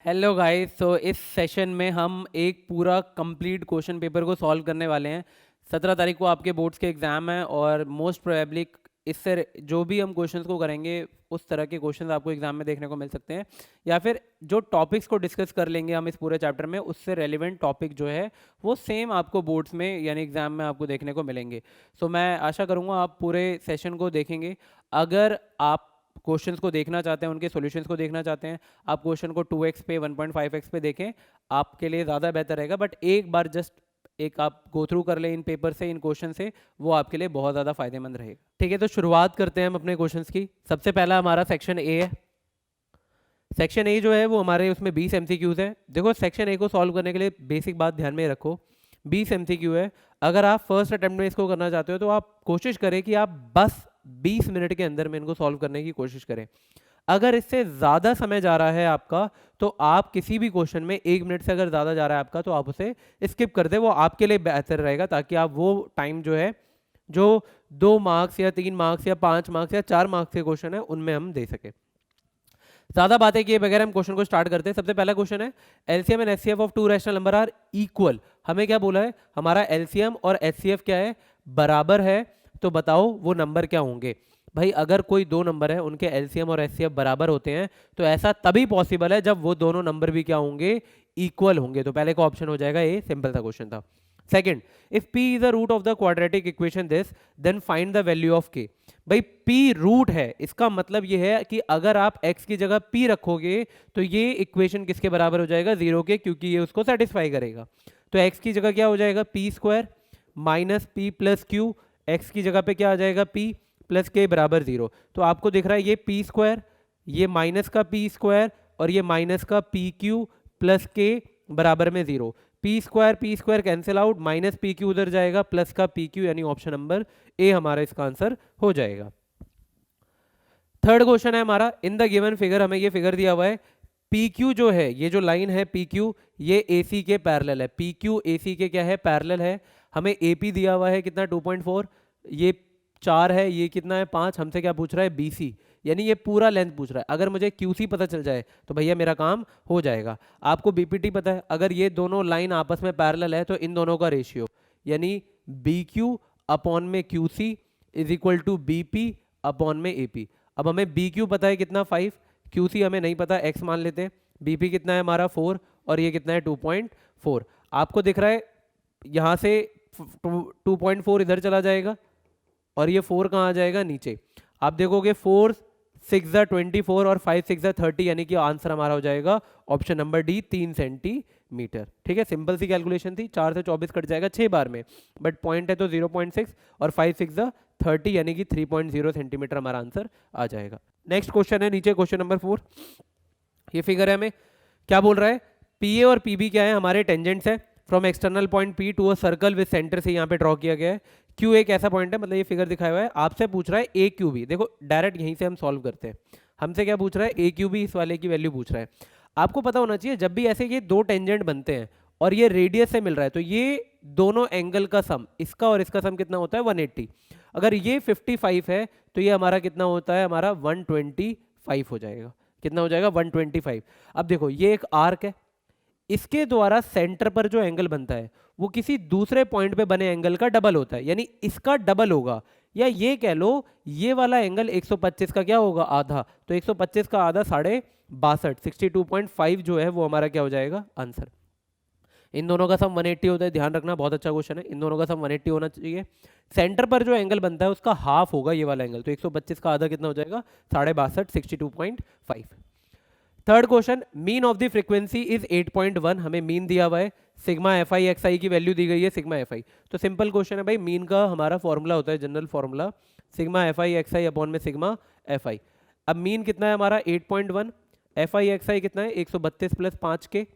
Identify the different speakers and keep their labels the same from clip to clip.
Speaker 1: Hello guys. तो इस session में हम एक पूरा कंप्लीट क्वेश्चन पेपर को सॉल्व करने वाले हैं। 17 तारीख को आपके बोर्ड्स के एग्ज़ाम हैं और मोस्ट प्रोबेबली इससे जो भी हम क्वेश्चंस को करेंगे उस तरह के क्वेश्चंस आपको एग्जाम में देखने को मिल सकते हैं, या फिर जो टॉपिक्स को डिस्कस कर लेंगे हम इस पूरे चैप्टर में उससे रेलिवेंट टॉपिक जो है वो सेम आपको बोर्ड्स में यानी एग्जाम में आपको देखने को मिलेंगे। सो मैं आशा करूँगा आप पूरे सेशन को देखेंगे। अगर आप क्वेश्चंस को देखना चाहते हैं, उनके सॉल्यूशंस को देखना चाहते हैं, आप क्वेश्चन को 2x पे 1.5x पे देखें, आपके लिए ज़्यादा बेहतर रहेगा। बट एक बार जस्ट एक आप गो थ्रू कर लें इन पेपर से, इन क्वेश्चन से, वो आपके लिए बहुत ज़्यादा फायदेमंद रहेगा। ठीक है, तो शुरुआत करते हैं हम अपने क्वेश्चंस की। सबसे पहला हमारा सेक्शन ए है। सेक्शन ए जो है वो हमारे उसमें 20 MCQs है। देखो सेक्शन ए को सॉल्व करने के लिए बेसिक बात ध्यान में रखो, 20 MCQ है। अगर आप फर्स्ट अटेम्प्ट में इसको करना चाहते हो तो आप कोशिश करें कि आप बस 20 मिनट के अंदर में इनको सॉल्व करने की कोशिश करें। अगर इससे ज़्यादा समय जा रहा है आपका तो आप किसी भी क्वेश्चन में 1 मिनट से अगर ज़्यादा जा रहा है आपका तो आप उसे स्किप कर दें, वो आपके लिए बेहतर रहेगा, ताकि आप वो टाइम जो है जो 2 मार्क्स या 3 मार्क्स या 5 मार्क्स या 4 मार्क्स के क्वेश्चन है उनमें हम दे सकें। ज़्यादा बातें किए बगैर हम क्वेश्चन को स्टार्ट करते हैं। सबसे पहला क्वेश्चन है, LCM and HCF of two rational number are equal. हमें क्या बोला है, हमारा एलसीएम और एचसीएफ क्या है, बराबर है। तो बताओ वो नंबर क्या होंगे। भाई अगर कोई दो नंबर है उनके एलसीएम और एचसीएफ बराबर होते हैं तो ऐसा तभी पॉसिबल है जब वो दोनों नंबर भी क्या होंगे, इक्वल होंगे। तो पहले का ऑप्शन हो जाएगा ए, सिंपल सा क्वेश्चन था। Second, if p is the root of the quadratic equation this then find the value of k। भाई p रूट है, इसका मतलब ये है कि अगर आप x की जगह p रखोगे तो ये इक्वेशन किसके बराबर हो जाएगा, जीरो के, क्योंकि ये उसको सेटिस्फाई करेगा। तो x की जगह क्या हो जाएगा, p square minus p plus Q. X की जगह पे क्या आ जाएगा, p प्लस के बराबर जीरो। तो आपको दिख रहा है ये p स्क्वायर, ये माइनस का p स्क्वायर और ये माइनस का पी क्यू प्लस के बराबर में zero. P square cancel out, minus P Q उधर जाएगा, प्लस का पी क्यू, यानी ऑप्शन नंबर ए हमारा इसका आंसर हो जाएगा। थर्ड क्वेश्चन है हमारा, इन द गिवन फिगर, हमें ये फिगर दिया हुआ है, पी क्यू जो है, ये जो लाइन है पी क्यू, ये ए सी के पैरेलल है। पी क्यू ए सी के क्या है, पैरेलल है। हमें ए पी दिया हुआ है कितना, 2.4, ये 4 है, ये कितना है 5। हमसे क्या पूछ रहा है, बी सी, यानी ये पूरा लेंथ पूछ रहा है। अगर मुझे क्यूसी पता चल जाए तो भैया मेरा काम हो जाएगा। आपको बीपीटी पता है, अगर ये दोनों लाइन आपस में पैरेलल है तो इन दोनों का रेशियो यानी बी क्यू अपॉन में Q C is equal to B P upon में ए पी। अब हमें बी क्यू पता है कितना 5, क्यू सी हमें नहीं पता, एक्स मान लेते हैं। बी पी कितना है हमारा 4 और ये कितना है 2.4। आपको दिख रहा है यहाँ से 2.4 इधर चला जाएगा और ये 4 कहाँ आ जाएगा, नीचे। आप देखोगे 4 6 24 और 5 6 30, यानी कि आंसर हमारा हो जाएगा ऑप्शन नंबर डी, 3 सेंटीमीटर। ठीक है, सिंपल सी कैलकुलेशन थी। 4 से 24 कट जाएगा 6 बार में, बट पॉइंट है तो 0.6 और 5 6 30, यानी कि 3.0 सेंटीमीटर हमारा आंसर आ जाएगा। नेक्स्ट क्वेश्चन है नीचे, क्वेश्चन नंबर 4। ये फिगर है, हमें क्या बोल रहा है, पी ए और पी बी क्या है, हमारे टेंजेंट्स है। From external point P to a circle with centre से यहाँ पे ड्रॉ किया गया है। क्यू एक ऐसा पॉइंट है, मतलब ये फिगर दिखाया हुआ है। आपसे पूछ रहा है ए क्यू बी, देखो डायरेक्ट यहीं से हम सॉल्व करते हैं। हमसे क्या पूछ रहा है, ए क्यू बी, इस वाले की वैल्यू पूछ रहा है। आपको पता होना चाहिए जब भी ऐसे ये दो टेंजेंट बनते हैं और ये रेडियस से मिल रहा है तो ये दोनों एंगल का सम, इसका और इसका सम कितना होता है, 180। अगर ये 55 है तो ये हमारा कितना होता है, हमारा 125 हो जाएगा। कितना हो जाएगा, 125। अब देखो ये एक आर्क है, इसके द्वारा सेंटर पर जो एंगल बनता है वो किसी दूसरे पॉइंट पे बने एंगल का डबल होता है, यानी इसका डबल होगा। या ये कह लो ये वाला एंगल 125 का क्या होगा, आधा। तो 125 का आधा 62.5, 62.5 जो है वो हमारा क्या हो जाएगा, आंसर। इन दोनों का सम 180 होता है, ध्यान रखना, बहुत अच्छा क्वेश्चन है। इन दोनों का सम 180 होना चाहिए। सेंटर पर जो एंगल बनता है उसका हाफ होगा ये वाला एंगल, तो 125 का आधा कितना हो जाएगा, 62.5, 62.5। Third question, mean of the frequency is 8.1। हमें मीन दिया हुआ है, सिग्मा एफ आई एक्स आई की वैल्यू दी गई है, सिग्मा एफ आई। तो सिंपल क्वेश्चन है भाई, मीन का हमारा फॉर्मूला होता है, जनरल फॉर्मूला, सिग्मा एफ आई एक्स आई अपॉन में सिग्मा एफ आई। अब मीन कितना है हमारा 8.1, एफ आई एक्स आई कितना है 132 प्लस 5 के,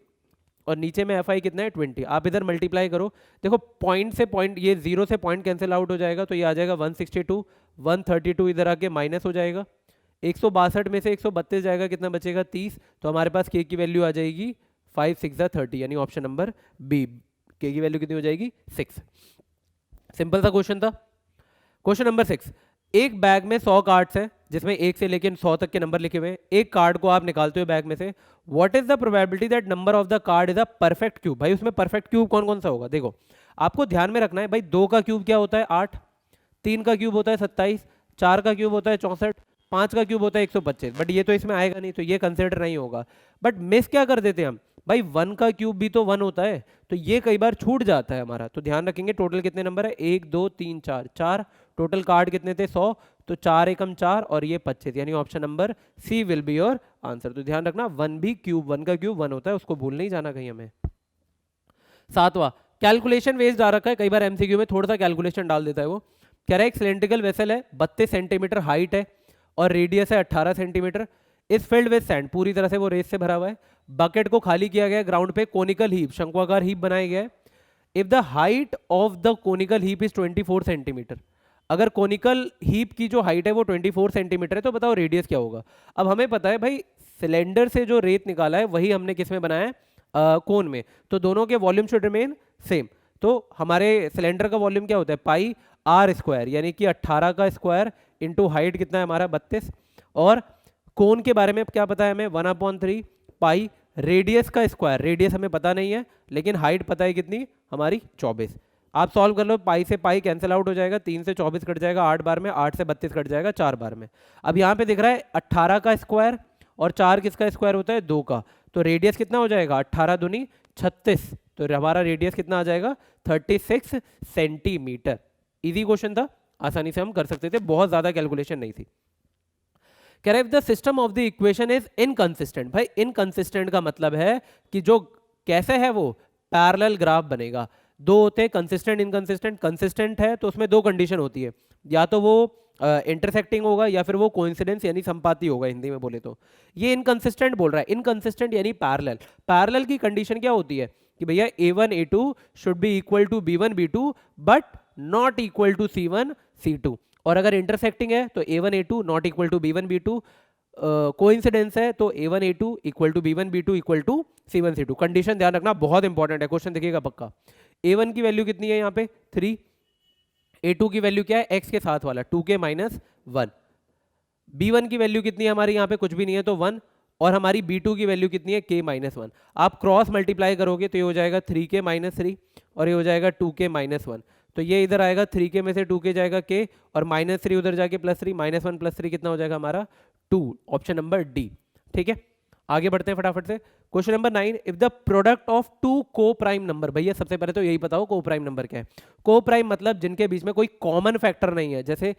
Speaker 1: और नीचे में एफ आई कितना है 20। आप इधर मल्टीप्लाई करो, देखो पॉइंट से पॉइंट, ये जीरो से पॉइंट कैंसिल आउट हो जाएगा, तो ये आ जाएगा 162, 132 इधर आके माइनस हो जाएगा। 162 में से 132 जाएगा, कितना बचेगा 30। तो हमारे पास के की वैल्यू आ जाएगी 5 6 30, यानी ऑप्शन नंबर बी, के की वैल्यू कितनी हो जाएगी 6। सिंपल सा क्वेश्चन था। क्वेश्चन नंबर 6, एक बैग में 100 कार्ड्स हैं जिसमें 1 से लेकर 100 तक के नंबर लिखे हुए हैं, एक कार्ड को आप निकालते हो बैग में से, what is the probability that number of the card is a perfect cube. भाई उसमें परफेक्ट क्यूब कौन कौन सा होगा, देखो आपको ध्यान में रखना है भाई, 2 का क्यूब क्या होता है 8, 3 का क्यूब होता है 27, 4 का क्यूब होता है 64, 5 का क्यूब होता है 125, बट ये तो इसमें आएगा नहीं, तो ये कंसिडर नहीं होगा। बट मिस क्या कर देते हैं हम, भाई 1 का क्यूब भी तो 1 होता है, तो ये कई बार छूट जाता है हमारा, तो ध्यान रखेंगे टोटल कितने नंबर है, 1 2 3 4, 4 टोटल कार्ड कितने थे 100, तो 4 एकम 4 और ये 25, यानी option number C will be your answer. तो ध्यान रखना 1 भी क्यूब, 1 का क्यूब 1 होता है, उसको भूल नहीं जाना कहीं हमें। 7वां कैलकुलेशन वेज डाल रखा है, कई बार एमसीक्यू में थोड़ा सा कैलकुलेशन डाल देता है वो। कह रहा है एक सिलेंड्रिकल वेसल है, 32 सेंटीमीटर हाइट है और रेडियस है 18 सेंटीमीटर, इस फिल्ड विद सैंड, पूरी तरह से वो रेत से भरा हुआ है। बकेट को खाली किया गया, ग्राउंड पे कोनिकल हीप, शंक्वाकार हीप बनाया गया है। If the height of the conical heap is 24 centimetre, अगर कोनिकल हीप की जो हाइट है वो 24 सेंटीमीटर है, तो बताओ रेडियस क्या होगा। अब हमें पता है भाई सिलेंडर से जो रेत निकाला है वही हमने किस में बनाया है, कोन में, तो दोनों के वॉल्यूम शुड रिमेन सेम। तो हमारे सिलेंडर का वॉल्यूम क्या होता है पाई आर स्क्वायर, यानी कि 18 का स्क्वायर इंटू हाइट कितना है हमारा 32, और कोन के बारे में क्या पता है हमें 1/3 पाई रेडियस का स्क्वायर, रेडियस हमें पता नहीं है लेकिन हाइट पता है कितनी हमारी 24। आप सॉल्व कर लो, पाई से पाई कैंसिल आउट हो जाएगा, 3 से 24 कट जाएगा 8 बार में, 8 से 32 कट जाएगा 4 बार में। अब यहाँ पे दिख रहा है 18 का स्क्वायर और 4 किसका स्क्वायर होता है 2 का, तो रेडियस कितना हो जाएगा 18 दूनी 36, तो हमारा रेडियस कितना आ जाएगा 36 सेंटीमीटर। इजी क्वेश्चन था, आसानी से हम कर सकते थे, बहुत ज्यादा कैलकुलेशन नहीं थी। कह रहे if the system of the equation is inconsistent, भाई इनकंसिस्टेंट का मतलब है कि जो कैसे है वो पैरेलल ग्राफ बनेगा। दो होते हैं कंसिस्टेंट इनकंसिस्टेंट, कंसिस्टेंट है तो उसमें दो कंडीशन होती है, या तो वो इंटरसेक्टिंग होगा या फिर वो कोइंसिडेंस यानी संपाती होगा हिंदी में बोले तो। ये इनकंसिस्टेंट बोल रहा है, इनकंसिस्टेंट यानी पैरेलल। पैरेलल की कंडीशन क्या होती है कि भैया A1 A2 should be equal to B1 B2 but not equal to C1 C2, और अगर इंटरसेक्टिंग है तो A1 A2 not equal to B1 B2, coincidence है तो A1 A2 equal to B1 B2 equal to C1 C2। Condition ध्यान रखना बहुत important है, क्वेश्चन देखिएगा पक्का। A1 की वैल्यू कितनी है यहाँ पे 3, A2 की वैल्यू क्या है x के साथ वाला 2k माइनस 1, B1 की वैल्यू कितनी है हमारी यहाँ पे कुछ भी नहीं है तो 1, और हमारी B2 की वैल्यू कितनी है k माइनस 1। आप क्रॉस मल्टीप्लाई करोगे तो ये हो जाएगा 3k माइनस 3 और ये हो जाएगा 2k माइनस 1, तो ये इधर आएगा 3k में से 2k जाएगा k और माइनस 3 उधर जाके प्लस 3, माइनस 1 प्लस 3 कितना हो जाएगा हमारा 2, ऑप्शन नंबर डी। ठीक है आगे बढ़ते हैं फटाफट से। Question number 9, if the product of two co prime number, भैया सबसे पहले तो यही बताओ को प्राइम नंबर क्या है। को प्राइम मतलब जिनके बीच में कोई कॉमन फैक्टर नहीं है, जैसे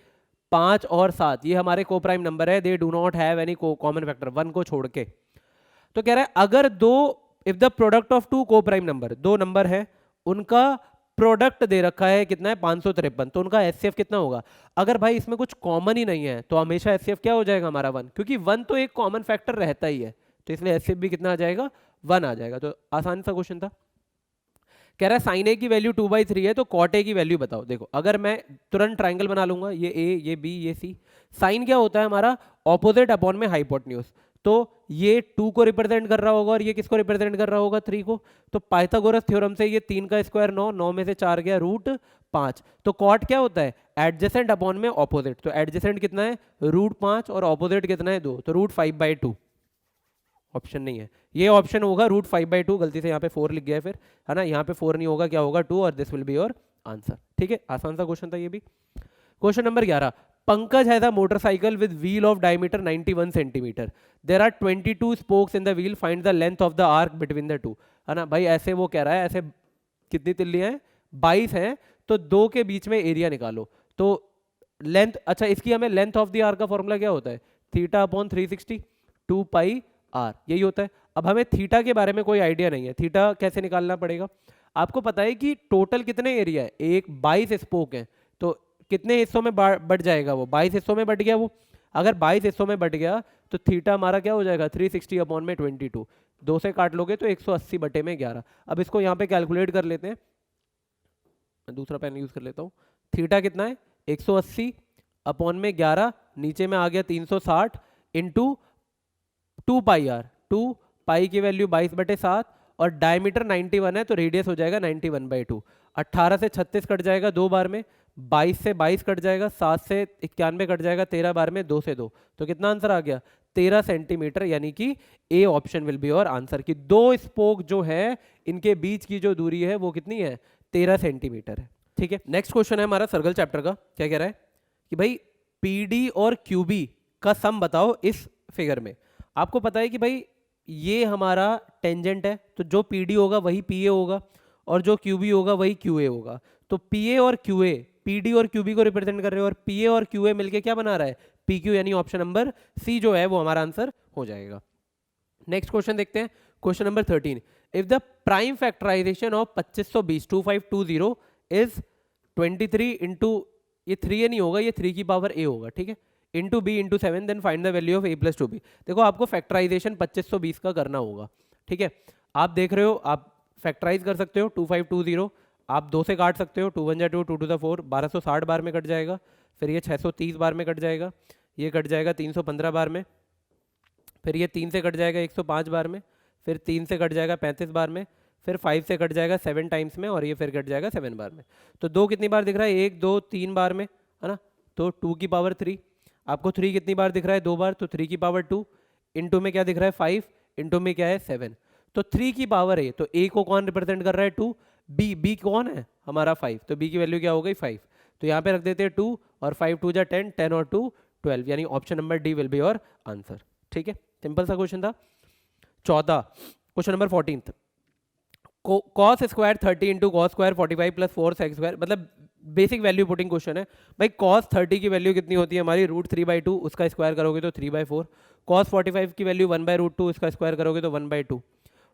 Speaker 1: 5 और 7 ये हमारे को प्राइम नंबर है, they do not have any common factor 1 को छोड़ के। तो कह रहा है अगर दो, if the product of two co prime number, दो नंबर है उनका प्रोडक्ट दे रखा है कितना है 553, तो उनका एचसीएफ कितना होगा। अगर भाई इसमें कुछ कॉमन ही नहीं है तो हमेशा एचसीएफ क्या हो जाएगा हमारा 1, क्योंकि 1 तो एक कॉमन फैक्टर रहता ही है, तो इसलिए एचसीएफ भी कितना आ जाएगा 1 आ जाएगा। तो आसान सा क्वेश्चन था। कह रहा है साइन ए की वैल्यू 2/3 है तो कॉट ए की वैल्यू बताओ। देखो अगर मैं तुरंत ट्राइंगल बना लूंगा, ये ए ये बी ये सी, साइन क्या होता है हमारा ऑपोजिट अपॉन में हाइपोटेन्यूज, तो ये 2 को रिप्रेजेंट कर रहा होगा और ये किसको रिप्रेजेंट कर रहा होगा 3 को। तो पाइथागोरस थ्योरम से ये 3 का स्क्वायर 9, 9 में से 4 गया √5, तो कॉट क्या होता है एडजेसेंट अपॉन में ऑपोजिट, तो एडजेसेंट कितना है √5 और ऑपोजिट कितना है 2, तो √5/2 ऑप्शन नहीं है, ये ऑप्शन होगा √5/2, गलती से यहाँ पे 4 लिख गया है फिर, है ना, यहाँ पे 4 नहीं होगा, क्या होगा 2 और this will be your answer. ठीक है आसान सा क्वेश्चन था ये भी। Question number 11, Pankaj has a motorcycle with wheel of diameter 91 centimetre, there are 22 spokes in the wheel, find the length of the arc between the two. है ना भाई, ऐसे वो कह रहा है, ऐसे कितनी तिल्लियां हैं 22 हैं, तो दो के बीच में एरिया निकालो। तो लेंथ, अच्छा इसकी हमें लेंथ ऑफ द आर्क का फॉर्मूला क्या होता है θ/360 2πr, यही होता है। अब हमें थीटा के बारे में कोई आइडिया नहीं है, थीटा कैसे निकालना पड़ेगा। आपको पता है कि टोटल कितने एरिया है, एक 22 स्पोक है, तो कितने हिस्सों में बढ़ जाएगा वो, 22 हिस्सों में बढ़ गया वो। अगर 22 हिस्सों में बढ़ गया तो थीटा हमारा क्या हो जाएगा 360/22, 2 से काट लोगे तो 180/11। अब इसको यहाँ पे कैलकुलेट कर लेते हैं, मैं दूसरा पेन यूज कर लेता हूँ। थीटा कितना है 180/11, नीचे में आ गया 360 इंटू 2πr, 2π की वैल्यू 22/7 और डायमीटर 91 है तो रेडियस हो जाएगा 91/2। 18 से 36 कट जाएगा 2 बार में, 22 से 22 कट जाएगा, 7 से 91 कट जाएगा, 13 बार में 2 से 2, तो कितना आंसर आ गया 13 सेंटीमीटर, यानी कि A option will be your answer. कि दो स्पोक जो है इनके बीच की जो दूरी है वो कितनी है 13 सेंटीमीटर है। ठीक है, नेक्स्ट क्वेश्चन है हमारा सर्कल चैप्टर का। क्या कह रहा है कि भाई पीडी और क्यूबी का सम बताओ इस फिगर में। आपको पता है कि भाई ये हमारा टेंजेंट है, तो जो पीडी होगा वही पीए होगा और जो क्यूबी होगा वही क्यूए होगा। तो पीए और क्यूए पीडी और क्यूबी को रिप्रेजेंट कर रहे हो और पीए और क्यूए मिलके क्या बना रहा है पीक्यू, यानी ऑप्शन नंबर सी जो है वो हमारा आंसर हो जाएगा। नेक्स्ट क्वेश्चन देखते हैं, question number 13। If the prime factorisation of 2520 2520 is 23 into, ये 3 नहीं होगा, ये 3 की पावर ए होगा, ठीक है, into B into 7, then find the value of A plus 2b। देखो आपको फैक्टराइजेशन 2520 का करना होगा, ठीक है। आप देख रहे हो, आप फैक्टराइज कर सकते हो 2520, आप 2 से काट सकते हो, 2 1 जा 2, 2 2 4, 1260 बार में कट जाएगा, फिर ये 630 बार में कट जाएगा, ये कट जाएगा 315 बार में, फिर ये 3 से कट जाएगा 105 बार में, फिर 3 से कट जाएगा 35 बार में, फिर 5 से कट जाएगा 7 टाइम्स में, और ये फिर कट जाएगा 7 बार में। तो 2 कितनी बार दिख रहा है 1 2 3 बार में, है ना, तो 2 की पावर 3। आपको 3 कितनी बार दिख रहा है 2 बार, तो 3 की पावर 2, इंटू में क्या दिख रहा है 5, इंटू में क्या है 7, तो 3 की पावर ए, तो ए को कौन रिप्रेजेंट कर रहा है 2, बी कौन है हमारा 5, तो बी की वैल्यू क्या हो गई 5, तो यहाँ पे रख देते हैं 2 और 5 2 जा 10, 10 और 2 12, यानी option number D will be your answer. ठीक है, सिंपल सा क्वेश्चन था। 14, question number 14, cos square 30 into cos square 45 plus 4 sec square, मतलब बेसिक वैल्यू पुटिंग क्वेश्चन है। भाई कॉस 30 की वैल्यू कितनी होती है हमारी √3/2, उसका स्क्वायर करोगे तो 3/4, कॉस 45 की वैल्यू 1/√2, उसका स्क्वायर करोगे तो 1/2,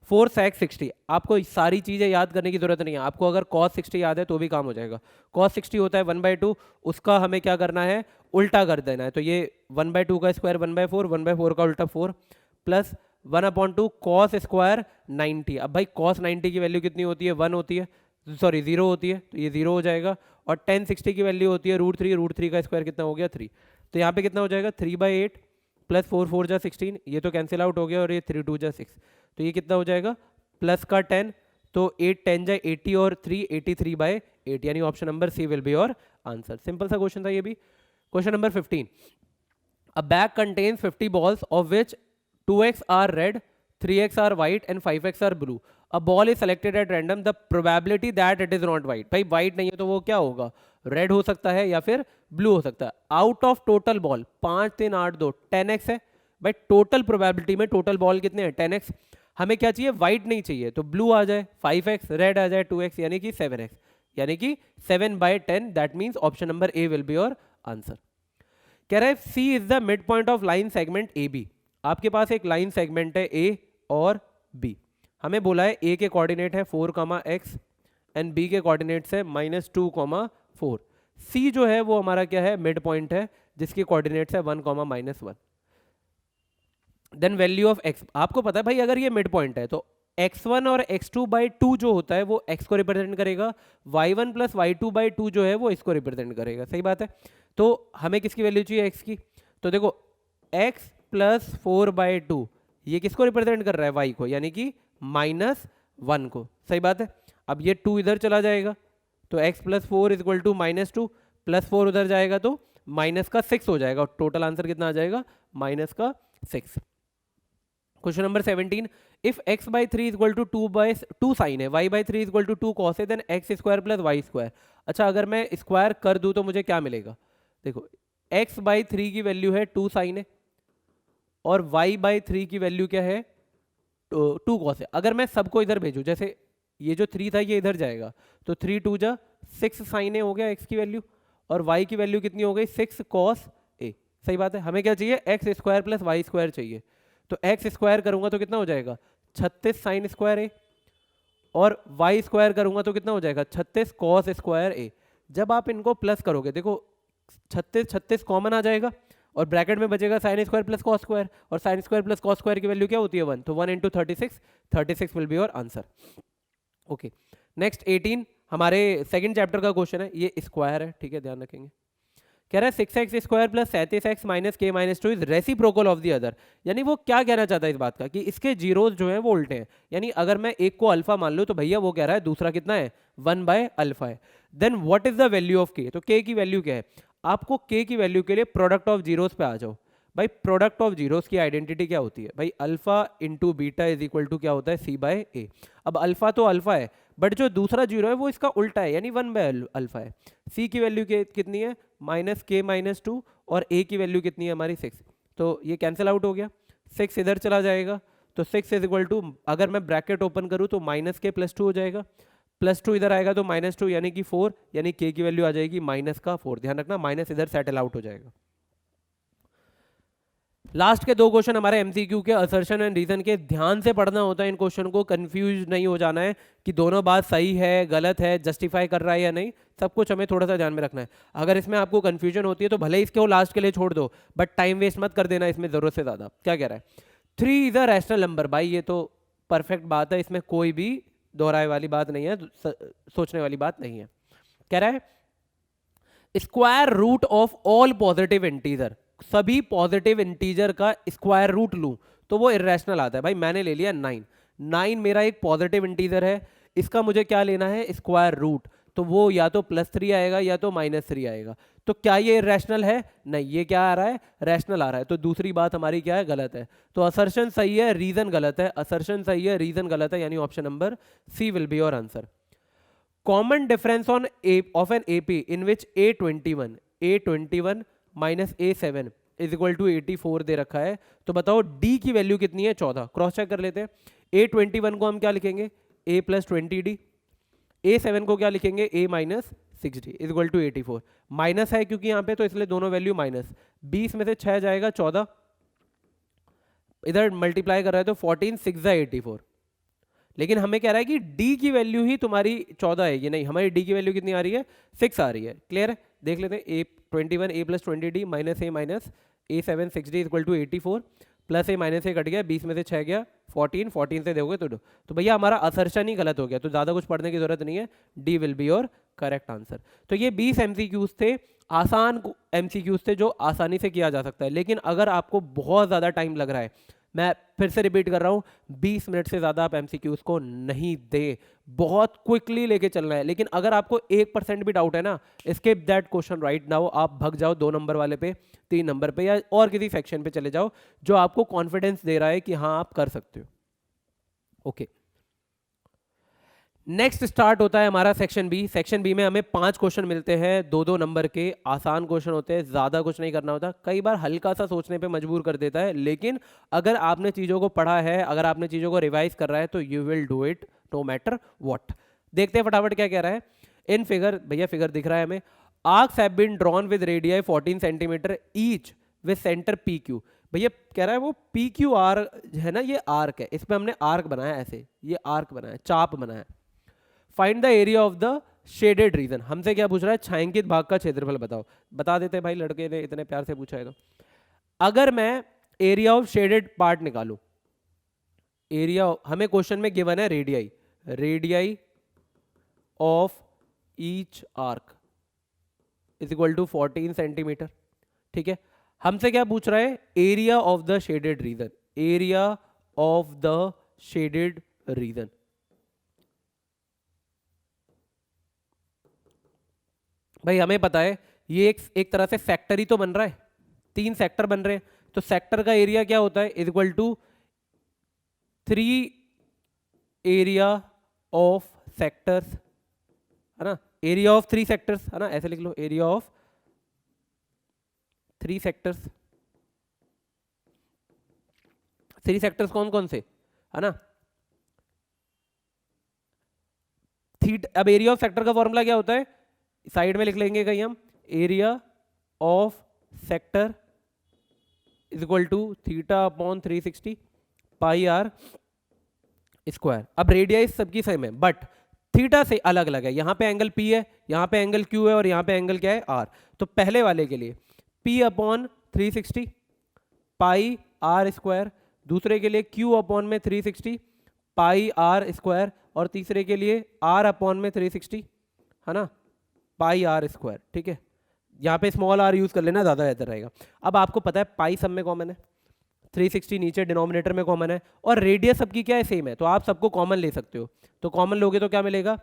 Speaker 1: 4 सेक 60। आपको सारी चीज़ें याद करने की जरूरत नहीं है, आपको अगर कॉस 60 याद है तो भी काम हो जाएगा। कॉस 60 होता है 1/2, उसका हमें क्या करना है उल्टा कर देना है, तो ये 1/2 का स्क्वायर 1/4, 1/4 का उल्टा 4, प्लस 1/2 कॉस स्क्वायर 90। अब भाई कॉस 90 की वैल्यू कितनी होती है 1 होती है, सॉरी 0 होती है, तो ये 0 हो जाएगा, और tan 60 की वैल्यू होती है √3 का स्क्वायर कितना हो गया 3, तो यहाँ पे कितना हो जाएगा 3/8 प्लस 4 4 जा 16, ये तो कैंसिल आउट हो गया, और ये 3 2 जा 6, तो ये कितना हो जाएगा प्लस का 10, तो 8 10 जा 80 और 3 83/8, यानी option number C will be your answer. Simple सा क्वेश्चन था ये भी। Question number 15, a bag contains 50 balls of which 2x are red, 3x are white and 5x are blue. A ball is selected at random. The probability that it is not white. भाई white नहीं है तो वो क्या होगा red हो सकता है या फिर blue हो सकता है। Out of total ball 5 3 8 2 10x है। भाई total probability में total ball कितने हैं 10x। हमें क्या चाहिए white नहीं चाहिए, तो blue आ जाए 5x, red आ जाए 2x, यानी कि 7x, यानी कि 7/10, that means option number A will be your answer। कह रहा है C is the midpoint of line segment AB। आपके पास एक लाइन सेगमेंट है A और B, हमें बोला है A के कोऑर्डिनेट है 4, एंड B के कोऑर्डिनेट्स है -2, 4। C जो है वो हमारा क्या है मिड पॉइंट है, जिसके कोऑर्डिनेट्स है 1, -1। देन वैल्यू ऑफ x, आपको पता है भाई अगर ये मिड पॉइंट है तो x1 और x2/2 जो होता है वो x को रिप्रेजेंट करेगा, y1 प्लस y2/2 जो है वो इसको रिप्रेजेंट करेगा, सही बात है। तो हमें किसकी वैल्यू चाहिए x की, तो देखो x प्लस 4/2 ये किसको रिप्रेजेंट कर रहा है y को, यानी कि -1 को, सही बात है। अब ये 2 इधर चला जाएगा तो x plus 4 equal to -2, plus 4 उधर जाएगा तो -6 हो जाएगा, और टोटल आंसर कितना आ जाएगा -6। Question number 17, if x/3 equal to 2 sine है, y/3 इक्वल टू 2 कॉस है, देन x² प्लस y²। अच्छा अगर मैं स्क्वायर कर दूं तो मुझे क्या मिलेगा, देखो x/3 की वैल्यू है 2 साइन है और y/3 की वैल्यू क्या है 2 कॉस है। अगर मैं सबको इधर भेजूं, जैसे ये जो 3 था ये इधर जाएगा, तो 3 2 जा 6 साइन ए हो गया x की वैल्यू, और y की वैल्यू कितनी हो गई 6 कॉस ए, सही बात है। हमें क्या चाहिए x² प्लस y² चाहिए, तो x² करूंगा तो कितना हो जाएगा 36 साइन स्क्वायर ए, और y² करूंगा तो कितना हो जाएगा 36 कॉस स्क्वायर ए। जब आप इनको प्लस करोगे, देखो 36 कॉमन आ जाएगा और ब्रैकेट में बचेगा sin² प्लस cos स्क्वायर, और sin² प्लस cos स्क्वायर की वैल्यू क्या होती है 1, तो 1 into 36 will be your answer. Okay, next 18 हमारे सेकंड चैप्टर का क्वेश्चन है, ये स्क्वायर है, ठीक है ध्यान रखेंगे। कह रहा है 6x² प्लस 37x माइनस के minus 2 is reciprocal of the other. यानी वो क्या कहना चाहता है इस बात का कि इसके जीरोस जो है वो उल्टे हैं। यानी अगर मैं एक को अल्फा मान लूँ तो भैया वो कह रहा है दूसरा कितना है 1/अल्फा है। Then what is the value of K, तो के की वैल्यू क्या है। आपको के की वैल्यू के लिए प्रोडक्ट ऑफ जीरोस पे आ जाओ। भाई प्रोडक्ट ऑफ जीरोस की आइडेंटिटी क्या होती है भाई, alpha into beta is equal to क्या होता है c/a। अब अल्फा तो अल्फा है बट जो दूसरा जीरो है वो इसका उल्टा है यानी 1/अल्फा है। सी की वैल्यू कितनी है -k-2 और a की वैल्यू कितनी है हमारी 6। तो ये कैंसिल आउट हो गया, 6 इधर चला जाएगा तो 6 इज इक्वल टू, अगर मैं ब्रैकेट ओपन करूँ तो -k+2 हो जाएगा, +2 इधर आएगा तो -2 यानी कि 4, यानी k की वैल्यू आ जाएगी -4। ध्यान रखना माइनस इधर सेटल आउट हो जाएगा। लास्ट के दो क्वेश्चन हमारे एमसीक्यू के असर्शन एंड रीजन के, ध्यान से पढ़ना होता है इन क्वेश्चन को, कंफ्यूज नहीं हो जाना है कि दोनों बात सही है गलत है, जस्टिफाई कर रहा है या नहीं, सब कुछ हमें थोड़ा सा ध्यान में रखना है। अगर इसमें आपको कंफ्यूजन होती है तो भले इसको लास्ट के लिए छोड़ दो बट टाइम वेस्ट मत कर देना इसमें जरूरत से ज्यादा। क्या कह रहा है 3 इज अ रैशनल नंबर, भाई ये तो परफेक्ट बात है, इसमें कोई भी दोहराए वाली बात नहीं है, सोचने वाली बात नहीं है। कह रहा है square root of all positive integer, सभी पॉजिटिव इंटीजर का स्क्वायर रूट लूं तो वो इरेशनल आता है। भाई मैंने ले लिया 9, 9 मेरा एक पॉजिटिव इंटीजर है, इसका मुझे क्या लेना है स्क्वायर रूट, तो वो या तो +3 आएगा या तो -3 आएगा। तो क्या ये इरेशनल है, नहीं, ये क्या आ रहा है रैशनल आ रहा है। तो दूसरी बात हमारी क्या है गलत है, तो असर्शन सही है रीजन गलत है, असर्शन सही है रीजन गलत है, यानी option number C will be your answer. Common difference on of an AP in which A21 minus A7 is equal to 84 दे रखा है, तो बताओ D की वैल्यू कितनी है 14। क्रॉस चेक कर लेते हैं, A21 को हम क्या लिखेंगे A + 20D, A7 को क्या लिखेंगे A - 6D is equal to 84। Minus है क्योंकि यहाँ पे तो इसलिए दोनों वैल्यू माइनस, 20 में से 6 जाएगा 14, इधर मल्टीप्लाई कर रहा है तो 14 6 84। लेकिन हमें कह रहा है कि D की वैल्यू ही तुम्हारी 14 है, ये नहीं, हमारी D की वैल्यू कितनी आ रही है 6 आ रही है। क्लियर है, देख लेते हैं A21 A + 20D minus A7 6D equal to 84 plus A - A cut गया, 20 में से 6 गया 14, 14 से दोगे तो भैया हमारा असर्शन ही गलत हो गया, तो ज़्यादा कुछ पढ़ने की जरूरत नहीं है, D will be your correct answer. तो ये 20 MCQs थे, आसान MCQs थे जो आसानी से किया जा सकता है। लेकिन अगर आपको बहुत ज़्यादा टाइम लग रहा है, मैं फिर से रिपीट कर रहा हूँ, 20 मिनट से ज़्यादा आप MCQs को नहीं दे, बहुत क्विकली लेके चलना है। लेकिन अगर आपको 1% भी डाउट है ना, skip that question right now, आप भग जाओ 2 नंबर वाले पे, 3 नंबर पे या और किसी सेक्शन पे चले जाओ जो आपको कॉन्फिडेंस दे रहा है कि हाँ आप कर सकते हो। ओके, नेक्स्ट स्टार्ट होता है हमारा सेक्शन बी। सेक्शन बी में हमें 5 क्वेश्चन मिलते हैं, 2-2 नंबर के, आसान क्वेश्चन होते हैं, ज़्यादा कुछ नहीं करना होता, कई बार हल्का सा सोचने पे मजबूर कर देता है, लेकिन अगर आपने चीज़ों को पढ़ा है, अगर आपने चीज़ों को रिवाइज कर रहा है तो you will do it no matter what. देखते हैं फटाफट क्या कह रहा है। इन फिगर, भैया फिगर दिख रहा है हमें, arcs have been drawn with radii 14 centimetre each with centre PQ। भैया कह रहा है वो PQR है ना, ये आर्क है, इस पर हमने आर्क बनाया, ऐसे ये आर्क बनाया, चाप बनाया। Find the area of the shaded reason, हमसे क्या पूछ रहा है छायांकित भाग का क्षेत्रफल बताओ। बता देते हैं भाई, लड़के ने इतने प्यार से पूछा है तो। अगर मैं एरिया ऑफ शेडेड पार्ट निकालूं, एरिया हमें क्वेश्चन में गिवन है radii, radii of each arc is equal to 14 centimetre. ठीक है, हमसे क्या पूछ रहा है area of the shaded region, area of the shaded region. भाई हमें पता है ये एक तरह से सेक्टर ही तो बन रहा है, 3 सेक्टर बन रहे हैं, तो सेक्टर का एरिया क्या होता है is equal to 3 area of sectors, है ना, एरिया ऑफ 3 सेक्टर्स, है ना, ऐसे लिख लो, एरिया ऑफ 3 सेक्टर्स। 3 सेक्टर्स कौन कौन से, है ना, अब एरिया ऑफ सेक्टर का फॉर्मूला क्या होता है, साइड में लिख लेंगे कहीं हम, area of sector is equal to θ/360 πr²। अब रेडियस सबकी सेम है बट थीटा से अलग अलग है, यहां पे एंगल P है, यहां पे एंगल Q है और यहां पे एंगल क्या है R। तो पहले वाले के लिए P/360 πr², दूसरे के लिए Q/360 πr², और तीसरे के लिए R/360, है ना, πr²। ठीक है, यहाँ पे स्मॉल आर यूज़ कर लेना, ज़्यादा बेहतर रहेगा। अब आपको पता है पाई सब में कॉमन है, 360 नीचे डिनोमिनेटर में कॉमन है, और रेडियस सबकी क्या है, सेम है, तो आप सबको कॉमन ले सकते हो। तो कॉमन लोगे तो क्या मिलेगा,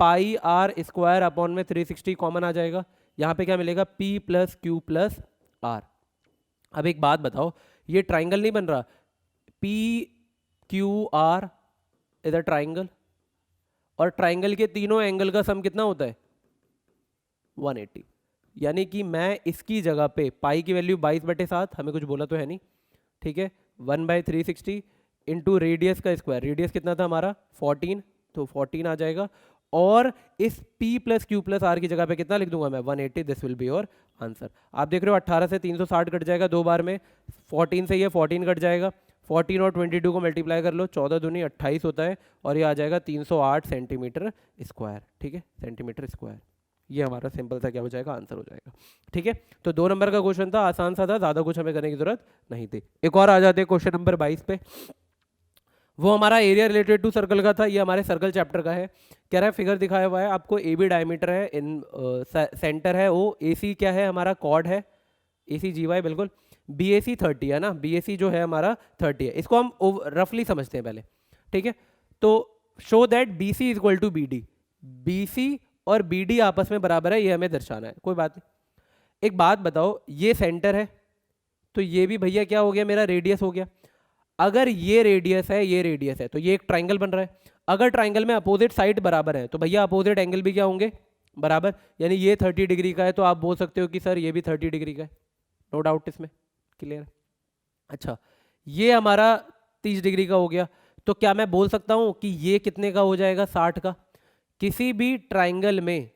Speaker 1: पाई आर स्क्वायर अपॉन में 360 कॉमन आ जाएगा। यहाँ पे क्या मिलेगा, P plus Q plus R. अब एक बात बताओ, ये ट्राइंगल नहीं बन रहा, P Q R is a triangle, और ट्राइंगल के तीनों एंगल का सम कितना होता है, 180। यानी कि मैं इसकी जगह पे पाई की वैल्यू 22/7, हमें कुछ बोला तो है नहीं, ठीक है, 1/360 इंटू रेडियस का स्क्वायर, रेडियस कितना था हमारा 14, तो 14 आ जाएगा, और इस p plus Q plus R की जगह पे कितना लिख दूंगा मैं, 180। This will be your answer. आप देख रहे हो 18 से 360 कट जाएगा 2 बार में, 14 से ये 14 कट जाएगा, 14 और 22 को मल्टीप्लाई कर लो, 14 दूनी 28 होता है, और ये आ जाएगा 308 सेंटीमीटर स्क्वायर, ठीक है, सेंटीमीटर स्क्वायर। ये हमारा सिंपल सा क्या हो जाएगा, आंसर हो जाएगा, ठीक है। तो 2 नंबर का क्वेश्चन था, आसान सा था, ज़्यादा कुछ हमें करने की जरूरत नहीं थी। एक और आ जाते हैं क्वेश्चन नंबर 22 पे, वो हमारा एरिया रिलेटेड टू सर्कल का था, ये हमारे सर्कल चैप्टर का है। कह रहा है फिगर दिखाया हुआ है आपको, ए बी डायमीटर है, इन सेंटर है ओ, ए सी क्या है हमारा, कॉर्ड है, ए सी जी वाई बिल्कुल, बी ए सी 30 है ना, बी ए सी जो है हमारा 30 है, इसको हम रफली समझते हैं पहले, ठीक है। तो show that B C is equal to B D, B C और बी डी आपस में बराबर है, ये हमें दर्शाना है, कोई बात नहीं। एक बात बताओ, ये सेंटर है, तो ये भी भैया क्या हो गया, मेरा रेडियस हो गया। अगर ये रेडियस है, ये रेडियस है, तो ये एक ट्राइंगल बन रहा है। अगर ट्राइंगल में अपोजिट साइड बराबर है, तो भैया अपोजिट एंगल भी क्या होंगे, बराबर। यानी ये 30 डिग्री का है, तो आप बोल सकते हो कि सर ये भी 30 डिग्री का है, नो डाउट इसमें, क्लियर है। अच्छा, ये हमारा 30 डिग्री का हो गया, तो क्या मैं बोल सकता हूं कि ये कितने का हो जाएगा, 60 का। किसी भी ट्राइंगल में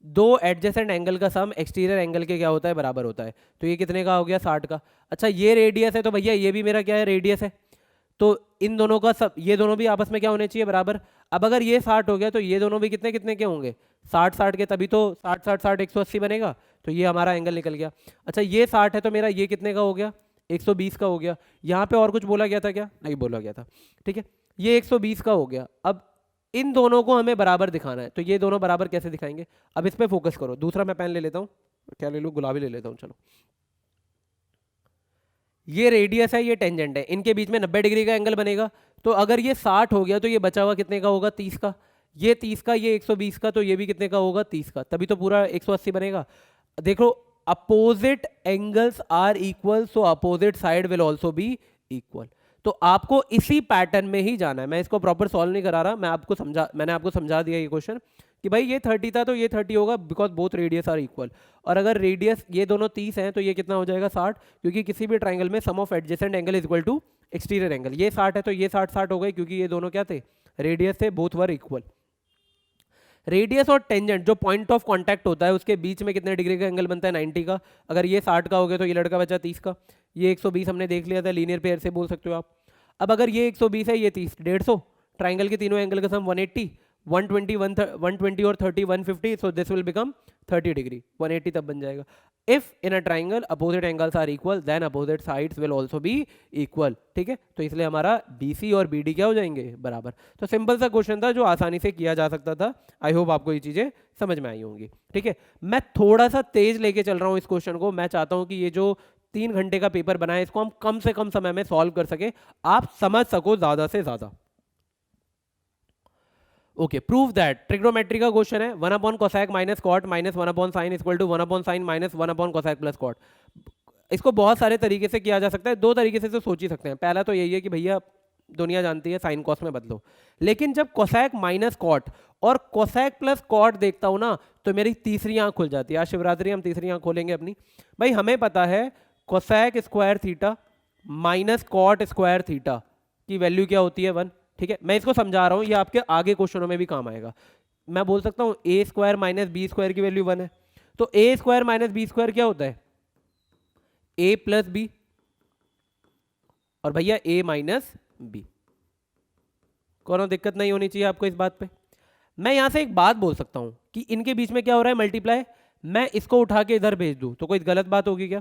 Speaker 1: दो एडजेसेंट एंगल का सम एक्सटीरियर एंगल के क्या होता है, बराबर होता है, तो ये कितने का हो गया, 60 का। अच्छा, ये रेडियस है, तो भैया ये भी मेरा क्या है, रेडियस है, तो इन दोनों का सब, ये दोनों भी आपस में क्या होने चाहिए, बराबर। अब अगर ये 60 हो गया, तो ये दोनों भी कितने कितने के होंगे, 60 के, तभी तो 60 60 60 180 बनेगा, तो ये हमारा एंगल निकल गया। अच्छा, ये 60 है, तो मेरा ये कितने का हो गया, 120 का हो गया। यहाँ पे और कुछ बोला गया था क्या, नहीं बोला गया था, ठीक है, ये 120 का हो गया। अब इन दोनों को हमें बराबर दिखाना है, तो ये दोनों बराबर कैसे दिखाएंगे, अब इस पे फोकस करो। दूसरा मैं पेन ले लेता हूँ, क्या ले लूँ, गुलाबी ले लेता हूँ, चलो। ये रेडियस है, ये टेंजेंट है, इनके बीच में 90 डिग्री का एंगल बनेगा, तो अगर ये 60 हो गया, तो ये बचा हुआ कितने का होगा, 30 का। ये 30 का, ये 120 का, तो ये भी कितने का होगा, 30 का, तभी तो पूरा 180 बनेगा। देखो, opposite angles are equal, so opposite side will also be equal. तो आपको इसी पैटर्न में ही जाना है, मैं इसको प्रॉपर सॉल्व नहीं करा रहा, मैंने आपको समझा दिया ये क्वेश्चन कि भाई ये 30 था, तो ये 30 होगा, because both radius are equal. और अगर रेडियस ये दोनों 30 हैं, तो ये कितना हो जाएगा, 60, क्योंकि किसी भी ट्राइंगल में sum of adjacent angle is equal to exterior angle. ये 60 है, तो ये 60 60 हो गए, क्योंकि ये दोनों क्या थे, रेडियस थे, बोथ वर इक्वल। रेडियस और टेंजेंट जो पॉइंट ऑफ कांटेक्ट होता है, उसके बीच में कितने डिग्री का एंगल बनता है, 90 का। अगर ये 60 का हो गया, तो ये लड़का बचा 30 का। ये 120 हमने देख लिया था, लीनियर पेयर से बोल सकते हो आप। अब अगर ये 120 है, ये 30, 150, ट्राइंगल के तीनों एंगल का सम 180, 120 120 और 30 150, so this will become 30 degree, 180 तब बन जाएगा। If in a triangle opposite angles are equal, then opposite sides will also be equal, ठीक है। तो इसलिए हमारा BC और BD क्या हो जाएंगे, बराबर। तो सिंपल सा क्वेश्चन था, जो आसानी से किया जा सकता था। आई होप आपको ये चीजें समझ में आई होंगी, ठीक है। मैं थोड़ा सा तेज लेके चल रहा हूँ इस क्वेश्चन को, मैं चाहता हूँ कि ये जो 3 घंटे का पेपर बना है, इसको हम कम से कम समय में सॉल्व कर सके, आप समझ सको ज्यादा से ज्यादा। ओके, प्रूव दैट, ट्रिग्नोमेट्री का क्वेश्चन है, 1 cosec minus cot minus 1 sine equal to 1 sine minus 1 cosec plus cot. इसको बहुत सारे तरीके से किया जा सकता है, 2 तरीके से तो सोच ही सकते हैं। पहला तो यही है कि भैया दुनिया जानती है साइन कॉस में बदलो, लेकिन जब कोसेक माइनस कॉट और कोसेक प्लस कॉट देखता हूं ना, तो मेरी तीसरी आंख खुल जाती है। आज शिवरात्रि, हम तीसरी आंख खोलेंगे अपनी। भाई हमें पता है cosec square theta minus cot square theta की वैल्यू क्या होती है, 1, ठीक है। मैं इसको समझा रहा हूं, ये आपके आगे क्वेश्चनों में भी काम आएगा। मैं बोल सकता हूं ए स्क्वायर माइनस बी स्क्वायर की वैल्यू 1 है, तो ए स्क्वायर माइनस बी स्क्वायर क्या होता है, ए प्लस बी, और भैया ए माइनस बी। कोनो दिक्कत नहीं होनी चाहिए आपको इस बात पे। मैं यहां से एक बात बोल सकता हूं कि इनके बीच में क्या हो रहा है, मल्टीप्लाई। मैं इसको उठा के इधर भेज दूं तो कोई गलत बात होगी क्या,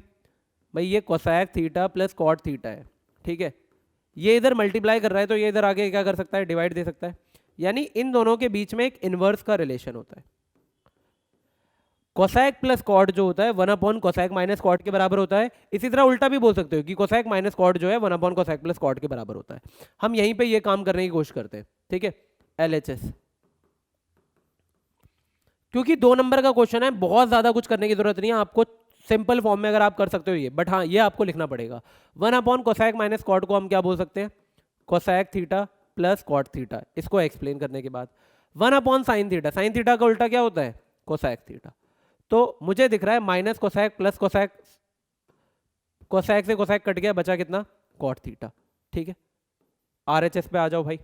Speaker 1: भाई ये cosec theta plus cot theta है, ठीक है। ये इधर मल्टीप्लाई कर रहा है, तो ये इधर आगे क्या कर सकता है, डिवाइड दे सकता है। यानी इन दोनों के बीच में एक इनवर्स का रिलेशन होता है। कोसैक प्लस कॉट जो होता है 1 अपॉन कोसैक माइनस कॉट के बराबर होता है। इसी तरह उल्टा भी बोल सकते हो कि कोसैक माइनस कॉट जो है 1 अपॉन कोसैक प्लस कॉट के बराबर होता है। हम यहीं पे ये काम करने की कोशिश करते हैं, ठीक है। LHS, क्योंकि 2 नंबर का क्वेश्चन है, बहुत ज्यादा कुछ करने की जरूरत नहीं है आपको, सिंपल फॉर्म में अगर आप कर सकते हो ये, बट हाँ ये आपको लिखना पड़ेगा। 1 अपॉन कोसैक माइनस कॉट को हम क्या बोल सकते हैं, cosec theta plus cot theta. इसको एक्सप्लेन करने के बाद 1 upon sine theta, sine theta का उल्टा क्या होता है, कोसैक थीटा। तो मुझे दिख रहा है minus cosec plus cosec, cosec से कोसैक कट गया, बचा कितना, कॉट थीटा, ठीक है। RHS पे आ जाओ भाई।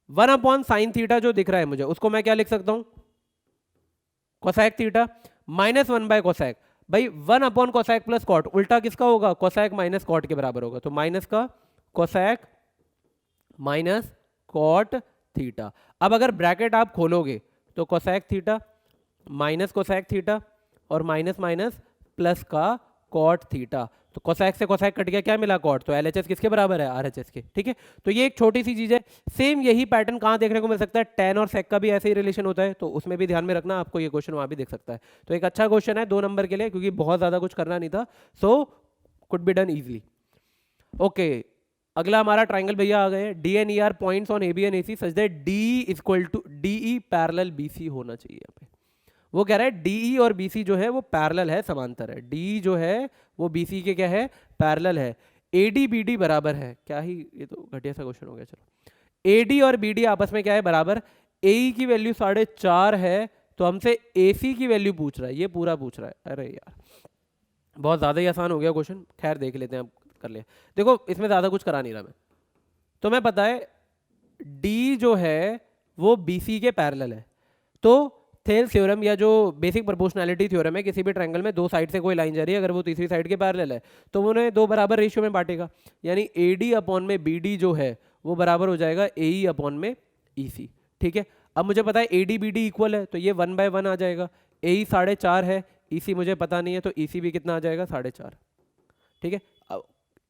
Speaker 1: 1 अपॉन साइन थीटा जो दिख रहा है मुझे, उसको मैं क्या लिख सकता हूं, cosec theta minus 1 by cosec. भाई 1 अपॉन कोसैक प्लस कॉट उल्टा किसका होगा, कोसैक माइनस कॉट के बराबर होगा, तो माइनस का कोसैक माइनस कॉट थीटा। अब अगर ब्रैकेट आप खोलोगे तो cosec theta minus cosec theta और माइनस माइनस प्लस का कॉट थीटा, तो कोसैक से कोसैक कट गया, क्या मिला, कॉट। तो LHS किसके बराबर है, RHS के, ठीक है। तो ये एक छोटी सी चीज है। सेम यही पैटर्न कहाँ देखने को मिल सकता है, टेन और सेक का भी ऐसे ही रिलेशन होता है, तो उसमें भी ध्यान में रखना, आपको ये क्वेश्चन वहां भी दिख सकता है। तो एक अच्छा क्वेश्चन है 2 नंबर के लिए, क्योंकि बहुत ज्यादा कुछ करना नहीं था, so could be done easily. Okay, अगला हमारा ट्राइंगल भैया आ गए। DNER points on AB and AC such that D equal to DE parallel BC होना चाहिए। यहाँ पे वो कह रहा है DE और BC जो है वो पैरेलल है, समांतर है। DE जो है वो BC के क्या है, पैरेलल है। AD BD बराबर है, क्या ही ये तो घटिया सा क्वेश्चन हो गया। चलो, AD और BD आपस में क्या है, बराबर। AE की वैल्यू 4.5 है, तो हमसे AC की वैल्यू पूछ रहा है, ये पूरा पूछ रहा है। अरे यार बहुत ज्यादा ही आसान हो गया क्वेश्चन, खैर देख लेते हैं, अब कर लिया। देखो इसमें ज्यादा कुछ करा नहीं रहा मैं, तुम्हें पता है D जो है वो BC के पैरेलल है, तो थेल्स थ्योरम या जो बेसिक प्रोपोर्शनैलिटी थ्योरम है, किसी भी ट्रायंगल में दो साइड से कोई लाइन जा रही है, अगर वो तीसरी साइड के पैरेलल है तो वो उन्हें 2 बराबर रेशियो में बांटेगा, यानी AD अपॉन में BD जो है वो बराबर हो जाएगा AE अपॉन में EC, ठीक है। अब मुझे पता है AD BD इक्वल है, तो ये 1/1 आ जाएगा। AE 4.5 है, EC मुझे पता नहीं है, तो EC भी कितना आ जाएगा, 4.5, ठीक है।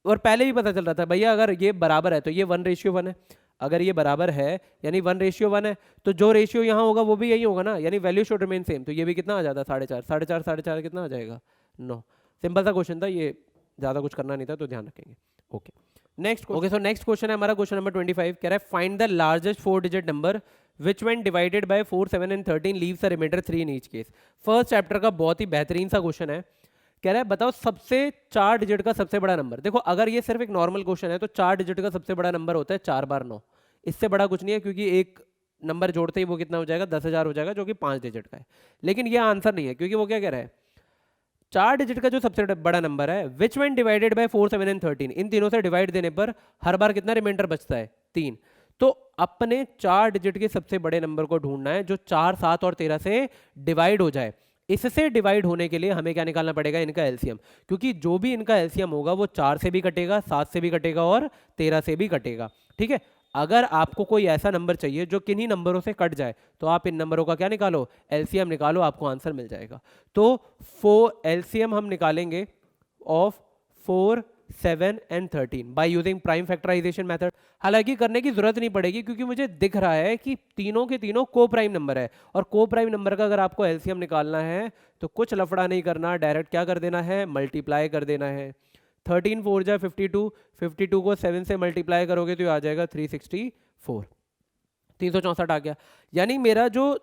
Speaker 1: और पहले भी पता चल रहा था भैया अगर ये बराबर है तो ये 1:1 है, अगर ये बराबर है यानी 1:1 है, तो जो रेशियो यहाँ होगा वो भी यही होगा ना, यानी वैल्यू शुड रिमेन सेम। तो ये भी कितना आ जाता है, 4.5, 4.5, 4.5 कितना आ जाएगा, 9। सिंपल सा क्वेश्चन था ये, ज्यादा कुछ करना नहीं था, तो ध्यान रखेंगे। Okay next, okay so next question है हमारा क्वेश्चन नंबर 25, कह रहा है find the largest 4 digit number which when divided by 4, 7 and 13 leaves a remainder 3 in each case. First chapter का बहुत ही बेहतरीन सा क्वेश्चन है। कह रहा है बताओ सबसे 4 डिजिट का सबसे बड़ा नंबर। देखो अगर ये सिर्फ एक नॉर्मल क्वेश्चन है तो 4 डिजिट का सबसे बड़ा नंबर होता है 4 बार 9, इससे बड़ा कुछ नहीं है, क्योंकि एक नंबर जोड़ते ही वो कितना हो जाएगा, 10,000 हो जाएगा, जो कि 5 डिजिट का है। लेकिन ये आंसर नहीं है, क्योंकि वो क्या कह रहा है, 4 डिजिट का जो सबसे बड़ा नंबर है विच व्हेन डिवाइडेड बाय 4, 7 एंड 13, इन तीनों से डिवाइड देने पर हर बार कितना रिमाइंडर बचता है, 3। तो अपने 4 डिजिट के सबसे बड़े नंबर को ढूंढना है जो 4, 7 और 13 से डिवाइड हो जाए। इससे डिवाइड होने के लिए हमें क्या निकालना पड़ेगा, इनका एलसीएम, क्योंकि जो भी इनका एलसीएम होगा वो 4 से भी कटेगा, 7 से भी कटेगा और 13 से भी कटेगा, ठीक है। अगर आपको कोई ऐसा नंबर चाहिए जो किन्हीं नंबरों से कट जाए, तो आप इन नंबरों का क्या निकालो, एलसीएम निकालो, आपको आंसर मिल जाएगा। तो 4 एलसीएम हम निकालेंगे of 4, 7 and 13 by using prime factorisation method. हालांकि करने की जरूरत नहीं पड़ेगी, क्योंकि मुझे दिख रहा है कि तीनों के तीनों को प्राइम नंबर है, और को प्राइम नंबर का अगर आपको एलसीएम निकालना है तो कुछ लफड़ा नहीं करना, डायरेक्ट क्या कर देना है, मल्टीप्लाई कर देना है। 13 4 जा 52, 52 को 7 से मल्टीप्लाई करोगे तो आ जाएगा 364, 364 आ गया। यानी मेरा जो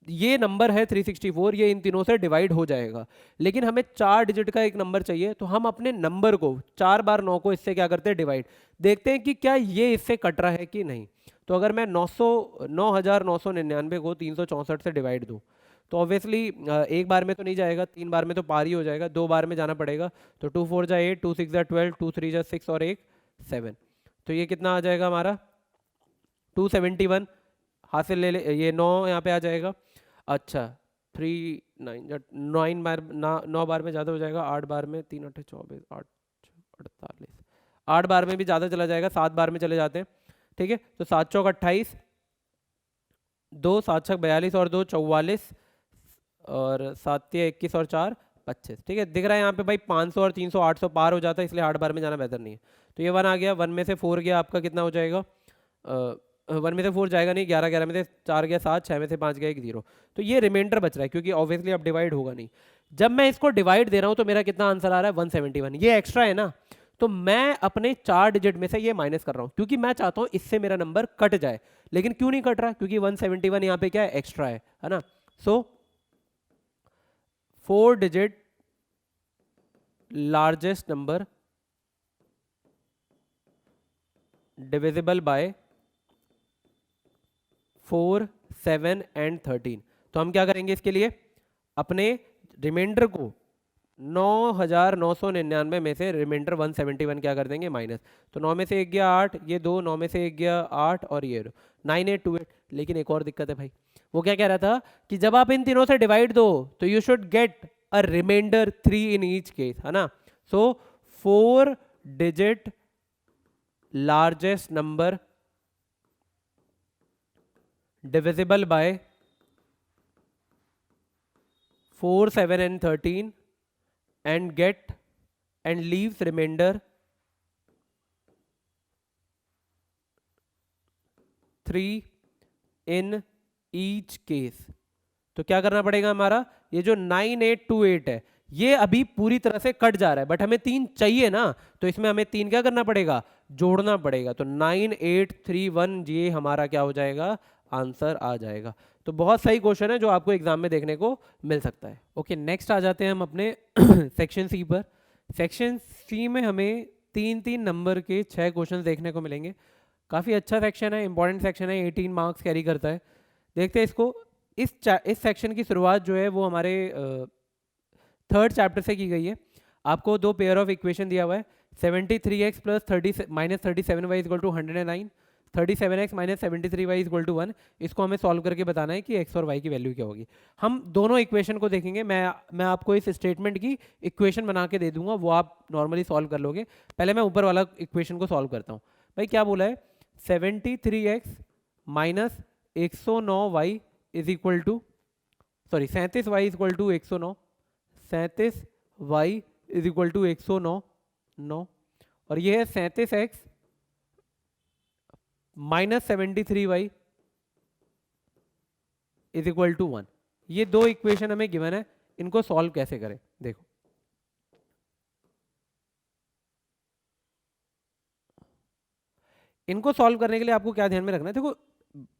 Speaker 1: ये नंबर है 364, ये इन तीनों से डिवाइड हो जाएगा। लेकिन हमें 4 डिजिट का एक नंबर चाहिए, तो हम अपने नंबर को 4 बार 9 को इससे क्या करते हैं, डिवाइड। देखते हैं कि क्या ये इससे कट रहा है कि नहीं। तो अगर मैं 9,999 को 364 से डिवाइड दूं, तो ऑब्वियसली एक बार में तो नहीं जाएगा, 3 बार में तो पार ही हो जाएगा, 2 बार में जाना पड़ेगा। तो 2 4 जा 8, 2 6 जा 12, 2 3 जा 6 और 1 7, तो ये कितना आ जाएगा हमारा 271। हासिल ले ले, ये 9 यहाँ पे आ जाएगा। अच्छा 3 9 9 बार 9 बार में ज़्यादा हो जाएगा, 8 बार में 3 8 24 8 48, 8 बार में भी ज़्यादा चला जाएगा, 7 बार में चले जाते हैं, ठीक है। तो 7 चौक 28, 2 7 छक 42 और 2 44, और 7 21 और 4 25, ठीक है। दिख रहा है यहाँ पे भाई 500 और 300 800 पार हो जाता है, इसलिए 8 बार में जाना बेहतर नहीं है। तो ये 1 आ गया, 1 में से 4 गया, आपका कितना हो जाएगा 1 में से 4 जाएगा नहीं, 11 11 में से 4 गया 7, 6 में से 5 गया 1 0। तो ये रिमाइंडर बच रहा है क्योंकि ऑब्वियसली अब डिवाइड होगा नहीं। जब मैं इसको डिवाइड दे रहा हूँ तो मेरा कितना आंसर आ रहा है 171। ये एक्स्ट्रा है ना, तो मैं अपने 4 डिजिट में से ये माइनस कर रहा हूँ क्योंकि मैं चाहता हूँ इससे मेरा नंबर कट जाए। लेकिन क्यों नहीं कट रहा? क्योंकि 171 यहाँ पे क्या है, एक्स्ट्रा है ना। So 4 digit largest number divisible by 4, 7 and 13। तो हम क्या करेंगे इसके लिए, अपने रिमाइंडर को 9999 में से रिमाइंडर 171 क्या कर देंगे, माइनस। तो 9 में से 1 गया 8, ये 2, 9 में से 1 गया 8 और ये 9828। लेकिन एक और दिक्कत है भाई, वो क्या कह रहा था कि जब आप इन तीनों से डिवाइड दो तो you should get a remainder 3 in each case, है ना। So 4 digit largest number divisible by 4, 7 and 13 and leaves remainder 3 in each case। तो क्या करना पड़ेगा हमारा, ये जो 9828 है ये अभी पूरी तरह से कट जा रहा है, बट हमें 3 चाहिए ना, तो इसमें हमें 3 क्या करना पड़ेगा, जोड़ना पड़ेगा। तो 9831 ये हमारा क्या हो जाएगा, आंसर आ जाएगा। तो बहुत सही क्वेश्चन है जो आपको एग्जाम में देखने को मिल सकता है। ओके, नेक्स्ट आ जाते हैं हम अपने सेक्शन सी पर। सेक्शन सी में हमें 3-3 नंबर के 6 क्वेश्चन देखने को मिलेंगे। काफ़ी अच्छा सेक्शन है, इंपॉर्टेंट सेक्शन है, 18 मार्क्स कैरी करता है। देखते हैं इसको। इस सेक्शन की शुरुआत जो है वो हमारे 3rd चैप्टर से की गई है। आपको 2 पेयर ऑफ इक्वेशन दिया हुआ है, 73x plus 37y equal to 109, 37x minus 73y equal to 1। इसको हमें सॉल्व करके बताना है कि x और y की वैल्यू क्या होगी। हम दोनों इक्वेशन को देखेंगे। मैं आपको इस स्टेटमेंट की इक्वेशन बना के दे दूंगा, वो आप नॉर्मली सॉल्व कर लोगे। पहले मैं ऊपर वाला इक्वेशन को सॉल्व करता हूँ। भाई क्या बोला है, 73x minus 109y is equal to, sorry 37y is equal to 109, 37y is equal to 109, और ये है 37x minus 73y is equal to 1। ये 2 इक्वेशन हमें गिवन है, इनको सॉल्व कैसे करें देखो। इनको सॉल्व करने के लिए आपको क्या ध्यान में रखना है, देखो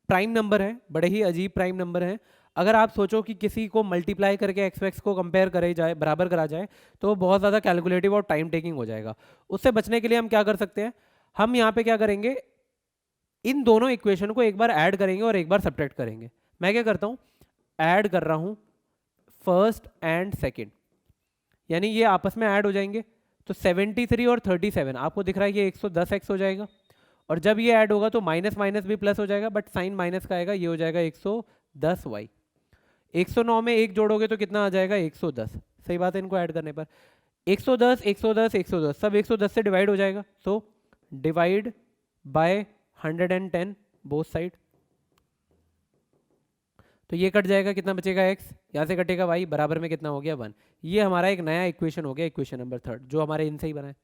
Speaker 1: प्राइम नंबर है, बड़े ही अजीब प्राइम नंबर है। अगर आप सोचो कि किसी को मल्टीप्लाई करके एक्स को कंपेयर करे जाए, बराबर करा जाए, तो बहुत ज़्यादा कैलकुलेटिव और टाइम टेकिंग हो जाएगा। उससे बचने के लिए हम क्या कर सकते हैं, हम यहाँ पे क्या करेंगे, इन दोनों इक्वेशन को एक बार ऐड करेंगे और एक बार सब्ट्रैक्ट करेंगे। मैं क्या करता हूँ, ऐड कर रहा हूँ फर्स्ट एंड सेकेंड, यानी ये आपस में ऐड हो जाएंगे। तो 73 और 37 आपको दिख रहा है ये 110x हो जाएगा, और जब ये ऐड होगा तो माइनस माइनस भी प्लस हो जाएगा, बट साइन माइनस का आएगा, ये हो जाएगा 110y। 109 में 1 जोड़ोगे तो कितना आ जाएगा, 110। सही बात है, इनको ऐड करने पर 110 110 110 सब 110 से डिवाइड हो जाएगा। So divide by 110 both side, तो ये कट जाएगा, कितना बचेगा x, यहाँ से कटेगा y, बराबर में कितना हो गया 1। ये हमारा एक नया इक्वेशन हो गया, इक्वेशन नंबर 3 जो हमारे इनसे ही बना है।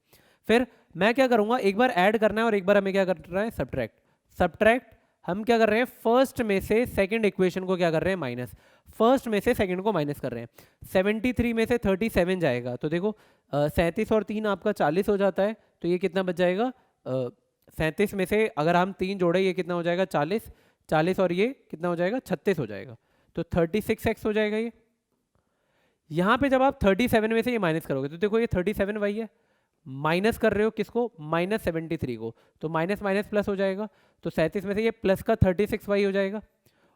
Speaker 1: फिर मैं क्या करूंगा, एक बार ऐड करना है और एक बार हमें क्या करना है, सब्ट्रैक्ट। सब्ट्रैक्ट हम क्या कर रहे हैं, फर्स्ट में से सेकंड इक्वेशन को क्या कर रहे हैं, माइनस। फर्स्ट में से सेकंड को माइनस कर रहे हैं। 73 में से 37 जाएगा, तो देखो 37 और 3 आपका 40 हो जाता है, तो ये कितना बच जाएगा, 37 में से अगर हम 3 जोड़े ये कितना हो जाएगा, 40, 40 और ये कितना हो जाएगा, 36 हो जाएगा, तो 36x हो जाएगा ये। यहाँ पे जब आप 37 में से ये माइनस करोगे तो देखो ये 37y है, माइनस कर रहे हो किसको, माइनस 73 को, तो माइनस माइनस प्लस हो जाएगा, तो 37 में से ये प्लस का 36y हो जाएगा,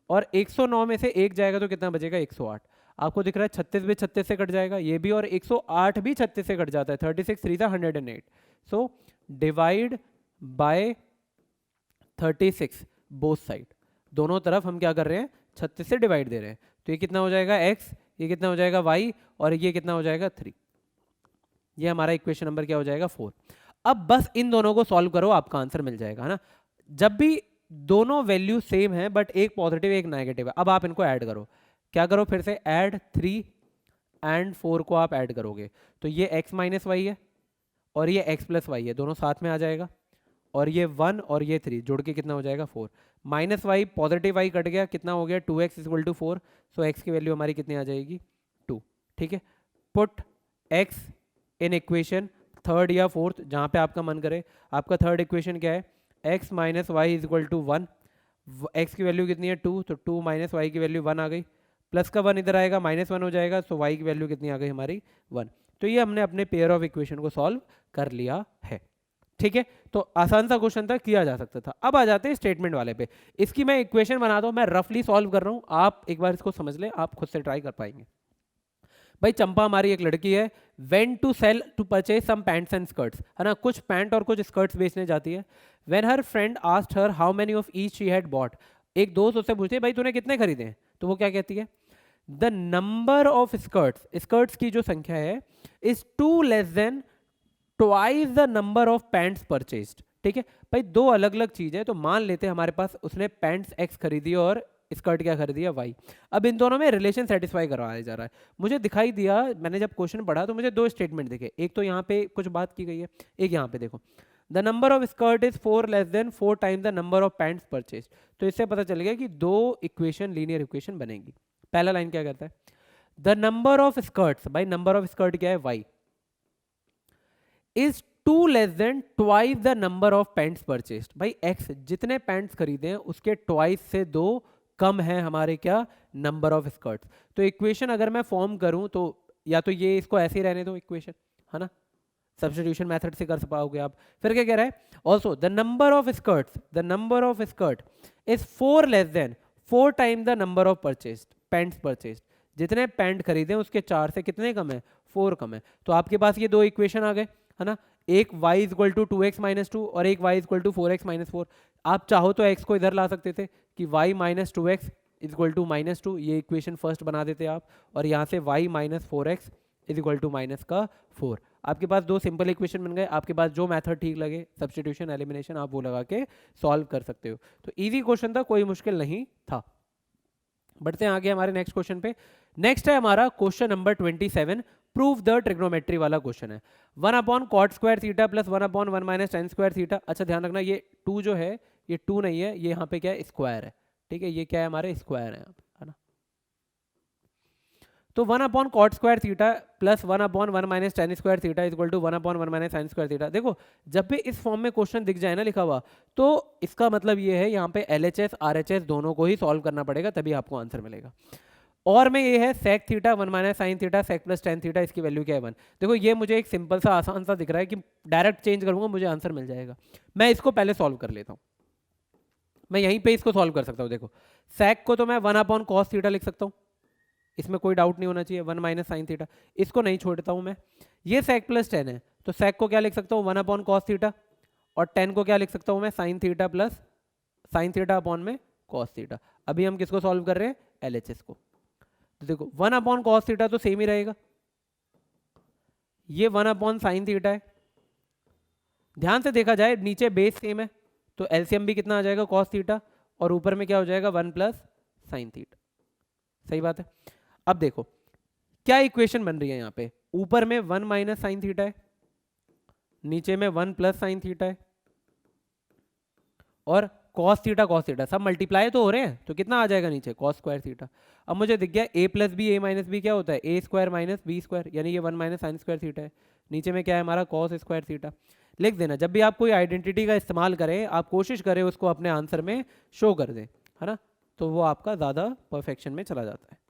Speaker 1: और 109 में से 1 जाएगा तो कितना बचेगा, 108। आपको दिख रहा है 36 भी 36 से कट जाएगा, ये भी, और 108 भी 36 से कट जाता है, 36 3 108। So divide by 36 both side, दोनों तरफ हम क्या कर रहे हैं, 36 से डिवाइड दे रहे हैं, तो ये कितना हो जाएगा x, ये कितना हो जाएगा y, और ये कितना हो जाएगा 3। ये हमारा इक्वेशन नंबर क्या हो जाएगा, 4। अब बस इन दोनों को सॉल्व करो, आपका आंसर मिल जाएगा, है ना। जब भी दोनों वैल्यू सेम है बट एक पॉजिटिव एक नेगेटिव है, अब आप इनको ऐड करो। क्या करो, फिर से ऐड 3 एंड 4 को आप ऐड करोगे, तो ये x माइनस वाई है और ये x प्लस वाई है, दोनों साथ में आ जाएगा, और ये 1 और ये 3 जोड़ के कितना हो जाएगा 4, minus Y positive Y cut गया, कितना हो गया 2x equal to 4, so x की वैल्यू हमारी कितनी आ जाएगी 2। ठीक है, put x in equation third या फोर्थ जहाँ पे आपका मन करे। आपका थर्ड इक्वेशन क्या है, x minus Y is equal to 1, x की वैल्यू कितनी है 2, तो 2 माइनस वाई की वैल्यू 1 आ गई, प्लस का 1 इधर आएगा माइनस 1 हो जाएगा, सो y की वैल्यू कितनी आ गई हमारी 1। तो ये हमने अपने पेयर ऑफ इक्वेशन को सॉल्व कर लिया है। ठीक है, तो आसान सा क्वेश्चन था, किया जा सकता था। अब आ जाते हैं स्टेटमेंट वाले पे। इसकी मैं इक्वेशन बनाता हूँ, मैं रफली सॉल्व कर रहा हूँ, आप एक बार इसको समझ लें, आप खुद से ट्राई कर पाएंगे। भाई चंपा हमारी एक लड़की है, went to sale to purchase some pants and skirts, है ना, कुछ पैंट और कुछ स्कर्ट्स बेचने जाती है। When her friend asked her how many of each she had bought, एक दोस्त उससे पूछती है भाई तूने कितने खरीदे हैं, तो वो क्या कहती है, the number of skirts, skirts की जो संख्या है, is two less than twice the number of pants purchased. ठीक है भाई, दो अलग अलग चीज है, तो मान लेते हैं हमारे पास उसने पैंट्स एक्स खरीदी और स्कर्ट क्या खरीदी है वाई। अब इन दोनों में रिलेशन सेटिस्फाई करवाया जा रहा है। मुझे दिखाई दिया, मैंने जब क्वेश्चन पढ़ा तो मुझे दो स्टेटमेंट दिखे, एक तो यहाँ पे कुछ बात की गई है, एक यहाँ पे देखो, the number of skirt is 4 less than 4 times the number of pants purchase. तो इससे पता चल गया कि दो इक्वेशन लीनियर इक्वेशन बनेगी। पहला लाइन क्या कहता है, द नंबर ऑफ स्कर्ट्स, भाई नंबर ऑफ स्कर्ट क्या है y, is 2 less than twice the number of pants purchased. भाई एक्स जितने पैंट्स खरीदे हैं उसके ट्वाइस से दो कम है हमारे क्या नंबर ऑफ स्कर्ट्स। तो इक्वेशन अगर मैं फॉर्म करूं तो या तो ये इसको ऐसे ही रहने दो इक्वेशन, है ना, सब्स्टिट्यूशन मेथड से कर पाओगे आप। फिर क्या कह रहा है, also the number of skirts, the number of skirt is 4 less than 4 time the number of purchased pants purchased. जितने पैंट खरीदे उसके 4 से कितने कम है 4 कम है। तो आपके पास ये दो इक्वेशन आ गए, है ना, एक y equal to 2x minus 2 और एक y equal to 4x minus 4। आप चाहो तो x को इधर ला सकते थे कि y minus 2x equal to minus 2, ये इक्वेशन फर्स्ट बना देते आप, और यहाँ से y minus 4x is equal to minus का 4। आपके पास दो सिंपल इक्वेशन बन गए। आपके पास जो मेथड ठीक लगे, सब्स्टिट्यूशन एलिमिनेशन, आप वो लगा के सॉल्व कर सकते हो। तो इजी क्वेश्चन था, कोई मुश्किल नहीं था। बढ़ते हैं आगे हमारे नेक्स्ट क्वेश्चन पे। नेक्स्ट है हमारा question number 27, prove the trigonometry वाला क्वेश्चन है। 1 upon cot square theta plus 1 upon 1 minus tan square theta. अच्छा ध्यान रखना, ये 2 जो है ये 2 नहीं है, ये यहाँ पे क्या है स्क्वायर है। ठीक है, ये क्या है हमारे स्क्वायर है, है ना। तो 1 upon cot square theta plus 1 upon 1 minus tan square theta equal to 1 upon 1 minus sine square theta. देखो जब भी इस फॉर्म में क्वेश्चन दिख जाए ना लिखा हुआ, तो इसका मतलब ये है यहाँ पे LHS RHS दोनों को ही सॉल्व करना पड़ेगा, तभी आपको आंसर मिलेगा। और में ये है sec theta 1 minus sine theta sec plus tan theta, इसकी वैल्यू क्या है 1। देखो ये मुझे एक सिंपल सा आसान सा दिख रहा है कि डायरेक्ट चेंज करूंगा मुझे आंसर मिल जाएगा। मैं इसको पहले सॉल्व कर लेता हूँ, मैं यहीं पे इसको सॉल्व कर सकता हूँ। देखो सेक को तो मैं 1 अपॉन कॉस थीटा लिख सकता हूँ, इसमें कोई डाउट नहीं होना चाहिए, 1 माइनस साइन थीटा, इसको नहीं छोड़ता हूँ मैं। ये सेक प्लस टेन है, तो सेक को क्या लिख सकता हूँ 1 अपॉन कॉस थीटा, और टेन को क्या लिख सकता हूँ मैं sine theta plus sine theta upon में कॉस थीटा। अभी हम किसको सॉल्व कर रहे हैं, LHS को। तो देखो 1 अपॉन कॉस थीटा तो सेम ही रहेगा, ये 1 अपॉन साइन थीटा है। ध्यान से देखा जाए नीचे बेस सेम है, तो एलसीएम भी कितना आ जाएगा कॉस थीटा, और ऊपर में क्या हो जाएगा 1 प्लस साइन थीटा। सही बात है। अब देखो क्या इक्वेशन बन रही है यहाँ पे, ऊपर में 1 माइनस साइन थीटा है, नीचे में 1 प्लस साइन थीटा है, और कॉस थीटा सब मल्टीप्लाई तो हो रहे हैं, तो कितना आ जाएगा नीचे कॉस स्क्वायर थीटा। अब मुझे दिख गया a plus b a minus b क्या होता है a square minus b square, यानी ये 1 माइनस साइन स्क्वायर थीटा है। नीचे में क्या है हमारा कॉस स्क्वायर थीटा। लिख देना, जब भी आप कोई आइडेंटिटी का इस्तेमाल करें आप कोशिश करें उसको अपने आंसर में शो कर दें, है ना, तो वो आपका ज़्यादा परफेक्शन में चला जाता है।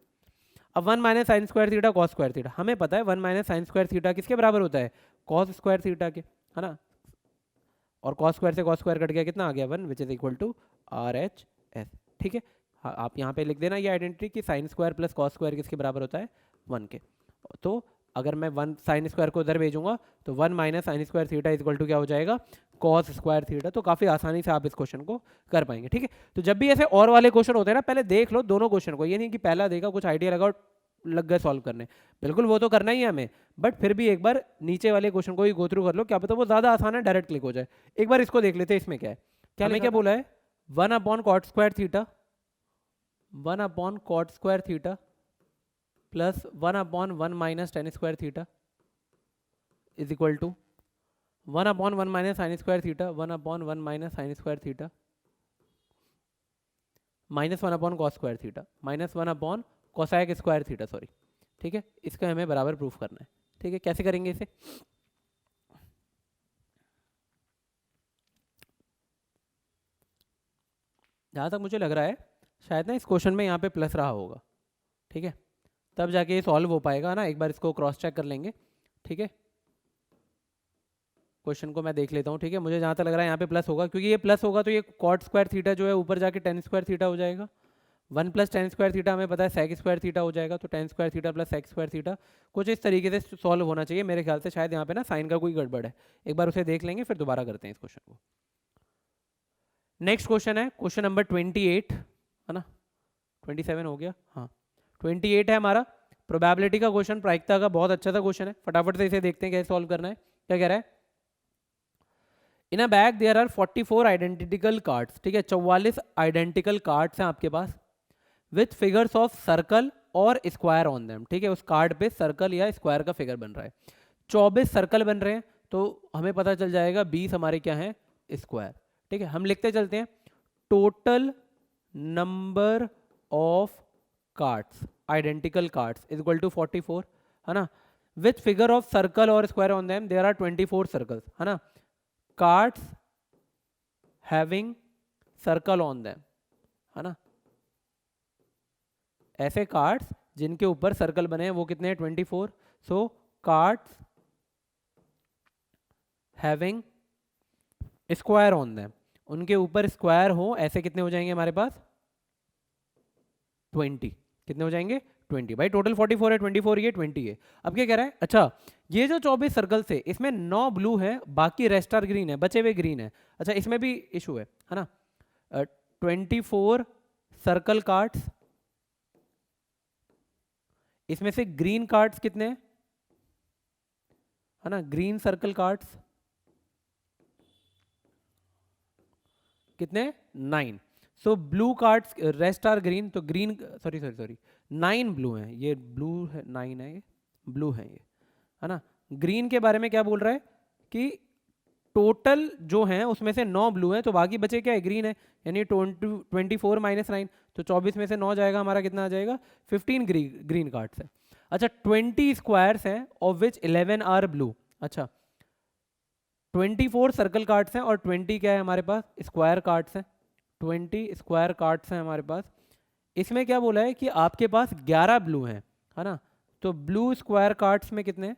Speaker 1: अब 1 minus sine square theta cos square theta, हमें पता है 1 माइनस साइन स्क्वायर थीटा किसके बराबर होता है कॉस स्क्वायर थीटा के, है ना, और कॉस स्क्वायर से कॉस स्क्वायर कट गया, कितना आ गया 1 which is equal to RHS। ठीक है, हाँ, आप यहाँ पे लिख देना ये आइडेंटिटी कि sine square plus cos square किसके बराबर होता है 1 के। तो अगर मैं 1 साइन स्क्वायर को उधर भेजूंगा तो 1 minus sine square theta equal to क्या हो जाएगा कॉस स्क्वायर थीटा। तो काफ़ी आसानी से आप इस क्वेश्चन को कर पाएंगे। ठीक है, तो जब भी ऐसे और वाले क्वेश्चन होते हैं ना, पहले देख लो दोनों क्वेश्चन को, ये नहीं कि पहला देखा कुछ आइडिया लगा लग गए सॉल्व करने, बिल्कुल वो तो करना ही है हमें, बट फिर भी एक बार नीचे वाले क्वेश्चन को ही गो थ्रू कर लो, क्या पता वो ज़्यादा आसान है डायरेक्ट क्लिक हो जाए। एक बार इसको देख लेते हैं, इसमें क्या है, क्या हमें क्या बोला है 1 upon cot square theta 1 upon cot square theta plus 1 upon 1 minus tan square theta is equal to 1 upon 1 minus sine square theta, 1 upon 1 minus sine square theta, minus 1 upon cos square theta, minus 1 upon cosec square theta, sorry. ठीक है, इसका हमें बराबर proof करना है। ठीक है, कैसे करेंगे इसे? जहाँ तक मुझे लग रहा है शायद ना इस क्वेश्चन में यहाँ पे प्लस रहा होगा। ठीक है, तब जाके ये सॉल्व हो पाएगा ना। एक बार इसको क्रॉस चेक कर लेंगे। ठीक है, क्वेश्चन को मैं देख लेता हूँ। ठीक है, मुझे जहाँ तक लग रहा है यहाँ पे प्लस होगा, क्योंकि ये प्लस होगा तो ये कॉट स्क्वायर थीटा जो है ऊपर जाके टेन स्क्वायर थीटा हो जाएगा। 1 प्लस टेन स्क्वायर थीटा हमें पता है सेक स्क्वायर थीटा हो जाएगा, तो tan square theta plus sec square theta कुछ इस तरीके से सॉल्व होना चाहिए मेरे ख्याल से। शायद यहाँ पे ना साइन का कोई गड़बड़ है, एक बार उसे देख लेंगे फिर दोबारा करते हैं इस क्वेश्चन को। नेक्स्ट क्वेश्चन है क्वेश्चन नंबर 28, है ना? 27 हो गया, हाँ 28 है हमारा प्रोबेबिलिटी का क्वेश्चन। प्रायिकता का बहुत अच्छा सा क्वेश्चन है, फटाफट से इसे देखते हैं कैसे सॉल्व करना है। क्या कह रहा है? In a bag there are 44 identical cards. ठीक है, 44 आइडेंटिकल कार्ड्स हैं आपके पास विथ फिगर्स ऑफ सर्कल और स्क्वायर ऑन देम। ठीक है, उस कार्ड पे सर्कल या स्क्वायर का फिगर बन रहा है। 24 सर्कल बन रहे हैं, तो हमें पता चल जाएगा 20 हमारे क्या हैं? स्क्वायर। ठीक है, हम लिखते चलते हैं total number of cards, identical cards is equal to 44, है ना? विथ फिगर ऑफ सर्कल और square on them there are 24 circles, है ना? Cards having circle on them, है ना? ऐसे कार्ड्स जिनके ऊपर सर्कल बने हैं वो कितने हैं? 24। So cards having square on them, उनके ऊपर स्क्वायर हो ऐसे कितने हो जाएंगे हमारे पास? 20। कितने हो जाएंगे? 20। भाई टोटल 44 है, 24 ये 20 है। अब क्या कह रहा है? अच्छा, ये जो 24 सर्कल थे इसमें 9 ब्लू है, बाकी रेस्ट आर ग्रीन है, बचे हुए ग्रीन है। अच्छा, इसमें भी इशू है ना? 24 सर्कल कार्ड्स, इसमें से ग्रीन कार्ड्स कितने हैं? है ना, ग्रीन सर्कल कार्ड्स कितने? 9। So blue cards rest are green, तो ग्रीन सॉरी 9 ब्लू हैं, ये ब्लू है 9 है, ये ब्लू है ये, है ना? ग्रीन के बारे में क्या बोल रहा है कि टोटल जो हैं उसमें से 9 ब्लू हैं, तो बाकी बचे क्या है? ग्रीन है, यानी 24 माइनस 9, तो 24 में से 9 जाएगा हमारा, कितना आ जाएगा? 15 ग्रीन कार्ड्स है। अच्छा, 20 स्क्वायर्स हैं ऑफ विच 11 आर ब्लू। अच्छा, 24 सर्कल कार्ड्स हैं और 20 क्या है हमारे पास? स्क्वायर कार्ड्स हैं। 20 स्क्वायर कार्ड्स हैं हमारे पास। इसमें क्या बोला है कि आपके पास 11 ब्लू हैं, है ना? तो ब्लू स्क्वायर कार्ड्स में कितने हैं?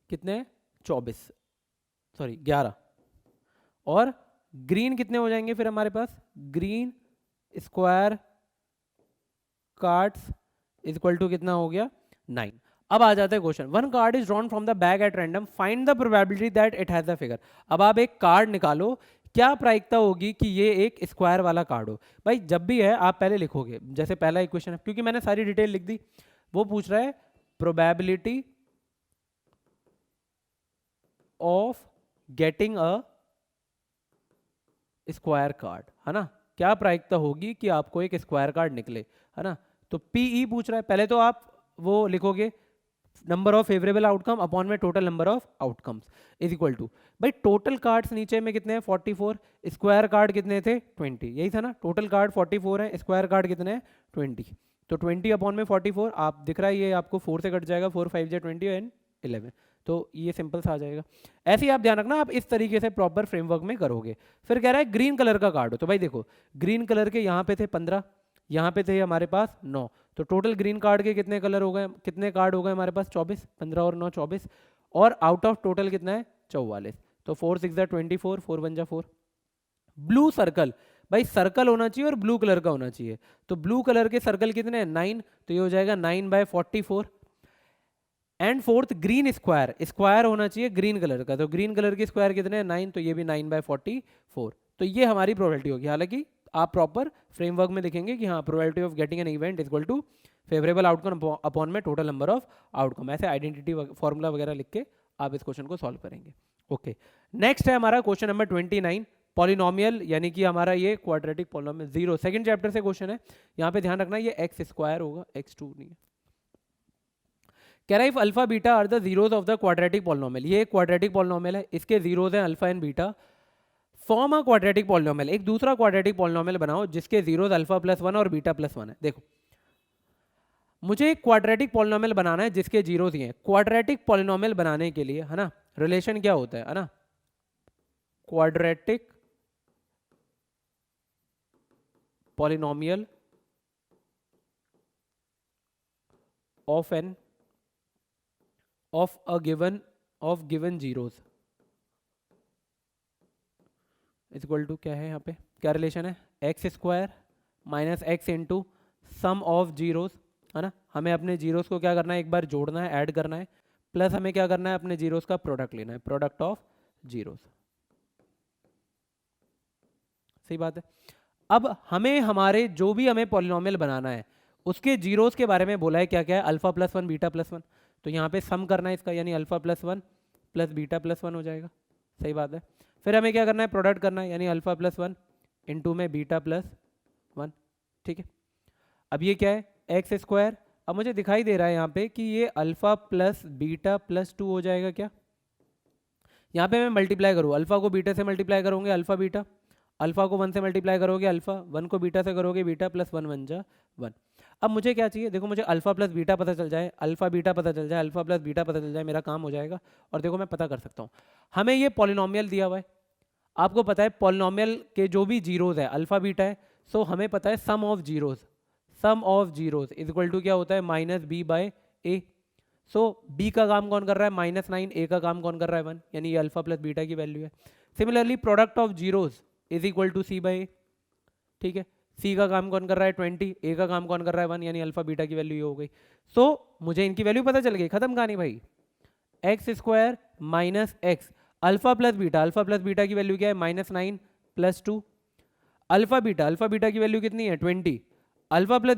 Speaker 1: कितने हैं? 24, सॉरी 11। और ग्रीन कितने हो जाएंगे फिर हमारे पास? Green square cards is equal to कितना हो गया? 9। अब आ जाता है question, one card is drawn from the bag at random, find the probability that it has a figure. अब आप एक कार्ड निकालो, क्या प्रायिकता होगी कि ये एक स्क्वायर वाला कार्ड हो? भाई जब भी है आप पहले लिखोगे, जैसे पहला इक्वेशन है, क्योंकि मैंने सारी डिटेल लिख दी। वो पूछ रहा है probability of getting a square card, है ना? क्या प्रायिकता होगी कि आपको एक स्क्वायर कार्ड निकले, है ना? तो पीई पूछ रहा है, पहले तो आप वो लिखोगे number of favourable outcome upon में total number of outcomes is equal to, भाई टोटल कार्ड्स नीचे में कितने हैं? 44। स्क्वायर कार्ड कितने थे? 20, यही था ना? टोटल कार्ड 44 है, स्क्वायर कार्ड कितने हैं? 20। तो 20 अपॉन में 44, आप दिख रहा है ये आपको 4 से कट जाएगा, 4 5 जा 20 एंड 11, तो ये सिंपल सा आ जाएगा। ऐसे ही आप ध्यान रखना, आप इस तरीके से प्रॉपर फ्रेमवर्क में करोगे। फिर कह रहा है ग्रीन कलर का कार्ड हो, तो भाई देखो ग्रीन कलर के यहाँ पे थे 15, यहाँ पे थे हमारे पास 9, तो टोटल ग्रीन कार्ड के कितने कलर हो गए? कितने कार्ड हो गए हमारे पास? 24। 15 और 9 24, और आउट ऑफ टोटल कितना है? 44। तो 4 6 जा 24, 4 1 जा 4। ब्लू सर्कल, भाई सर्कल होना चाहिए और ब्लू कलर का होना चाहिए, तो ब्लू कलर के सर्कल कितने हैं? 9, तो ये हो जाएगा 9/44। And fourth green square, square होना चाहिए ग्रीन कलर का, तो ग्रीन कलर के स्क्वायर कितने हैं? 9, तो ये भी 9/44। तो ये हमारी प्रोबेबिलिटी होगी। हालांकि आप प्रॉपर फ्रेमवर्क में देखेंगे कि हाँ probability of getting an event is equal to favourable outcome upon में टोटल नंबर ऑफ आउटकम, ऐसे आइडेंटिटी फॉर्मूला वगैरह लिख के आप इस क्वेश्चन को सॉल्व करेंगे। ओके, नेक्स्ट है हमारा क्वेश्चन नंबर 29, पॉलिनोमियल, यानी कि हमारा ये क्वाड्रेटिक पॉलिनोमियल 0, सेकंड चैप्टर से क्वेश्चन है। यहाँ पे ध्यान रखना ये x स्क्वायर होगा, x2 नहीं है। कह रहा है if alpha beta are the zeros of the quadratic polynomial, ये क्वाड्रेटिक पॉलिनोमियल है, इसके जीरोज हैं alpha and beta, form a quadratic polynomial, एक दूसरा क्वाड्रेटिक पॉलिनोमियल बनाओ जिसके जीरोज अल्फा प्लस वन और बीटा प्लस वन है। देखो मुझे एक क्वाड्रेटिक पॉलिनोमियल बनाना है जिसके जीरोज ही हैं। क्वाड्रेटिक पॉलिनोमियल बनाने के लिए है ना रिलेशन क्या होता है ना, quadratic polynomial of an of given zeros is equal to क्या है, यहाँ पे क्या रिलेशन है, x square minus x into sum of zeros है ना। हमें अपने जीरोस को क्या करना है, एक बार जोड़ना है, ऐड करना है, प्लस हमें क्या करना है, अपने जीरोस का प्रोडक्ट लेना है, प्रोडक्ट ऑफ जीरोस। सही बात है। अब हमें हमारे जो भी हमें पॉलिनोमियल बनाना है उसके जीरोस के बारे में बोला है, क्या क्या है, alpha plus one beta plus one. तो यहाँ पे सम करना है इसका, यानी alpha plus one plus beta plus one हो जाएगा। सही बात है। फिर हमें क्या करना है, प्रोडक्ट करना है, यानी अल्फा प्लस वन इंटू में बीटा प्लस वन। ठीक है। अब ये क्या है, एक्स स्क्वायर। अब मुझे दिखाई दे रहा है यहाँ पे कि ये alpha plus beta plus two हो जाएगा क्या। यहाँ पे मैं मल्टीप्लाई करूँ, अल्फा को बीटा से मल्टीप्लाई करोगे अल्फा बीटा, अल्फा को वन से मल्टीप्लाई करोगे अल्फा, वन को बीटा से करोगे बीटा, प्लस वन वन जा वन। अब मुझे क्या चाहिए, देखो मुझे अल्फा प्लस बीटा पता चल जाए, अल्फा बीटा पता चल जाए, अल्फा प्लस बीटा पता चल जाए, मेरा काम हो जाएगा। और देखो मैं पता कर सकता हूँ, हमें ये पॉलिनोमियल दिया हुआ है, आपको पता है पॉलिनोमियल के जो भी जीरोज है अल्फा बीटा है, सो हमें पता है sum of zeros, sum of zeros is equal to क्या होता है, minus b by a. So b का काम कौन कर रहा है, माइनस नाइन, ए का काम कौन कर रहा है, वन, यानी ये अल्फा प्लस बीटा की वैल्यू है। Similarly product of zeros is equal to c by a. ठीक है, सी का काम कौन कर रहा है 20, ए का काम कौन कर रहा है 1, यानी अल्फा बीटा की वैल्यू ये हो गई। सो मुझे इनकी वैल्यू पता चल गई, खत्म कहानी भाई। X square minus x, alpha plus beta की वैल्यू क्या है, minus nine plus two, alpha beta की वैल्यू कितनी है 20, अल्फा प्लस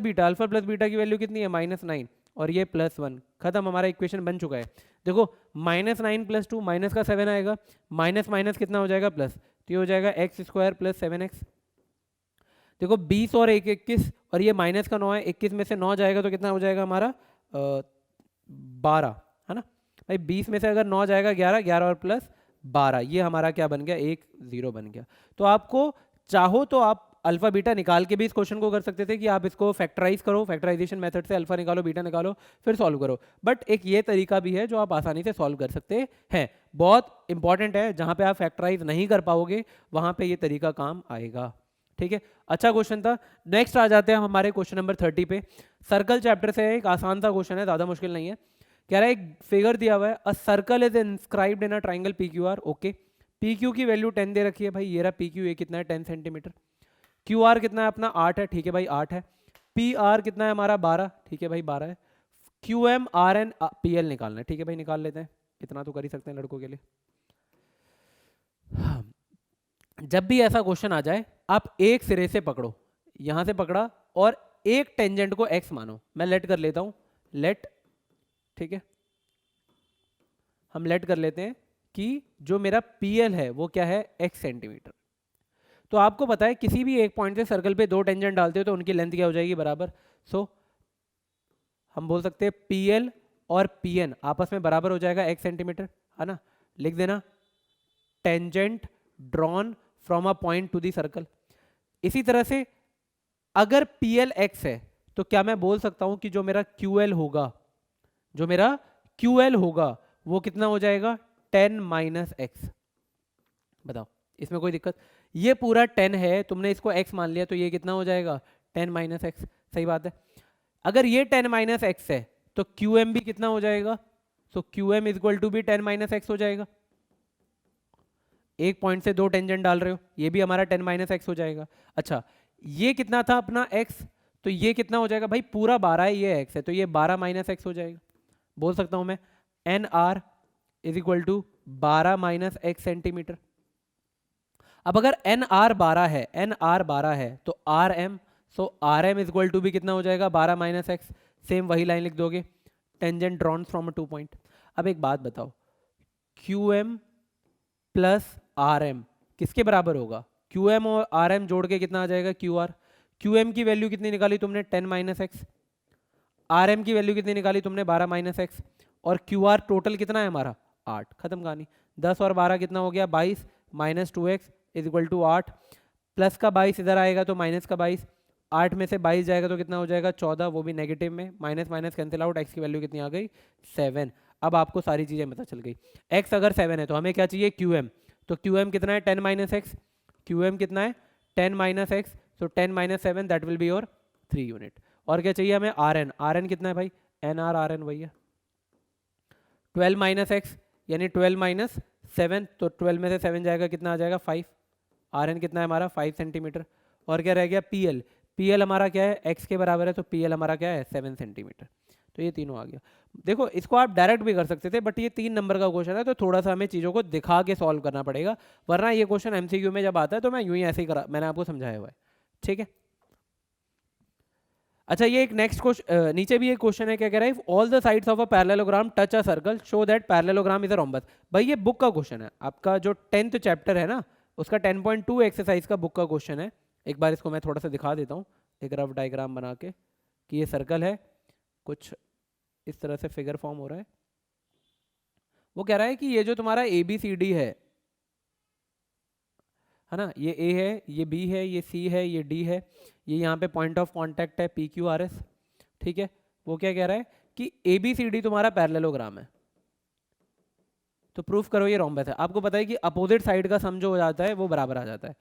Speaker 1: बीटा की वैल्यू कितनी है माइनस नाइन, और ये प्लस वन। खत्म, हमारा इक्वेशन बन चुका है। देखो minus nine plus two, minus का सेवन आएगा, माइनस माइनस कितना हो जाएगा प्लस, तो ये हो जाएगा x square plus seven x. देखो 20 और एक 21, और ये माइनस का 9 है, 21 में से 9 जाएगा तो कितना हो जाएगा हमारा 12, है ना भाई। 20 में से अगर 9 जाएगा 11, 11 और प्लस 12, ये हमारा क्या बन गया, एक जीरो बन गया। तो आपको चाहो तो आप अल्फा बीटा निकाल के भी इस क्वेश्चन को कर सकते थे कि आप इसको फैक्टराइज करो, फैक्टराइजेशन मेथड से अल्फा निकालो बीटा निकालो फिर सॉल्व करो, बट एक ये तरीका भी है जो आप आसानी से सॉल्व कर सकते हैं। बहुत इंपॉर्टेंट है, जहां पे आप फैक्टराइज नहीं कर पाओगे वहां पे ये तरीका काम आएगा। ठीक है, अच्छा क्वेश्चन था। नेक्स्ट आ जाते हैं हम हमारे क्वेश्चन नंबर 30 पे। सर्कल चैप्टर से एक आसान सा क्वेश्चन है, ज़्यादा मुश्किल नहीं है। कह रहा है एक फिगर दिया हुआ है, a circle is inscribed in a triangle P Q are. Okay, P Q की वैल्यू 10 दे रखी है भाई, ये रहा पी क्यू, ये कितना है 10 सेंटीमीटर। क्यू आर कितना है अपना 8 है, ठीक है भाई 8 है। पी आर कितना है हमारा 12, ठीक है भाई 12 है। Q M R N P L निकालना है, ठीक है भाई निकाल लेते हैं, इतना तो कर ही सकते हैं लड़कों के लिए। जब भी ऐसा क्वेश्चन आ जाए आप एक सिरे से पकड़ो, यहां से पकड़ा और एक टेंजेंट को x मानो। मैं लेट कर लेता हूं, लेट, ठीक है हम लेट कर लेते हैं कि जो मेरा PL है वो क्या है x सेंटीमीटर। तो आपको पता है किसी भी एक पॉइंट से सर्कल पे दो टेंजेंट डालते हो तो उनकी लेंथ क्या हो जाएगी बराबर। सो हम बोल सकते हैं PL और PN आपस में बराबर हो जाएगा x सेंटीमीटर, है ना। लिख देना tangent drawn from a point to the circle. इसी तरह से अगर PL x है तो क्या मैं बोल सकता हूं कि जो मेरा QL होगा, जो मेरा QL होगा वो कितना हो जाएगा 10 माइनस एक्स। बताओ इसमें कोई दिक्कत, ये पूरा 10 है, तुमने इसको x मान लिया तो ये कितना हो जाएगा 10 माइनस एक्स। सही बात है। अगर ये 10 माइनस एक्स है तो QM भी कितना हो जाएगा, सो QM इज इक्वल टू भी 10 माइनस एक्स हो जाएगा। एक पॉइंट से दो टेंजेंट डाल रहे हो, ये भी हमारा 10 माइनस एक्स हो जाएगा। अच्छा ये कितना था अपना x, तो ये कितना हो जाएगा भाई पूरा 12 है, ये x है तो ये 12 माइनस एक्स हो जाएगा। बोल सकता हूं मैं NR is equal to 12 minus x centimetre. अब अगर NR 12 है, NR 12 है तो RM, so RM is equal to भी कितना हो जाएगा 12 माइनस एक्स। सेम वही लाइन लिख दोगे, tangent drawn from to point. अब एक बात बताओ, QM प्लस RM किसके बराबर होगा, QM और RM जोड़ के कितना आ जाएगा QR। QM की वैल्यू कितनी निकाली तुमने 10 माइनस एक्स, आर एम की वैल्यू कितनी निकाली तुमने 12 माइनस एक्स, और क्यू आर टोटल कितना है हमारा 8, खत्म कहानी। 10 और 12 कितना हो गया 22 minus 2x is equal to 8, plus का 22 इधर आएगा तो माइनस का 22, 8 में से 22 जाएगा तो कितना हो जाएगा 14, वो भी नेगेटिव में, minus minus cancel out, x की वैल्यू कितनी आ गई 7। अब आपको सारी चीज़ें पता चल गई। x अगर 7 है तो हमें क्या चाहिए QM, तो QM कितना है 10 माइनस एक्स, QM कितना है 10 माइनस एक्स, तो 10 minus 7 that will be your 3 unit. और क्या चाहिए हमें RN, RN कितना है भाई NR वही है 12 माइनस एक्स यानी 12 माइनस 7, तो 12 में से 7 जाएगा कितना आ जाएगा 5, RN कितना है हमारा 5 सेंटीमीटर। और क्या रह गया PL, PL हमारा क्या है x के बराबर है, तो PL हमारा क्या है 7 सेंटीमीटर। तो ये तीनों आ गया। देखो इसको आप डायरेक्ट भी कर सकते थे, बट ये 3 नंबर का क्वेश्चन है तो थोड़ा सा हमें चीज़ों को दिखा के सॉल्व करना पड़ेगा, वरना ये क्वेश्चन MCQ में जब आता है तो मैं यूं ही ऐसे ही करा, मैंने आपको समझाया हुआ है, ठीक है। अच्छा ये एक नेक्स्ट क्वेश्चन, नीचे भी एक क्वेश्चन है, क्या कह रहा है, all the sides of a parallelogram touch a circle show that parallelogram is a rhombus. भाई ये बुक का क्वेश्चन है, आपका जो 10th चैप्टर है ना उसका 10.2 एक्सरसाइज का बुक का क्वेश्चन है। एक बार इसको मैं थोड़ा सा दिखा देता हूँ एक रफ डायग्राम बना के, कि ये सर्कल है, कुछ इस तरह से फिगर फॉर्म हो रहा है। वो कह रहा है कि ये जो तुम्हारा ABCD है ना, ये A है, ये B है, ये C है, ये D है, ये यहाँ पे पॉइंट ऑफ कांटेक्ट है PQRS, ठीक है। वो क्या कह रहा है कि ABCD तुम्हारा पैरेललोग्राम है, तो प्रूफ करो ये रोम्बस है। आपको पता है कि अपोजिट साइड का सम जो हो जाता है वो बराबर आ जाता है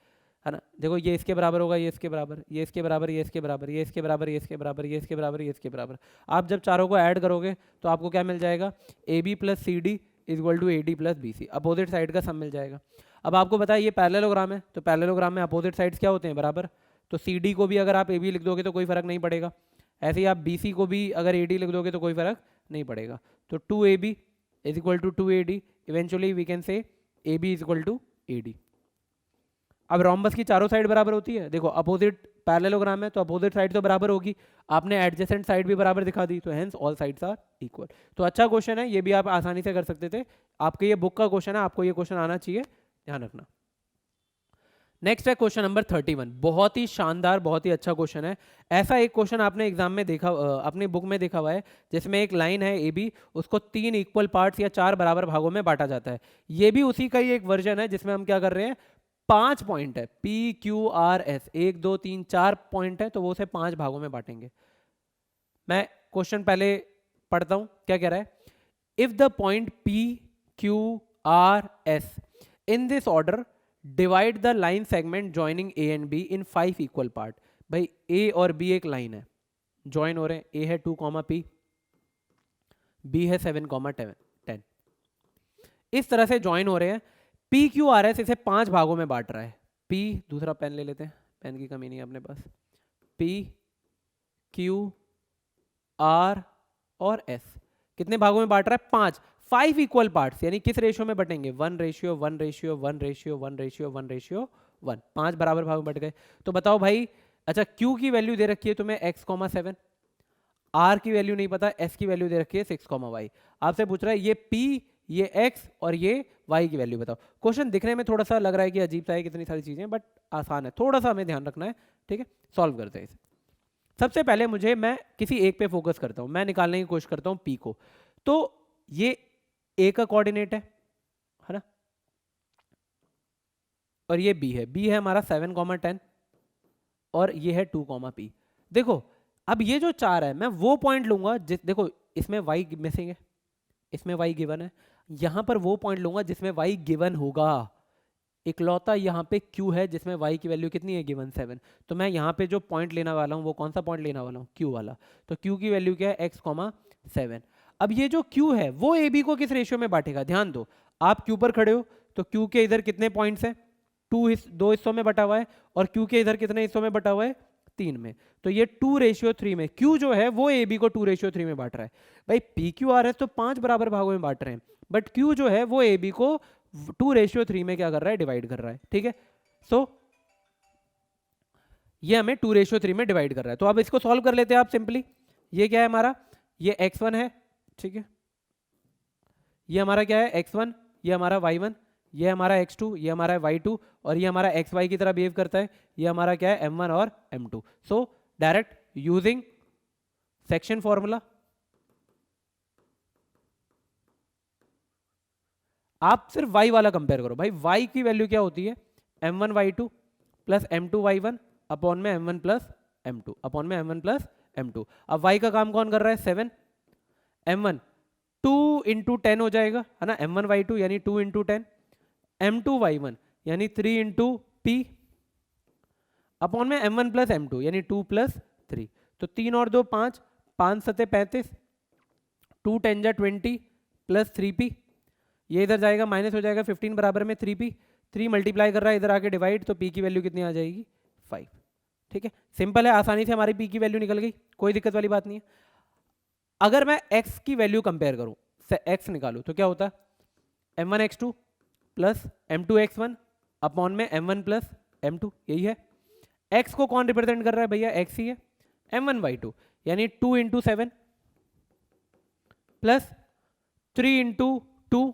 Speaker 1: ना। देखो ये इसके बराबर होगा, ये इसके बराबर, ये इसके बराबर, ये इसके बराबर, ये इसके बराबर, ये इसके बराबर, ये इसके बराबर, ये इसके बराबर। आप जब चारों को ऐड करोगे तो आपको क्या मिल जाएगा, AB plus CD is equal to AD plus BC, opposite side का सम मिल जाएगा। अब आपको पता है ये पैरेललोग्राम है, तो पैरेललोग्राम में अपोजिट साइड्स क्या होते हैं बराबर, तो CD को भी अगर आप AB लिख दोगे तो कोई फर्क नहीं पड़ेगा, ऐसे ही आप BC को भी अगर AD लिख दोगे तो कोई फर्क नहीं पड़ेगा। तो 2AB is equal to 2AD, eventually we can say AB is equal to AD। अब रोम्बस की चारों साइड बराबर होती है, देखो अपोजिट पैरेललोग्राम है तो अपोजिट साइड तो बराबर होगी, आपने एडजेसेंट साइड भी बराबर दिखा दी, तो hence all sides are equal. तो अच्छा क्वेश्चन है, ये भी आप आसानी से कर सकते थे, आपके ये बुक का क्वेश्चन है, आपको ये क्वेश्चन आना चाहिए, ध्यान रखना। नेक्स्ट है क्वेश्चन नंबर 31, बहुत ही शानदार, बहुत ही अच्छा क्वेश्चन है। ऐसा एक क्वेश्चन आपने एग्जाम में देखा, अपनी बुक में देखा हुआ है, जिसमें एक लाइन है AB, उसको 3 इक्वल पार्ट्स या 4 बराबर भागों में बांटा जाता है। ये भी उसी का ही एक वर्जन है जिसमें हम क्या कर रहे हैं, 5 पॉइंट है PQRS, 1 2 3 4 पॉइंट है, तो वो उसे 5 भागों में बांटेंगे। मैं क्वेश्चन पहले पढ़ता हूं, क्या कह रहा है, if the point PQRS in this order divide the line segment joining A and B in 5 equal part. भाई A और B एक लाइन है, ज्वाइन हो रहे हैं, A है 2, P, B है 7, 10, इस तरह से ज्वाइन हो रहे हैं। PQRS इसे 5 भागों में बांट रहा है। P, दूसरा पेन ले लेते हैं, पेन की कमी नहीं है अपने पास। PQR और S कितने भागों में बांट रहा है, 5 इक्वल पार्ट्स, यानी किस रेशियो में बटेंगे, 1:1:1:1:1:1, 5 बराबर भाग में बट गए। तो बताओ भाई, अच्छा Q की वैल्यू दे रखी है तुम्हें x,7, R की वैल्यू नहीं पता, S की वैल्यू दे रखी है 6,y। आपसे पूछ रहा है ये P, ये X और ये Y की वैल्यू बताओ। क्वेश्चन दिखने में थोड़ा सा लग रहा है कि अजीब सा है, कितनी सारी चीजें, बट आसान है, थोड़ा सा हमें ध्यान रखना है, ठीक है। सॉल्व करते हैं इसे। सबसे पहले मैं किसी एक पे फोकस करता हूं, मैं निकालने की कोशिश करता हूं P को। तो ये A का कोऑर्डिनेट है ना, और ये B है हमारा 7, 10, और ये है 2, P। देखो अब ये जो 4 है, मैं वो पॉइंट लूंगा देखो इसमें y मिसिंग है, इसमें y गिवन है, यहां पर वो पॉइंट लूंगा जिसमें y गिवन होगा। इकलौता यहाँ पे Q है जिसमें y की वैल्यू कितनी है, गिवन 7। तो मैं यहाँ पे जो पॉइंट लेना वाला हूँ वो कौन सा पॉइंट लेना वाला हूँ, Q वाला। तो Q की वैल्यू क्या है, x, 7। अब ये जो Q है वो AB को किस रेशियो में बांटेगा, ध्यान दो, आप Q पर खड़े हो तो Q के इधर कितने पॉइंट्स हैं, 2 हिस्सों में बटा हुआ है, और Q के इधर कितने हिस्सों में बटा हुआ है, 3 में। तो ये 2:3 में Q जो है वो AB को 2:3 में बांट रहा है। भाई PQRS तो 5 बराबर भागों में बांट रहे हैं, बट Q जो है वो AB को 2:3 में क्या कर रहा है, डिवाइड कर रहा है, ठीक है। सो ये हमें 2:3 में डिवाइड कर रहा है। तो अब इसको सॉल्व कर लेते हैं आप सिंपली। ये क्या है हमारा, ये x1 है, ठीक है, ये हमारा क्या है x1, ये हमारा y1, ये हमारा x2, ये हमारा y2, और ये हमारा xy की तरह बिहेव करता है, ये हमारा क्या है m1 और m2। So direct using section formula, आप सिर्फ y वाला कंपेयर करो भाई। y की वैल्यू क्या होती है, m1 y2 plus m2 y1 upon में m1 प्लस m2 अपॉन में m1 प्लस m2। अब y का काम कौन कर रहा है, 7, m1 2 इंटू 10 हो जाएगा है ना, m1 y2 यानी 2 इंटू 10, m2 y1 यानी 3 इंटू p अपॉन में m1 प्लस m2 यानी 2 प्लस 3। तो 3 और 2 5, 5 सते 35, 2 10 जा 20 प्लस 3p, ये इधर जाएगा माइनस हो जाएगा 15 बराबर में 3p, 3 मल्टीप्लाई कर रहा है इधर आके डिवाइड, तो p की वैल्यू कितनी आ जाएगी 5। ठीक है, सिंपल है, आसानी से हमारी p की वैल्यू निकल गई, कोई दिक्कत वाली बात नहीं है। अगर मैं x की वैल्यू कंपेयर करूं, x निकालूं, तो क्या होता है m1 x2 plus m2 x1 upon में m1 प्लस m2, यही है। x को कौन रिप्रेजेंट कर रहा है भैया, x ही है, m1 y2 यानी 2 इंटू 7 प्लस 3 इंटू 2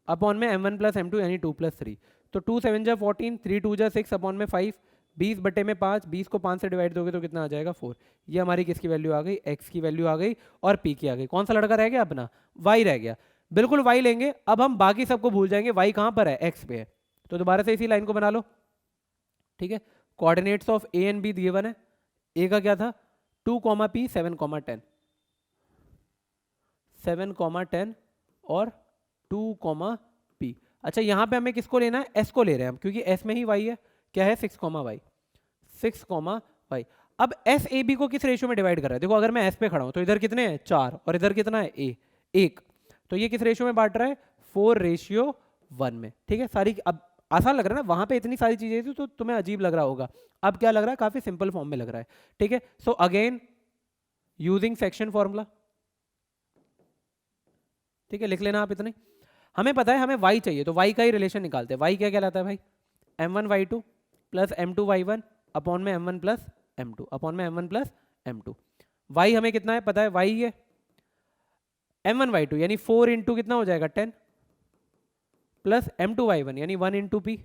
Speaker 1: अपॉन में m1 प्लस m2 यानी 2 प्लस 3। तो 2 7 जा 14, 3 2 जा 6 अपॉन में 5, 20 बटे में 5, 20 को 5 से डिवाइड दोगे तो कितना आ जाएगा 4। ये हमारी किसकी वैल्यू आ गई, x की वैल्यू आ गई और p की आ गई। कौन सा लड़का रह गया अपना, y रह गया, बिल्कुल y लेंगे। अब हम बाकी सबको भूल जाएंगे, y कहाँ पर है, x पे है। तो दोबारा से इसी लाइन को बना लो, ठीक है। Coordinates of a and b दिए हुए हैं, a का क्या था 2, p 7, 10, 7, 10 और 2, p। अच्छा यहाँ पे हमें किसको लेना है, s को ले रहे हैं हम, क्योंकि s में ही y है, क्या है 6, y, 6, y। अब s a b को किस रेशियो में डिवाइड कर रहा है, देखो अगर मैं s पे खड़ा हूं तो इधर कितने हैं 4 और इधर कितना है a 1, तो ये किस रेशियो में बांट रहा है 4:1 में। ठीक है, सारी अब आसान लग रहा है ना, वहां पे इतनी सारी चीजें थी तो तुम्हें अजीब लग रहा होगा, अब क्या लग रहा है, काफी सिंपल फॉर्म में लग रहा है। ठीक है, so again using section formula, ठीक है, लिख लेना आप इतने। हमें पता है हमें y चाहिए, तो y का ही रिलेशन निकालते हैं। y क्या कहलाता है भाई, m1 y2 plus m2 y1 upon में m1 प्लस m2 अपॉन में m1 प्लस m2। y हमें कितना है पता है, y है m1 y2 यानी 4 इंटू कितना हो जाएगा 10 प्लस m2 y1 यानी 1 इंटू p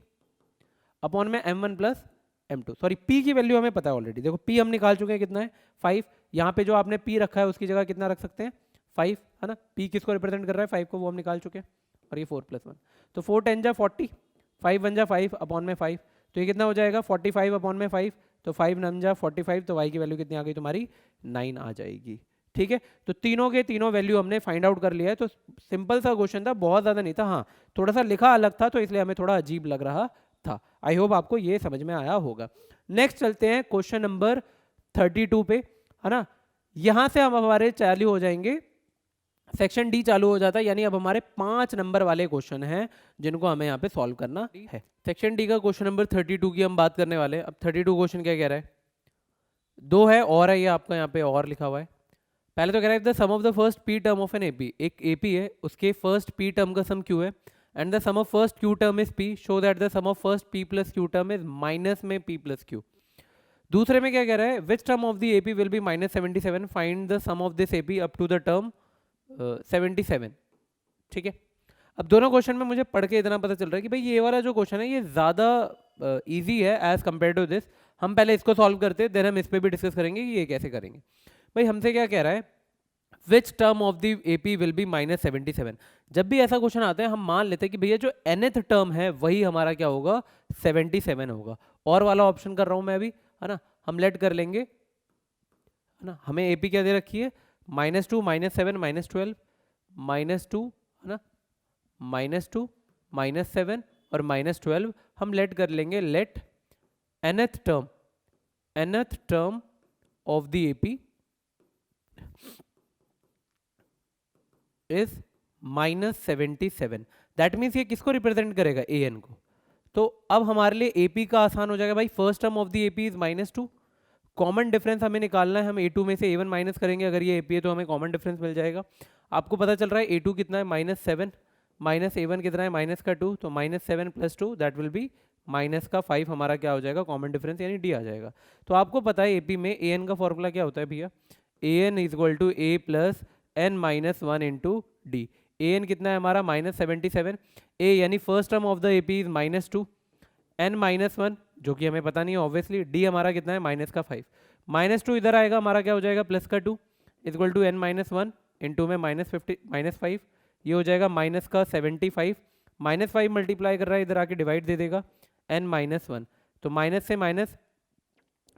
Speaker 1: अपॉन में m1 plus m2। Sorry, p की वैल्यू हमें पता है ऑलरेडी, देखो p हम निकाल चुके हैं, कितना है 5। यहाँ पे जो आपने p रखा है उसकी जगह कितना रख सकते हैं 5, है ना। p किसको रिप्रेजेंट कर रहा है 5 को, वो हम निकाल चुके हैं, और ये 4 + 1, तो 4 10 जा 40, 5 1 जा 5 अपॉन में 5, तो ये कितना हो जाएगा 45 अपॉन में 5, तो 5 9 जा 45, तो y की वैल्यू कितनी आ गई तुम्हारी 9 आ जाएगी। ठीक है, तो तीनों के तीनों वैल्यू हमने फाइंड आउट कर लिया है। तो सिंपल सा क्वेश्चन था, बहुत ज़्यादा नहीं था, हाँ थोड़ा सा लिखा अलग था तो इसलिए हमें थोड़ा अजीब लग रहा था। आई होप आपको ये समझ में आया होगा। नेक्स्ट चलते हैं क्वेश्चन नंबर 32 पे, है ना। यहाँ से हम हमारे चालू हो जाएंगे, सेक्शन डी चालू हो जाता है, यानी अब हमारे 5 नंबर वाले क्वेश्चन हैं जिनको हमें यहाँ पे सॉल्व करना है। सेक्शन डी का क्वेश्चन नंबर 32 की हम बात करने वाले हैं। अब 32 क्वेश्चन क्या कह रहा है, 2 है और है, ये आपका यहाँ पे और लिखा हुआ है। पहले तो कह रहा है the sum of the first p term of an AP, एक एपी है उसके फर्स्ट पी टर्म का सम क्यू है, and the sum of first q term is p, show that the sum of first p plus q term is minus में p plus q. दूसरे में क्या कह रहा है, which term of the AP will be -77, find the sum of this AP up to the term 77। ठीक है, अब दोनों क्वेश्चन में मुझे पढ़ के इतना पता चल रहा है कि भाई ये वाला जो क्वेश्चन है ये ज़्यादा इजी है एज कम्पेयर टू दिस। हम पहले इसको सॉल्व करते हैं, देन हम इस पर भी डिस्कस करेंगे कि ये कैसे करेंगे। भाई हमसे क्या कह रहा है, which term of the AP will be -77। जब भी ऐसा क्वेश्चन आता है हम मान लेते हैं कि भैया जो nth टर्म है वही हमारा क्या होगा 77 होगा। और वाला ऑप्शन कर रहा हूँ मैं अभी, है ना, हम लेट कर लेंगे, है ना। हमें एपी क्या दे रखी है, -2 -7 -12 -2, है ना, -2 -7 और -12। हम लेट कर लेंगे, let nth term of the AP is -77। That means ये किसको रिप्रेजेंट करेगा, an को। तो अब हमारे लिए एपी का आसान हो जाएगा भाई, first term of the AP is -2, common difference हमें निकालना है, हम a2 में से a1 माइनस करेंगे, अगर ये एपी है तो हमें कॉमन डिफरेंस मिल जाएगा। आपको पता चल रहा है a2 कितना है -7, माइनस a1 कितना है -2, तो -7 + 2 दैट विल बी -5, हमारा क्या हो जाएगा कॉमन डिफरेंस यानी डी आ जाएगा। तो आपको पता है एपी में an का फॉर्मूला क्या होता है भैया, an = a + n-1 × d। an कितना है हमारा -77, a यानी first term of the AP is -2, n-1 जो कि हमें पता नहीं है ऑब्वियसली, d हमारा कितना है -5। -2 इधर आएगा, हमारा क्या हो जाएगा, प्लस का 2 इक्वल टू n-1 इंटू में -5, ये हो जाएगा माइनस का 75, -5 मल्टीप्लाई कर रहा है, इधर आके डिवाइड दे देगा n-1, तो माइनस से माइनस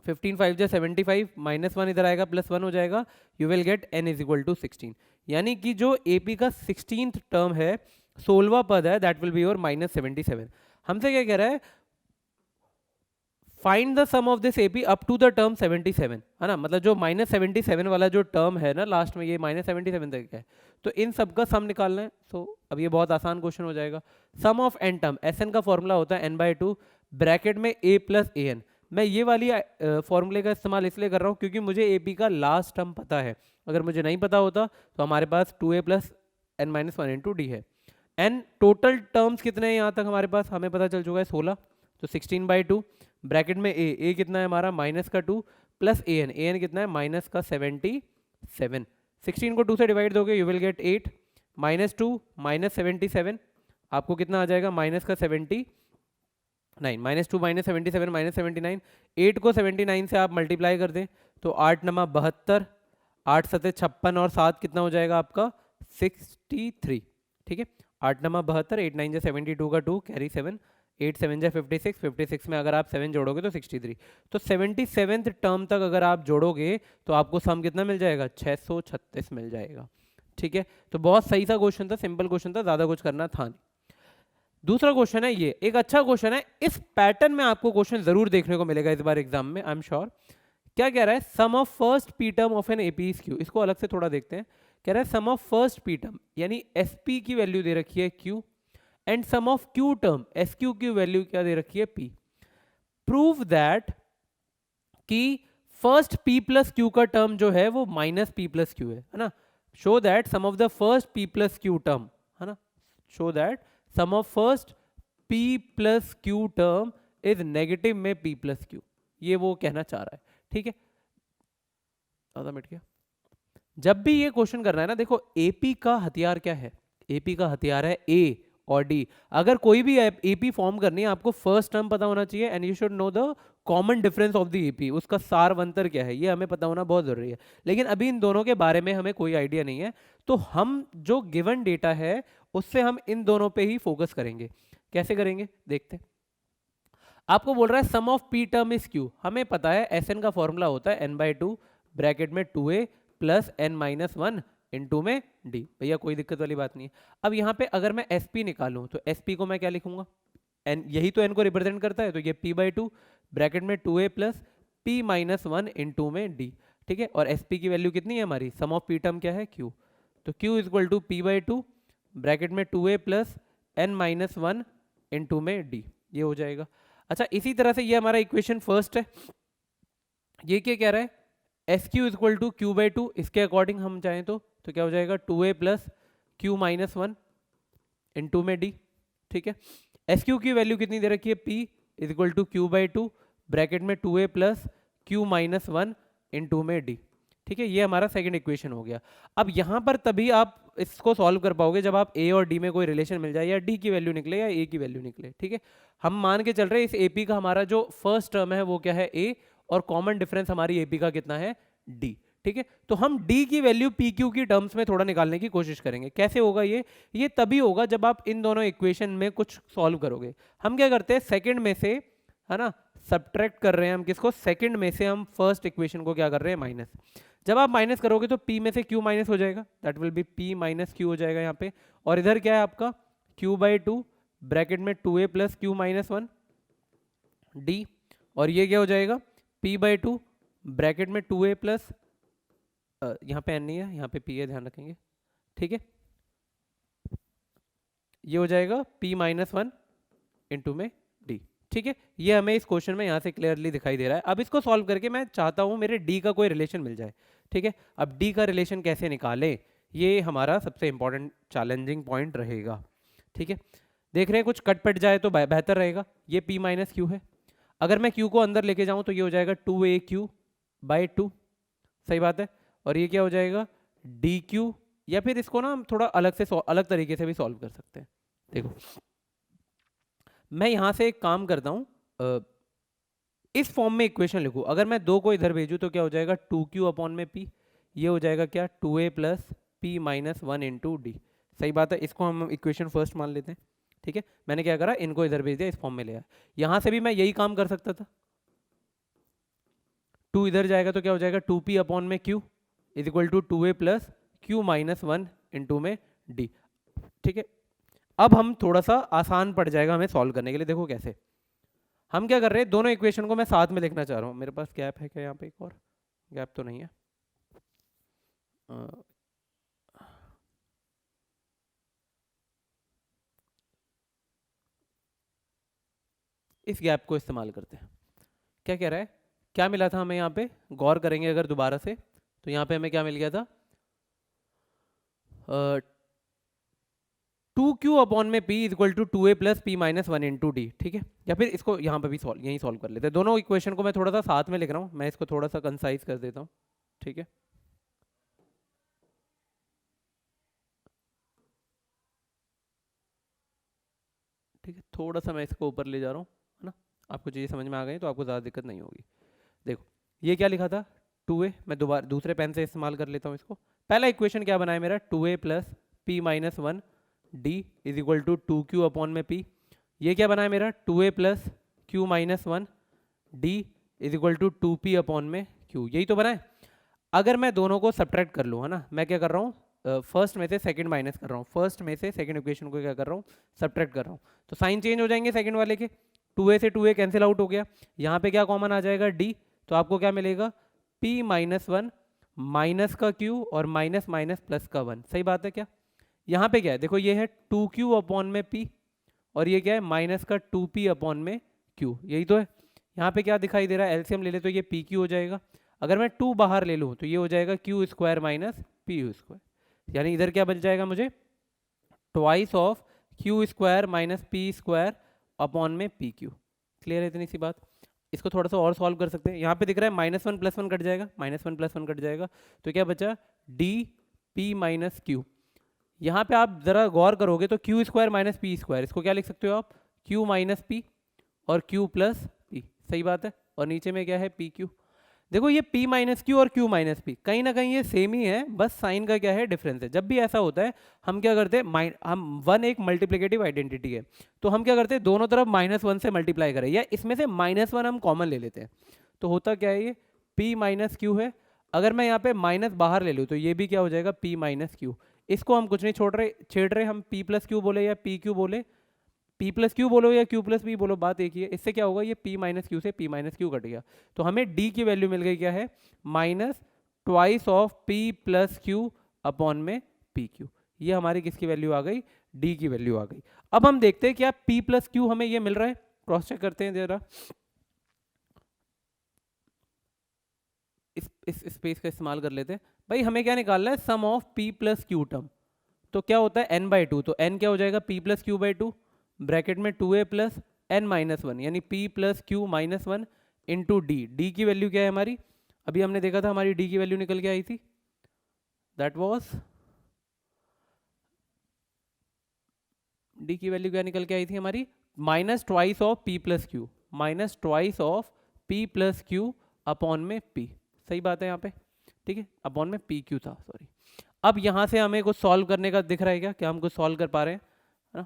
Speaker 1: 15 5 जा 75, -1 इधर आएगा, +1 हो जाएगा, you will get n is equal to 16। यानी कि जो AP का 16th टर्म है, 16वां पद है, दैट विल बी योर -77। हमसे क्या कह रहा है, find the sum of this AP up to the term 77, है ना, मतलब जो -77 वाला जो टर्म है ना लास्ट में, ये -77 तक है, तो इन सब का सम निकालना है। सो अब ये बहुत आसान क्वेश्चन हो जाएगा। सम ऑफ n टर्म, Sn का फॉर्मूला होता है n/2 ब्रैकेट में a + an। मैं ये वाली फॉर्मूले का इस्तेमाल इसलिए कर रहा हूँ क्योंकि मुझे AP का लास्ट टर्म पता है, अगर मुझे नहीं पता होता तो हमारे पास 2a + n-1 × d है। n टोटल टर्म्स कितने हैं यहाँ तक हमारे पास, हमें पता चल चुका है 16, तो 16/2 ब्रैकेट में a कितना है हमारा -2 प्लस an कितना है -77। 16 को 2 से डिवाइड दोगे यू विल गेट 8, -2 -77 आपको कितना आ जाएगा, -79, -2 -77 -79, 8 को 79 से आप मल्टीप्लाई कर दें तो 8 × 72, 8 × 7 = 56 और 7 कितना हो जाएगा आपका 63, ठीक है। 8 × 72, 8 9 = 72 का 2 कैरी 7, 8 7 = 56, 56 में अगर आप 7 जोड़ोगे तो 63, तो 77th टर्म तक अगर आप जोड़ोगे तो आपको सम कितना मिल जाएगा, 636 मिल जाएगा, ठीक है। तो बहुत सही सा क्वेश्चन था, सिंपल क्वेश्चन था, ज़्यादा कुछ करना था नहीं। दूसरा क्वेश्चन है, ये एक अच्छा क्वेश्चन है, इस पैटर्न में आपको क्वेश्चन जरूर देखने को मिलेगा इस बार एग्जाम में, आई एम श्योर। क्या कह रहा है, sum of first p term of an AP is q. इसको अलग से थोड़ा देखते हैं। कह रहा है sum of first p term, यानी एसपी की वैल्यू दे रखी है q, and sum of q term, S q की वैल्यू क्या दे रखी है पी। प्रूव दैट कि फर्स्ट पी प्लस क्यू का टर्म जो है वो माइनस पी प्लस क्यू है ना। Show that sum of the first p plus q term, है ना, show that sum of first p plus q term is negative में p प्लस क्यू, ये वो कहना चाह रहा है, ठीक है। ज़्यादा मिट गया। जब भी ये क्वेश्चन करना है ना, देखो AP का हथियार क्या है, AP का हथियार है A और D। अगर कोई भी AP फॉर्म करनी है आपको फर्स्ट टर्म पता होना चाहिए, and you should know the common difference of the AP, उसका सारवंतर क्या है ये हमें पता होना बहुत जरूरी है। लेकिन अभी इन दोनों के बारे में हमें कोई आइडिया नहीं है, तो हम जो गिवन डेटा है उससे हम इन दोनों पे ही फोकस करेंगे। कैसे करेंगे देखते हैं। आपको बोल रहा है sum of p term is q, हमें पता है Sn का फॉर्मूला होता है n/2 ब्रैकेट में 2a + n-1 इंटू में d। भैया कोई दिक्कत वाली बात नहीं है। अब यहाँ पे अगर मैं sp निकालूं तो sp को मैं क्या लिखूंगा, n, यही तो n को रिप्रेजेंट करता है, तो ये p/2 ब्रैकेट में 2a + p-1 इंटू में d, ठीक है। और sp की वैल्यू कितनी है हमारी, सम ऑफ पी टर्म क्या है q, तो q = p/2 ब्रैकेट में 2a + n-1 इंटू में d, ये हो जाएगा। अच्छा, इसी तरह से ये हमारा इक्वेशन फर्स्ट है। ये क्या कह रहा है, SQ = q/2, इसके अकॉर्डिंग हम चाहें तो क्या हो जाएगा 2a + q-1 इंटू में d, ठीक है। SQ की वैल्यू कितनी दे रखी है, p = q/2 ब्रैकेट में 2a + q-1 इंटू में d, ठीक है। ये हमारा सेकंड इक्वेशन हो गया। अब यहाँ पर तभी आप इसको सॉल्व कर पाओगे जब आप a और d में कोई रिलेशन मिल जाए, या d की वैल्यू निकले या a की वैल्यू निकले, ठीक है। हम मान के चल रहे हैं इस AP का हमारा जो फर्स्ट टर्म है वो क्या है a, और कॉमन डिफरेंस हमारी AP का कितना है d, ठीक है। तो हम d की वैल्यू PQ की टर्म्स में थोड़ा निकालने की कोशिश करेंगे। कैसे होगा ये तभी होगा जब आप इन दोनों इक्वेशन में कुछ सॉल्व करोगे। हम क्या करते हैं, सेकंड में से, है ना, सब्ट्रैक्ट कर रहे हैं हम किसको, सेकंड में से हम फर्स्ट इक्वेशन को क्या कर रहे हैं, माइनस। जब आप माइनस करोगे तो p में से q माइनस हो जाएगा, that will be p - q हो जाएगा यहाँ पे। और इधर क्या है आपका q/2 ब्रैकेट में 2a + q-1 d, और ये क्या हो जाएगा p/2 ब्रैकेट में 2a + यहाँ पे n नहीं है, यहाँ पे p है, ध्यान रखेंगे, ठीक है। ये हो जाएगा p-1 इंटू में d, ठीक है। ये हमें इस क्वेश्चन में यहाँ से क्लियरली दिखाई दे रहा है। अब इसको सॉल्व करके मैं चाहता हूँ मेरे d का कोई रिलेशन मिल जाए, ठीक है। अब d का रिलेशन कैसे निकालें, ये हमारा सबसे इंपॉर्टेंट चैलेंजिंग पॉइंट रहेगा, ठीक है। देख रहे हैं कुछ कट पट जाए तो बेहतर रहेगा। ये p - q है, अगर मैं q को अंदर लेके जाऊँ तो ये हो जाएगा 2aq/2, सही बात है। और ये क्या हो जाएगा dq, या फिर इसको ना हम थोड़ा अलग तरीके से भी सॉल्व कर सकते हैं। देखो मैं यहाँ से एक काम करता हूँ, इस फॉर्म में इक्वेशन लिखूँ, अगर मैं 2 को इधर भेजूँ तो क्या हो जाएगा 2q अपॉन में p, ये हो जाएगा क्या 2a plus p minus 1 into D. सही बात है, इसको हम इक्वेशन फर्स्ट मान लेते हैं। ठीक है, मैंने क्या करा, इनको इधर भेज दिया, इस फॉर्म में ले आया। यहाँ से भी मैं यही काम कर सकता था, 2 इधर जाएगा तो क्या हो जाएगा 2p अपॉन में q is equal to 2a plus q minus 1 into में d। ठीक है, अब हम थोड़ा सा आसान पड़ जाएगा हमें सॉल्व करने के लिए। देखो कैसे हम क्या कर रहे हैं, दोनों इक्वेशन को मैं साथ में लिखना चाह रहा हूँ। मेरे पास गैप है क्या यहाँ पे, एक और गैप तो नहीं है। इस गैप को इस्तेमाल करते हैं। क्या कह रहा है, क्या मिला था हमें यहाँ पे, गौर करेंगे अगर दोबारा से तो यहाँ पे हमें क्या मिल गया था, 2q अपॉन में p equal to 2a plus p minus 1 into d. ठीक है, या फिर इसको यहाँ पे भी यहीं सॉल्व कर लेते हैं। दोनों इक्वेशन को मैं थोड़ा सा साथ में लिख रहा हूँ, मैं इसको थोड़ा सा कंसाइज कर देता हूँ। ठीक है, ठीक है, थोड़ा सा मैं इसको ऊपर ले जा रहा हूँ, है ना। आपको चीज़ें समझ में आ गई तो आपको ज़्यादा दिक्कत नहीं होगी। देखो ये क्या लिखा था 2a, मैं दोबारा दूसरे पेन से इस्तेमाल कर लेता हूँ इसको। पहला इक्वेशन क्या बना है मेरा, 2a plus p minus 1 d is equal to 2q upon में p। ये क्या बना है मेरा 2a plus q minus 1 d is equal to 2p upon में q, यही तो बना है। अगर मैं दोनों को सब्ट्रैक्ट कर लूँ, है ना, मैं क्या कर रहा हूँ फर्स्ट में से सेकंड माइनस कर रहा हूँ, फर्स्ट में से सेकंड इक्वेशन को क्या कर रहा हूँ सब्ट्रैक्ट कर रहा हूँ, तो साइन चेंज हो जाएंगे सेकंड वाले के, 2a से 2a कैंसिल आउट हो गया, यहाँ पे क्या कॉमन आ जाएगा d, तो आपको क्या मिलेगा p माइनस 1 माइनस का q और माइनस माइनस प्लस का 1। सही बात है क्या, यहाँ पे क्या है देखो, ये है 2q अपॉन में p और ये क्या है माइनस का 2p अपॉन में q, यही तो है। यहाँ पे क्या दिखाई दे रहा है, एलसीएम ले ले तो ये pq हो जाएगा, अगर मैं 2 बाहर ले लूँ तो ये हो जाएगा q square minus p square, यानी इधर क्या बच जाएगा मुझे twice of q square minus p square upon में pq। क्लियर है इतनी सी बात। इसको थोड़ा सा और सॉल्व कर सकते हैं, यहाँ पे दिख रहा है माइनस 1 प्लस 1 कट जाएगा, माइनस 1 प्लस 1 कट जाएगा, तो क्या बचा d p माइनस q। यहाँ पे आप जरा गौर करोगे तो q square minus P square, इसको क्या लिख सकते हो आप q माइनस पी और q प्लस पी। सही बात है, और नीचे में क्या है पी क्यू। देखो ये p माइनस क्यू और q माइनस पी कहीं ना कहीं ये सेम ही है, बस साइन का क्या है डिफरेंस है। जब भी ऐसा होता है हम क्या करते हैं, हम वन एक मल्टीप्लिकेटिव आइडेंटिटी है, तो हम क्या करते हैं दोनों तरफ -1 से मल्टीप्लाई करें, या इसमें से -1 हम कॉमन ले लेते हैं, तो होता क्या है ये p माइनस क्यू है। अगर मैं यहाँ पे माइनस बाहर ले लूँ तो ये भी क्या हो जाएगा p माइनस क्यू। इसको हम कुछ नहीं छेड़ रहे, हम p प्लस क्यू बोले या p क्यू बोले, p प्लस क्यू बोलो या q प्लस p बोलो, बात एक ही है। इससे क्या होगा, ये p माइनस क्यू से p माइनस क्यू कट गया, तो हमें d की वैल्यू मिल गई क्या है minus twice of p plus q upon में पी क्यू। ये हमारी किसकी वैल्यू आ गई, d की वैल्यू आ गई। अब हम देखते हैं क्या p प्लस क्यू हमें ये मिल रहा है, क्रॉस चेक करते हैं जरा। इस स्पेस का इस्तेमाल कर लेते हैं भाई, हमें क्या निकालना है sum of p plus q term, तो क्या होता है n/2, तो n क्या हो जाएगा p plus q by 2 bracket में 2a प्लस n माइनस 1, यानी p plus Q minus 1 into D की वैल्यू क्या है हमारी, अभी हमने देखा था हमारी d की वैल्यू निकल के आई थी, दैट वाज d की वैल्यू क्या निकल के आई थी हमारी minus twice of p plus Q, minus twice of p plus q upon में p। सही बात है यहाँ पे, ठीक है, अपॉन में पी क्यू था, सॉरी। अब यहाँ से हमें कुछ सॉल्व करने का दिख रहा है क्या, क्या हम कुछ सॉल्व कर पा रहे हैं, है ना।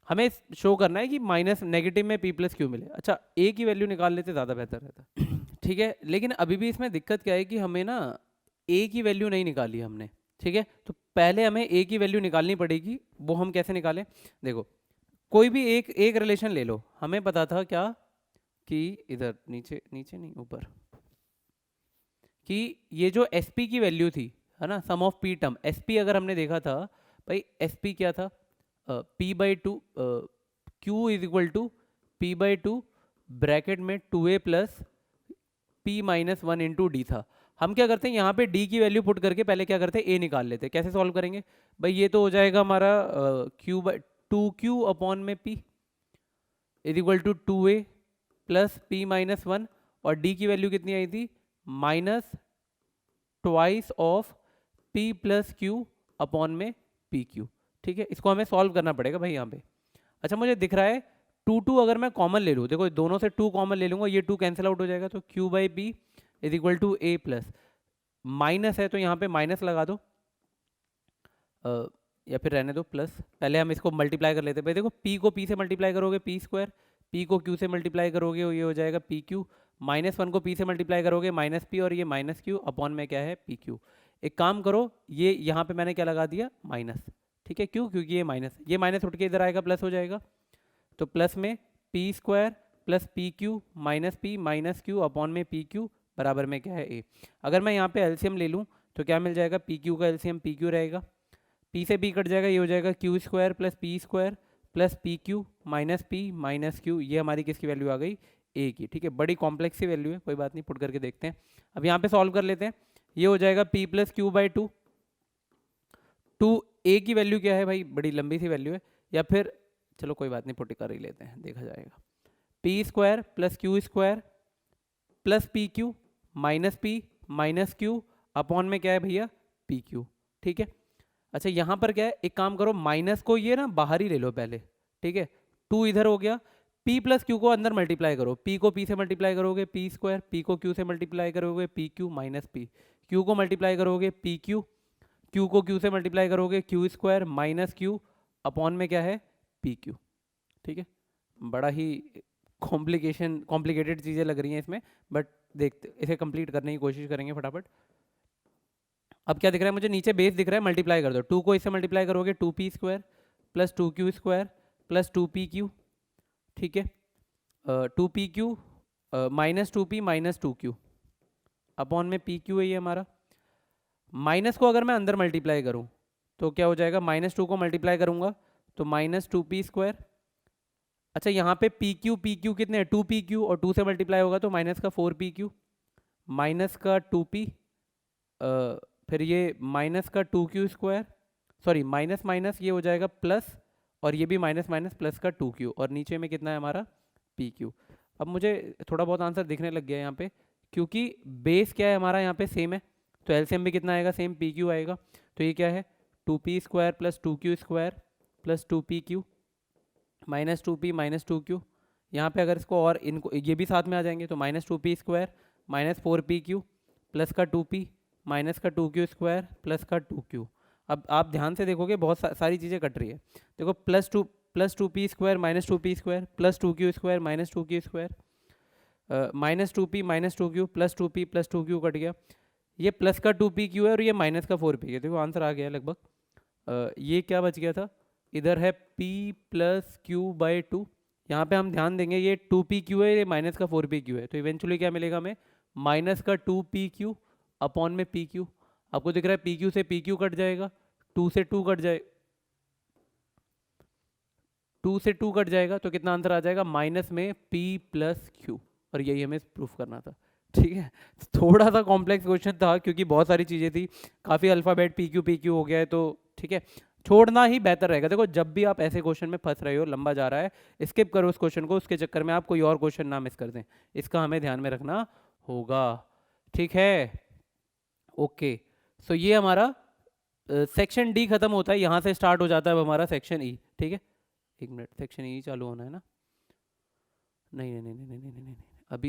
Speaker 1: हमें शो करना है कि माइनस नेगेटिव में p प्लस क्यू मिले। अच्छा a की वैल्यू निकाल लेते ज़्यादा बेहतर रहता ठीक है, लेकिन अभी भी इसमें दिक्कत क्या है कि हमें ना a की वैल्यू नहीं निकाली हमने, ठीक है, तो पहले हमें a की वैल्यू निकालनी पड़ेगी। वो हम कैसे निकालें, देखो कोई भी एक रिलेशन ले लो, हमें पता था क्या कि इधर नीचे नीचे नहीं ऊपर, कि ये जो SP की वैल्यू थी, है ना, सम ऑफ p टर्म SP अगर हमने देखा था भाई, SP क्या था p by 2 q is equal to p by 2 bracket में 2a plus p minus 1 into d था। हम क्या करते हैं यहाँ पे d की वैल्यू पुट करके पहले क्या करते हैं a निकाल लेते हैं। कैसे सॉल्व करेंगे भाई, ये तो हो जाएगा हमारा q बाई 2q अपॉन में p is equal to 2a plus p minus 1, और d की वैल्यू कितनी आई थी minus twice of p plus q upon में पी क्यू। ठीक है, इसको हमें सॉल्व करना पड़ेगा भाई यहाँ पे। अच्छा मुझे दिख रहा है टू अगर मैं कॉमन ले लूँ, देखो दोनों से 2 कॉमन ले लूँगा, ये 2 कैंसिल आउट हो जाएगा, तो q by p is equal to a plus, minus है तो यहाँ पे माइनस लगा दो, या फिर रहने दो प्लस। पहले हम इसको मल्टीप्लाई कर लेते हैं भाई, देखो p को p से मल्टीप्लाई करोगे पी स्क्वायर, p को q से मल्टीप्लाई करोगे ये हो जाएगा पी क्यू, -1 को p से मल्टीप्लाई करोगे माइनस पी, और ये माइनस क्यू अपॉन में क्या है पी क्यू। एक काम करो, ये यहाँ पे मैंने क्या लगा दिया माइनस, ठीक है, क्यों, क्योंकि ये माइनस, ये माइनस उठ के इधर आएगा प्लस हो जाएगा, तो प्लस में P square plus P Q minus Q upon में पी क्यू बराबर में क्या है ए। अगर मैं यहाँ पे एलसीएम ले लूँ तो क्या मिल जाएगा, पी क्यू का एलसीएम पी क्यू रहेगा, पी से पी कट जाएगा, ये हो जाएगा Q square plus P Q minus Q, ये हमारी किसकी वैल्यू आ गई, ए की, ठीक है। बड़ी कॉम्प्लेक्स सी वैल्यू है, कोई बात नहीं, पुट करके देखते हैं। अब यहाँ पे सॉल्व कर लेते हैं, ये हो जाएगा p plus q by two, a की वैल्यू क्या है भाई, बड़ी लंबी सी वैल्यू है, या फिर चलो कोई बात नहीं पुट कर ही लेते हैं, देखा जाएगा, P square plus Q square plus P Q minus Q upon में क्या है भैया पी क्यू, ठीक है। अच्छा यहाँ पर क्या है, एक काम करो, माइनस को ये ना बाहर ही ले लो पहले, ठीक है, 2 इधर हो गया, p प्लस क्यू को अंदर मल्टीप्लाई करो, p को p से मल्टीप्लाई करोगे पी स्क्वायर, p को q से मल्टीप्लाई करोगे P Q minus P, q को मल्टीप्लाई करोगे पी क्यू, q को q से मल्टीप्लाई करोगे Q square minus Q upon में क्या है पी क्यू, ठीक है। बड़ा ही कॉम्प्लिकेटेड चीज़ें लग रही हैं इसमें, बट देखते इसे कंप्लीट करने की कोशिश करेंगे फटाफट। अब क्या दिख रहा है मुझे, नीचे बेस दिख रहा है, मल्टीप्लाई कर दो, 2 को इससे मल्टीप्लाई करोगे 2p square plus 2q square plus 2pq, ठीक है, 2pq minus 2p minus 2q upon में pq है ये हमारा। माइनस को अगर मैं अंदर मल्टीप्लाई करूं तो क्या हो जाएगा, -2 को मल्टीप्लाई करूंगा तो -2p स्क्वायर। अच्छा यहाँ पे pq कितने हैं, 2pq, और 2 से मल्टीप्लाई होगा तो माइनस का 4pq माइनस का 2p, फिर ये माइनस का 2q square, sorry minus minus ये हो जाएगा प्लस, और ये भी माइनस माइनस प्लस का 2q, और नीचे में कितना है हमारा pq। अब मुझे थोड़ा बहुत आंसर दिखने लग गया यहाँ पे, क्योंकि बेस क्या है हमारा यहाँ पे सेम है, तो एलसीएम भी कितना आएगा सेम pq आएगा, तो ये क्या है 2p square plus 2q square plus 2pq minus 2p minus 2q। यहाँ पे अगर इसको और इनको ये भी साथ में आ जाएंगे तो -2p square minus 4pq plus का 2p माइनस का 2q स्क्वायर प्लस का 2q। अब आप ध्यान से देखोगे बहुत सारी चीज़ें कट रही है, देखो plus 2p square minus 2p square plus 2q square minus 2q square minus 2p minus 2q plus 2p plus 2q cut गया, ये प्लस का 2pq है और ये माइनस का 4p है, देखो आंसर आ गया लगभग। ये क्या बच गया था, इधर है p plus q by to, यहाँ पे हम ध्यान देंगे ये 2pq है, ये माइनस का 4pq है, तो इवेंचुअली क्या मिलेगा हमें माइनस का 2pq अपॉन में pq। आपको दिख रहा है pq से pq कट जाएगा, 2 से 2 कट जाए 2 से 2 कट जाएगा, तो कितना आंसर आ जाएगा माइनस में p प्लस क्यू, और यही हमें प्रूफ करना था, ठीक है। थोड़ा सा कॉम्प्लेक्स क्वेश्चन था क्योंकि बहुत सारी चीज़ें थी, काफ़ी अल्फ़ाबेट pq हो गया है, तो ठीक है छोड़ना ही बेहतर रहेगा। देखो जब भी आप ऐसे क्वेश्चन में फंस रहे हो, लंबा जा रहा है, स्किप करो उस क्वेश्चन को, उसके चक्कर में आप कोई और क्वेश्चन ना मिस कर दें, इसका हमें ध्यान में रखना होगा, ठीक है। ओके, सो ये हमारा सेक्शन डी खत्म होता है, यहाँ से स्टार्ट हो जाता है अब हमारा सेक्शन ई, ठीक है। एक मिनट, सेक्शन ई चालू होना है ना, नहीं नहीं नहीं नहीं नहीं नहीं नहीं,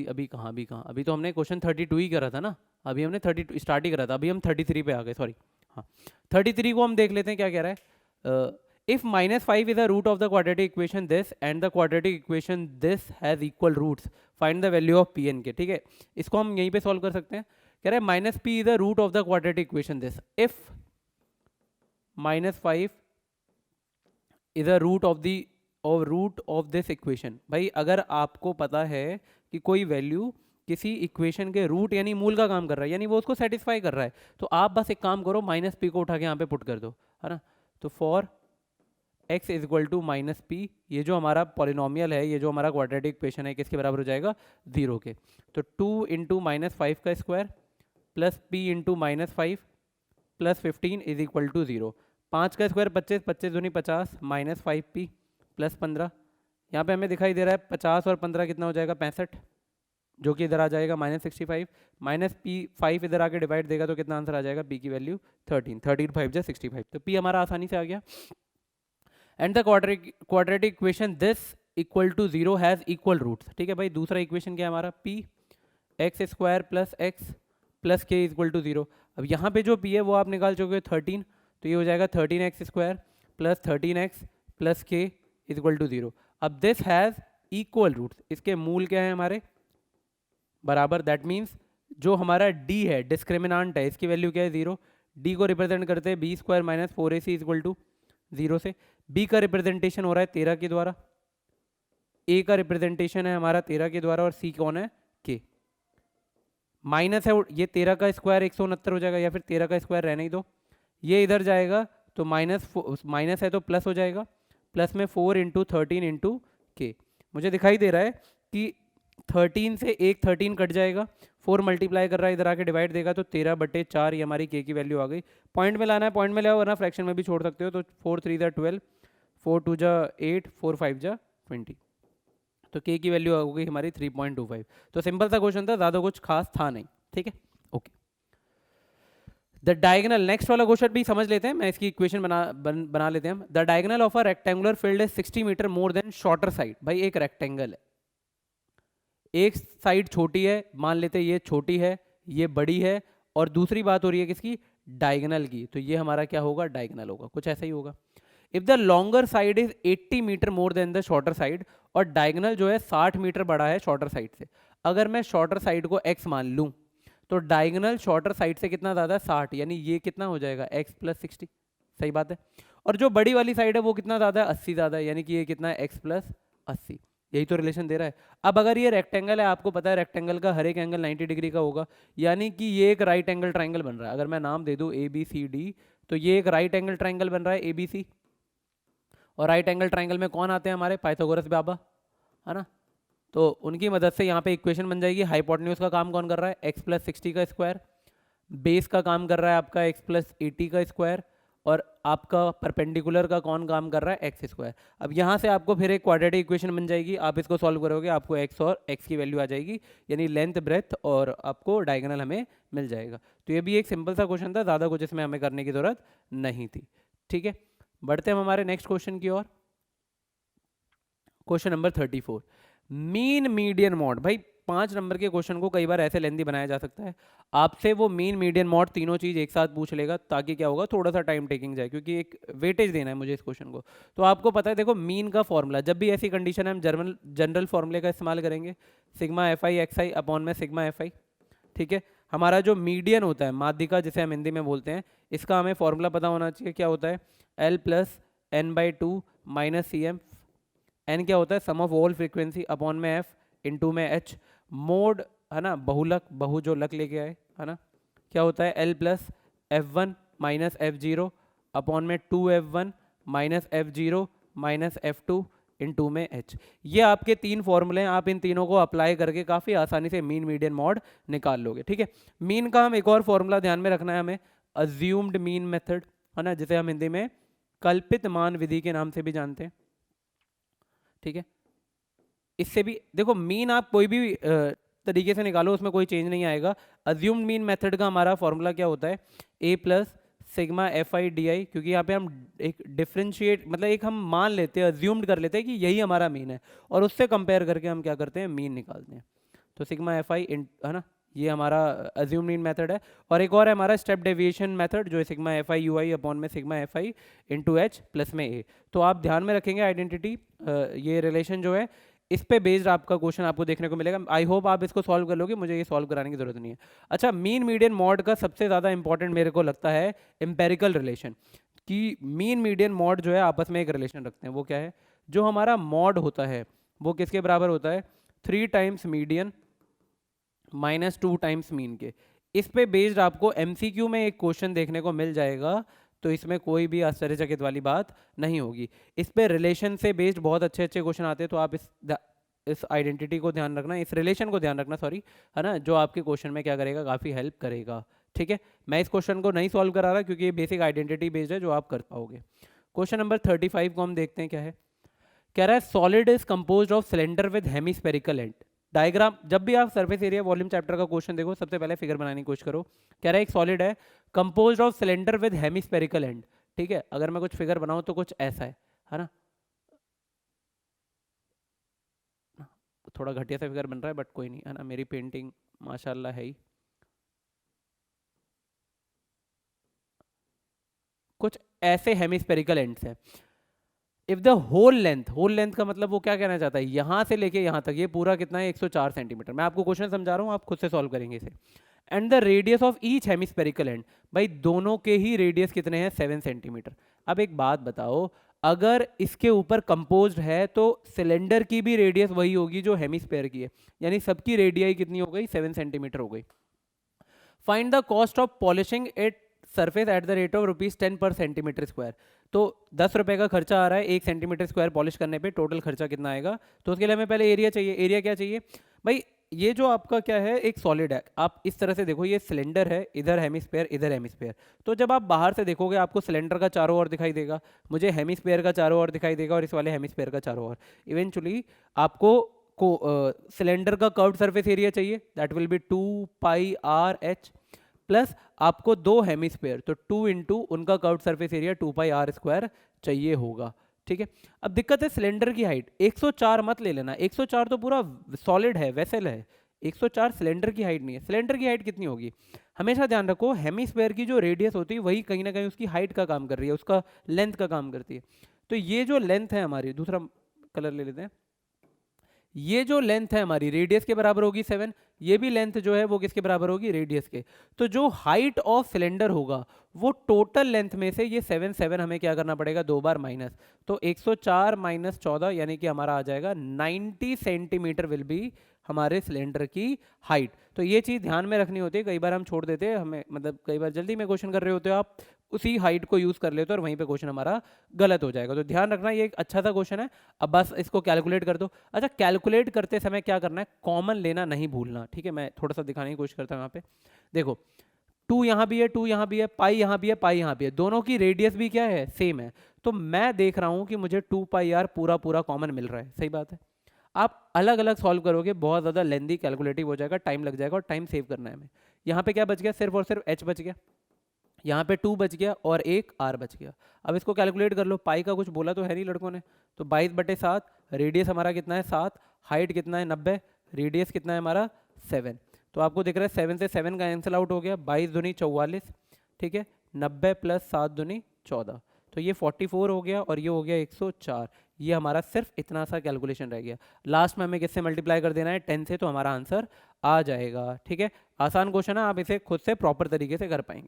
Speaker 1: अभी कहाँ, अभी तो हमने क्वेश्चन 32 ही करा था ना, अभी हमने 32 स्टार्ट ही करा था, अभी हम 33 पे आ गए, सॉरी। हाँ 33 को हम देख लेते हैं क्या कह रहा है। If -5 is the root of the quadratic equation this and the quadratic equation this has equal roots, find the value of p and k, ठीक है। इसको हम यहीं पे सॉल्व कर सकते हैं, कह रहा है -p is the root of the quadratic equation this, if -5 is the root of this equation. भाई अगर आपको पता है कि कोई वैल्यू किसी इक्वेशन के रूट यानी मूल का काम कर रहा है, यानी वो उसको सेटिस्फाई कर रहा है, तो आप बस एक काम करो -p को उठा के यहाँ पे पुट कर दो, है ना। तो for x is equal to -p, ये जो हमारा पॉलिनोमियल है, ये जो हमारा क्वाड्रेटिक इक्वेशन है, किसके बराबर हो जाएगा 0 के। तो 2 इंटू -5 का square plus p into -5 plus 15 is equal to 0। 5 का स्क्वायर 25, 25 दूनी 50 -5p प्लस 15, यहाँ पे हमें दिखाई दे रहा है 50 और 15 कितना हो जाएगा 65, जो कि इधर आ जाएगा -65, -p5 इधर आके डिवाइड देगा तो कितना आंसर आ जाएगा, p की वैल्यू 13 5 जा 65, तो p हमारा आसानी से आ गया। And the quadratic equation this equal to 0 has equal roots. ठीक है भाई, दूसरा इक्वेशन क्या है हमारा, p x square plus x plus k equal to 0। अब यहाँ पे जो पी है वो आप निकाल चुके हो 13, तो ये हो जाएगा 13x square plus 13x plus k equal to 0। अब दिस हैज़ इक्वल रूट्स, इसके मूल क्या है हमारे बराबर, दैट मीन्स जो हमारा d है डिस्क्रिमिनांट है, इसकी वैल्यू क्या है 0। d को रिप्रेजेंट करते हैं b square minus 4ac equal to 0 से। b का रिप्रेजेंटेशन हो रहा है 13 के द्वारा, a का रिप्रेजेंटेशन है हमारा 13 के द्वारा, और c कौन है, k। माइनस है ये 13 का स्क्वायर 169 हो जाएगा, या फिर 13 का स्क्वायर रहने ही दो, ये इधर जाएगा तो माइनस है तो प्लस हो जाएगा, प्लस में 4 इंटू 13 इंटू के। मुझे दिखाई दे रहा है कि 13 से एक 13 कट जाएगा, 4 मल्टीप्लाई कर रहा है इधर आके डिवाइड देगा, तो 13/4 ये हमारी के की वैल्यू आ गई। पॉइंट में लाना है पॉइंट में ले आओ, वरना फ्रैक्शन में भी छोड़ सकते हो। तो 4 3 जा 12, 4 2 जा 8, 4 5 जा 20, तो के की वैल्यू हो गई हमारी 3.25। तो सिंपल सा क्वेश्चन था, ज़्यादा कुछ खास था नहीं। ठीक है, ओके। द डायगोनल, नेक्स्ट वाला क्वेश्चन भी समझ लेते हैं, मैं इसकी इक्वेशन बना लेते हैं हम। The diagonal of a rectangular field is 60 metre more than shorter side. भाई एक रेक्टेंगल है, एक साइड छोटी है, मान लेते हैं ये छोटी है, ये बड़ी है, और दूसरी बात हो रही है किसकी, डायगोनल की, तो ये हमारा क्या होगा, डायगोनल होगा, कुछ ऐसा ही होगा। If the longer side is 80 metre more than the shorter side, और डायगोनल जो है 60 मीटर बड़ा है शॉर्टर साइड से। अगर मैं शॉर्टर साइड को x मान लूं, तो डायगोनल शॉर्टर साइड से कितना ज़्यादा है, 60, यानी ये कितना हो जाएगा, x प्लस 60। सही बात है। और जो बड़ी वाली साइड है वो कितना ज़्यादा है, 80 ज़्यादा है, यानी कि ये कितना है, x प्लस 80। यही तो रिलेशन दे रहा है। अब अगर ये रेक्टेंगल है, आपको पता है रेक्टेंगल का हर एक एंगल 90 डिग्री का होगा, यानी कि ये एक राइट एंगल ट्राइंगल बन रहा है। अगर मैं नाम दे दूं ABCD, तो ये एक राइट एंगल ट्राइंगल बन रहा है ABC। और राइट एंगल ट्राइंगल में कौन आते हैं हमारे, पाइथागोरस बाबा, है ना। तो उनकी मदद से यहाँ पे इक्वेशन बन जाएगी। हाइपोटेन्यूज का काम कौन कर रहा है, x प्लस 60 का स्क्वायर, बेस का काम कर रहा है आपका x प्लस 80 का स्क्वायर, और आपका परपेंडिकुलर का कौन काम कर रहा है, एक्स स्क्वायर। अब यहाँ से आपको फिर एक क्वाड्रेटिक इक्वेशन बन जाएगी, आप इसको सॉल्व करोगे आपको x और x की वैल्यू आ जाएगी, यानी लेंथ ब्रेथ, और आपको डायगोनल हमें मिल जाएगा। तो ये भी एक सिंपल सा क्वेश्चन था, ज़्यादा कुछ इसमें हमें करने की ज़रूरत नहीं थी। ठीक है, बढ़ते हैं हम हमारे नेक्स्ट क्वेश्चन की ओर। Question number 34, mean median mode. भाई 5 नंबर के क्वेश्चन को कई बार ऐसे लेंथी बनाया जा सकता है, आपसे वो मीन मीडियन मॉड तीनों चीज़ एक साथ पूछ लेगा, ताकि क्या होगा, थोड़ा सा टाइम टेकिंग जाए, क्योंकि एक वेटेज देना है मुझे इस क्वेश्चन को। तो आपको पता है, देखो मीन का फॉर्मूला, जब भी ऐसी कंडीशन है हम जनरल फॉर्मूले का इस्तेमाल करेंगे, सिग्मा एफ आई एक्स आई अपॉन में सिग्मा एफ आई। ठीक है, हमारा जो मीडियन होता है, माध्यिका जिसे हम हिंदी में बोलते हैं, इसका हमें फॉर्मूला पता होना चाहिए, क्या होता है, L plus n/2 minus c m. N क्या होता है, sum of all frequency upon में एफ इंटू में एच। मोड है ना, बहुलक, बहु जो लक लेके आए, है ना, क्या होता है, L plus F1 minus F0 upon में 2F1 minus F0 minus F2 into में H। ये आपके 3 फॉर्मूले हैं, आप इन तीनों को अप्लाई करके काफ़ी आसानी से मीन मीडियन मॉड निकाल लोगे। ठीक है, मीन का हम एक और फॉर्मूला ध्यान में रखना है हमें, अज्यूम्ड मीन मेथड, है ना, जिसे हम हिंदी में कल्पित मान विधि के नाम से भी जानते हैं। ठीक है, इससे भी देखो, मीन आप कोई भी तरीके से निकालो, उसमें कोई चेंज नहीं आएगा। अज्यूम्ड मीन मेथड का हमारा फॉर्मूला क्या होता है, a plus sigma f I D I, क्योंकि यहाँ पे हम एक डिफ्रेंशिएट, मतलब एक हम मान लेते हैं, अज्यूम्ड कर लेते हैं कि यही हमारा मीन है, और उससे कंपेयर करके हम क्या करते हैं, मीन निकालते हैं। तो सिग्मा एफ आई, है ना, ये हमारा अज्यूम मीन मेथड है। और एक और है हमारा स्टेप डेविएशन मेथड, जो है sigma f i u i upon में sigma f i into h plus में ए। तो आप ध्यान में रखेंगे आइडेंटिटी, ये रिलेशन जो है, इस पे बेस्ड आपका क्वेश्चन आपको देखने को मिलेगा। आई होप आप इसको सॉल्व कर लोगे, मुझे ये सॉल्व कराने की जरूरत नहीं है। अच्छा, मीन मीडियन मॉड का सबसे ज़्यादा इंपॉर्टेंट मेरे को लगता है एम्पेरिकल रिलेशन, कि मीन मीडियन मॉड जो है आपस में एक रिलेशन रखते हैं। वो क्या है, जो हमारा मॉड होता है वो किसके बराबर होता है, 3 times median minus 2 times mean के। इस पे बेस्ड आपको एमसीक्यू में एक क्वेश्चन देखने को मिल जाएगा, तो इसमें कोई भी आश्चर्यचकित वाली बात नहीं होगी। इस पे रिलेशन से बेस्ड बहुत अच्छे अच्छे क्वेश्चन आते हैं, तो आप इस आइडेंटिटी को ध्यान रखना, इस रिलेशन को ध्यान रखना, सॉरी, है ना, जो आपके क्वेश्चन में क्या करेगा, काफ़ी हेल्प करेगा। ठीक है, मैं इस क्वेश्चन को नहीं सॉल्व करा रहा, क्योंकि ये बेसिक आइडेंटिटी बेस्ड है, जो आप कर पाओगे। क्वेश्चन नंबर 35 को हम देखते हैं क्या है। कह रहा है solid is composed of cylinder with hemispherical and. Diagram, जब भी आप सरफेस एरिया वॉल्यूम चैप्टर का क्वेश्चन देखो, सबसे पहले फिगर बनाने की कोशिश करो। कह रहा है एक सॉलिड है composed of cylinder with hemispherical and. ठीक है, अगर मैं कुछ फिगर बनाऊं तो कुछ ऐसा है ना, थोड़ा घटिया सा फिगर बन रहा है बट कोई नहीं, है ना, मेरी पेंटिंग माशाल्लाह है ही। कुछ ऐसे हेमिस्फेरिकल एंड्स हैं। इफ द होल लेंथ का मतलब वो क्या कहना चाहता है, यहां से लेके यहां तक ये पूरा कितना है, 104 सेंटीमीटर। मैं आपको क्वेश्चन समझा रहा हूँ, आप खुद से सॉल्व करेंगे इसे। And the radius of each hemispherical and, भाई दोनों के ही रेडियस कितने हैं, 7 सेंटीमीटर। अब एक बात बताओ, अगर इसके ऊपर कंपोज्ड है तो सिलेंडर की भी रेडियस वही होगी जो हेमिस्फेयर की है, यानी सबकी रेडियाई कितनी हो गई, 7 सेंटीमीटर हो गई। Find the cost of polishing at surface at the rate of ₹10 पर सेंटीमीटर स्क्वायर। तो 10 रुपए का खर्चा आ रहा है 1 सेंटीमीटर स्क्वायर पॉलिश करने पे, टोटल खर्चा कितना आएगा। तो उसके लिए हमें पहले एरिया चाहिए। एरिया क्या चाहिए भाई, ये जो आपका क्या है, एक सॉलिड है। आप इस तरह से देखो, ये सिलेंडर है, इधर हेमिस्फेयर इधर हेमिस्फेयर। तो जब आप बाहर से देखोगे आपको सिलेंडर का चारों ओर दिखाई देगा, मुझे हेमिस्फेयर का चारों ओर दिखाई देगा और इस वाले हेमिस्फेयर का चारों ओर। इवेंचुअली आपको सिलेंडर का कर्व्ड सरफेस एरिया चाहिए, that will be 2πr/h, plus आपको दो हेमिस्फेयर, तो 2 इंटू उनका कर्व्ड सरफेस एरिया 2πr² चाहिए होगा। ठीक है, अब दिक्कत है सिलेंडर की हाइट 104 मत ले लेना, 104 तो पूरा सॉलिड है, वेसल है, 104 सिलेंडर की हाइट नहीं है। सिलेंडर की हाइट कितनी होगी, हमेशा ध्यान रखो, हेमिस्फेयर की जो रेडियस होती है वही कहीं ना कहीं उसकी हाइट का काम कर रही है, उसका लेंथ का काम करती है। तो ये जो लेंथ है हमारी, दूसरा कलर ले लेते हैं, ये जो लेंथ है हमारी रेडियस के बराबर होगी 7, ये भी लेंथ जो है वो किसके बराबर होगी, रेडियस के। तो जो हाइट ऑफ सिलेंडर होगा वो टोटल लेंथ में से ये 7 हमें क्या करना पड़ेगा, 2 बार माइनस। तो 104 माइनस 14 यानी कि हमारा आ जाएगा 90 सेंटीमीटर विल बी हमारे सिलेंडर की हाइट। तो ये चीज़ ध्यान में रखनी होती है, कई बार हम छोड़ देते हैं, हमें मतलब कई बार जल्दी में क्वेश्चन कर रहे होते हो आप, उसी हाइट को यूज़ कर लेते हो और वहीं पे क्वेश्चन हमारा गलत हो जाएगा। तो ध्यान रखना, ये एक अच्छा सा क्वेश्चन है। अब बस इसको कैलकुलेट कर दो। अच्छा, कैलकुलेट करते समय क्या करना है, कॉमन लेना नहीं भूलना। ठीक है, मैं थोड़ा सा दिखाने की कोशिश करता हूँ यहाँ पे। देखो 2 यहाँ भी है, 2 यहाँ भी है, पाई यहाँ भी है, पाई यहाँ भी है, दोनों की रेडियस भी क्या है, सेम है। तो मैं देख रहा हूँ कि मुझे 2πr पूरा पूरा कॉमन मिल रहा है, सही बात है। आप अलग अलग सॉल्व करोगे, बहुत ज़्यादा लेंदी कैलकुलेटिव हो जाएगा, टाइम लग जाएगा और टाइम सेव करना है हमें। यहाँ पे क्या बच गया, सिर्फ और सिर्फ h बच गया, यहाँ पे 2 बच गया और एक r बच गया। अब इसको कैलकुलेट कर लो, पाई का कुछ बोला तो है नहीं लड़कों ने, तो 22/7, रेडियस हमारा कितना है 7, हाइट कितना है 90, रेडियस कितना है हमारा 7। तो आपको दिख रहा है 7 से 7 का कैंसिल आउट हो गया, 22 दूनी 44, ठीक है, 90 प्लस 7 दूनी 14, तो ये 44 हो गया और ये हो गया 104। ये हमारा सिर्फ इतना सा कैलकुलेशन रह गया। लास्ट में हमें किससे मल्टीप्लाई कर देना है, 10 से, तो हमारा आंसर आ जाएगा। ठीक है, आसान क्वेश्चन है, आप इसे खुद से प्रॉपर तरीके से कर पाएंगे।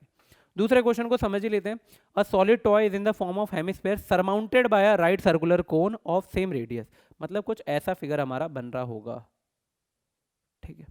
Speaker 1: दूसरे क्वेश्चन को समझ ही लेते हैं। A solid toy is in the form of hemisphere surmounted bye a right circular cone of same radius. मतलब कुछ ऐसा फिगर हमारा बन रहा होगा, ठीक है,